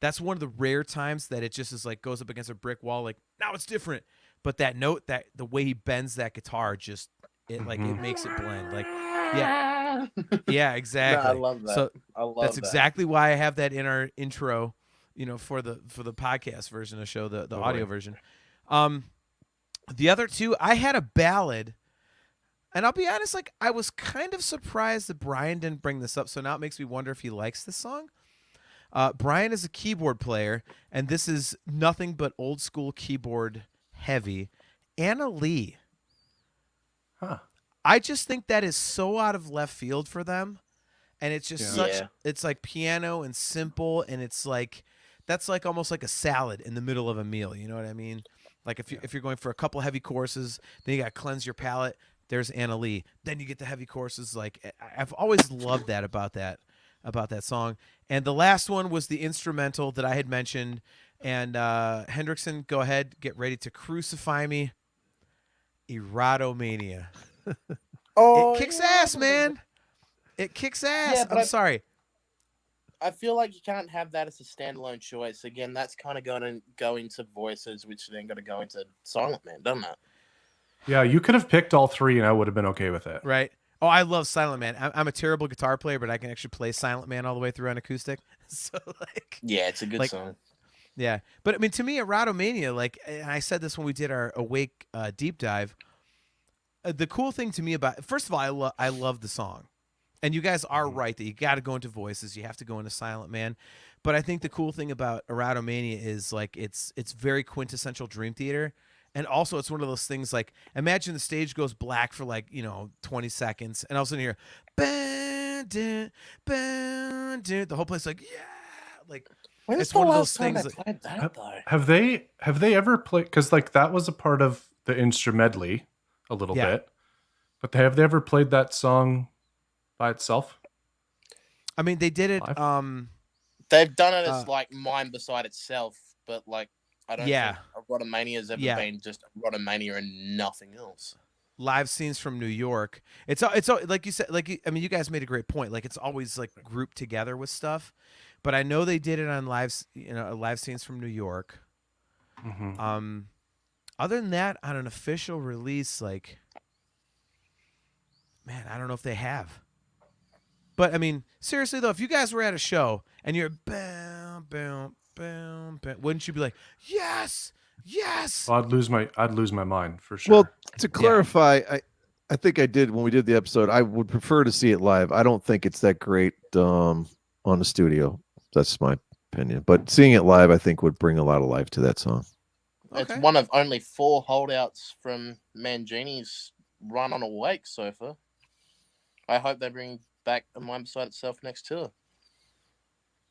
That's one of the rare times that it just is like goes up against a brick wall. Like now it's different, but that note, that the way he bends that guitar, just it makes it blend. Like yeah, exactly. No, I love that. So I love that's that. exactly why I have that in our intro, for the podcast version of the show, the audio version. The other 2, I had a ballad. And I'll be honest, like I was kind of surprised that Brian didn't bring this up. So now it makes me wonder if he likes this song. Brian is a keyboard player, and this is nothing but old school keyboard heavy, Anna Lee. Huh. I just think that is so out of left field for them. And it's just Yeah. such, it's like piano and simple. And it's like, that's like almost like a salad in the middle of a meal. You know what I mean? Like if you're going for a couple heavy courses, then you got to cleanse your palate. There's Anna Lee. Then you get the heavy courses. Like I've always loved that about that song. And the last one was the instrumental that I had mentioned. And Hendrickson, go ahead, get ready to crucify me. Erotomania. Oh, It kicks ass, man. It kicks ass. Yeah, but I'm sorry. I feel like you can't have that as a standalone choice. Again, that's kind of going to go into voices, which then going to go into Silent Man, doesn't it? Yeah, you could have picked all three, and I would have been okay with it. Right. Oh, I love Silent Man. I'm a terrible guitar player, but I can actually play Silent Man all the way through on acoustic. So like, Yeah, it's a good Like- song. yeah. But I mean, to me, Erotomania, like, and I said this when we did our Awake deep dive. The cool thing to me about, first of all, I love the song, and you guys are right that you got to go into voices, you have to go into Silent Man. But I think the cool thing about Erotomania is like it's very quintessential Dream Theater. And also, it's one of those things like, imagine the stage goes black for like, 20 seconds. And all of a sudden you hear, "Bang, dun, bang, dun." The whole place like, yeah. Like, When's it's the one of last those time things they that- played that, though? Have they ever played? Because like that was a part of the instrumentally a little Yeah. bit, but have they ever played that song by itself? I mean, they did it. Live? They've done it as like Mind Beside Itself, but like I don't Yeah. think Erotomania has ever been just Erotomania and nothing else. Live scenes from New York. It's like you said, I mean, you guys made a great point. Like, it's always like grouped together with stuff, but I know they did it on live scenes from New York. Mm-hmm. Other than that, on an official release, like, man, I don't know if they have. But I mean, seriously though, if you guys were at a show and you're bam, bam, bam, bam, wouldn't you be like, yes, yes? Well, I'd lose my mind for sure. Well, to clarify, I think I did when we did the episode. I would prefer to see it live. I don't think it's that great on the studio. That's my opinion. But seeing it live, I think, would bring a lot of life to that song. It's Okay. one of only 4 holdouts from Mangini's run on Awake so far. I hope they bring back a Mind Beside Itself next tour.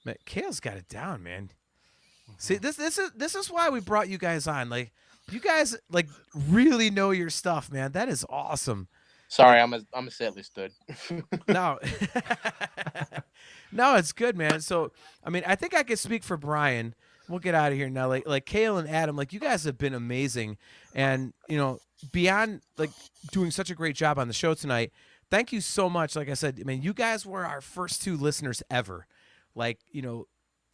Man, Cael's got it down, man. See, this is why we brought you guys on. Like, you guys like really know your stuff, man. That is awesome. Sorry, I'm a setlist dude. No, no, it's good, man. So, I mean, I think I can speak for Brian. We'll get out of here now. Like Cael and Adam, like, you guys have been amazing, and beyond like doing such a great job on the show tonight. Thank you so much. Like I said, I mean, you guys were our first 2 listeners ever. Like, the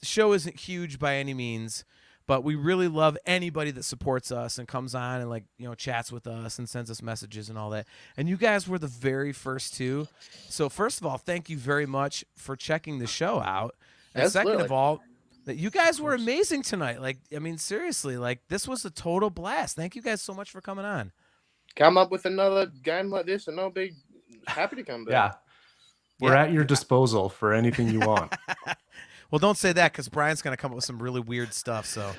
show isn't huge by any means, but we really love anybody that supports us and comes on and like, chats with us and sends us messages and all that. And you guys were the very first 2. So first of all, thank you very much for checking the show out. And second Absolutely. of all, that you guys were amazing tonight. Like, I mean, seriously, like, this was a total blast. Thank you guys so much for coming on. Come up with another game like this, and I'll be happy to come back. Yeah. We're at your disposal for anything you want. Well, don't say that because Brian's going to come up with some really weird stuff. So,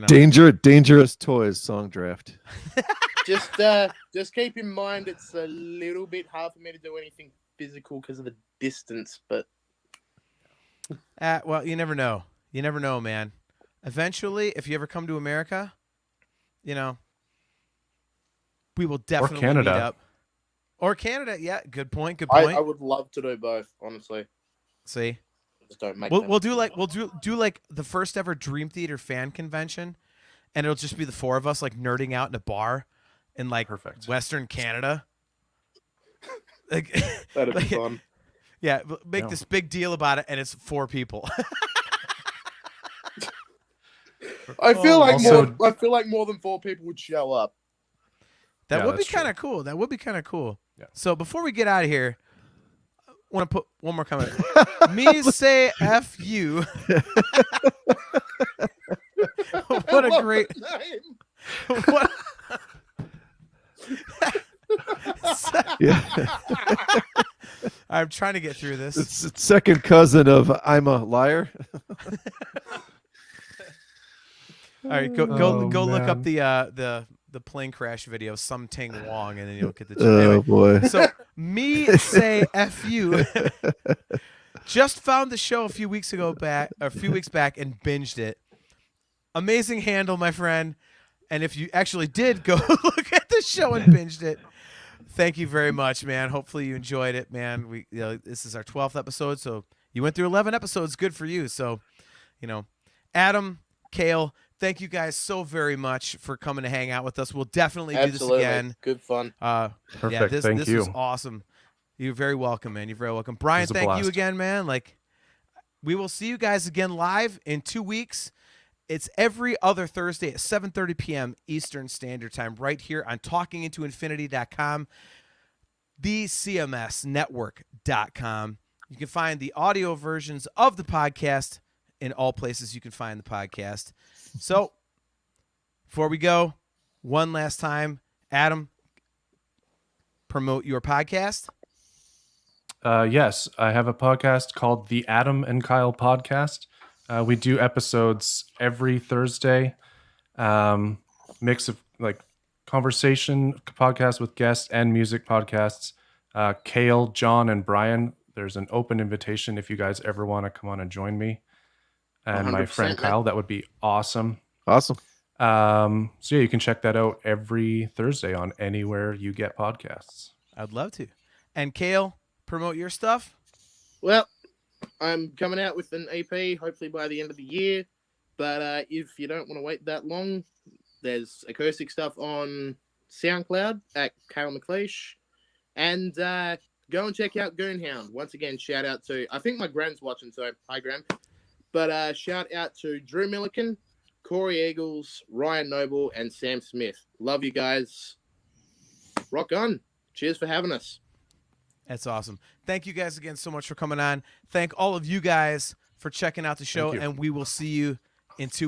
Dangerous Toys song draft. Just keep in mind it's a little bit hard for me to do anything physical because of the distance, but well, you never know. You never know, man. Eventually, if you ever come to America, we will definitely Canada. meet up. Or Canada, yeah. Good point. Good I point. would love to do both, honestly. See, Just don't make we'll do like the first ever Dream Theater fan convention, and it'll just be the 4 of us like nerding out in a bar in like Perfect. Western Canada. Like, That'd be like, fun. yeah, make Yeah. this big deal about it, and it's 4 people. I feel like also- more than 4 people would show up. That Yeah, would be that's true. kind of cool. That would be kind of cool. Yeah. So before we get out of here, I want to put one more comment. Me say F you. What a great. name. What? Yeah. I'm trying to get through this. It's second cousin of I'm a Liar. All right, go Oh, look up man. the plane crash video, Some Ting Wong, and then you'll get the. Oh Anyway, boy. so me say F you. Just found the show a few weeks back, and binged it. Amazing handle, my friend. And if you actually did go look at the show and binged it, thank you very much, man. Hopefully you enjoyed it, man. This is our 12th episode, so you went through 11 episodes. Good for you. So, Adam, Cael, thank you guys so very much for coming to hang out with us. We'll definitely do this again. Good fun. Perfect. This Thank you. was awesome. You're very welcome, man. You're very welcome. Brian, It was a thank you blast. again, man. We will see you guys again live in 2 weeks. It's every other Thursday at 7:30 p.m. Eastern Standard Time right here on talkingintoinfinity.com, thecmsnetwork.com. You can find the audio versions of the podcast in all places you can find the podcast. So, before we go, one last time, Adam, promote your podcast. Yes, I have a podcast called the Adam and Cael Podcast. We do episodes every Thursday. Mix of conversation podcasts with guests and music podcasts. Cael, John, and Brian. There's an open invitation if you guys ever want to come on and join me. And my 100%, friend man. Kyle, that would be awesome. Awesome. So yeah, you can check that out every Thursday on anywhere you get podcasts. I'd love to. And Cael, promote your stuff. Well, I'm coming out with an EP hopefully by the end of the year. But if you don't want to wait that long, there's acoustic stuff on SoundCloud at Cael McLeish. And go and check out Goonhound. Once again, shout out to, I think my Gran's watching, so hi, Gran. But shout out to Drew Milliken, Corey Eagles, Ryan Noble, and Sam Smith. Love you guys. Rock on. Cheers for having us. That's awesome. Thank you guys again so much for coming on. Thank all of you guys for checking out the show, Thank you. and we will see you in 2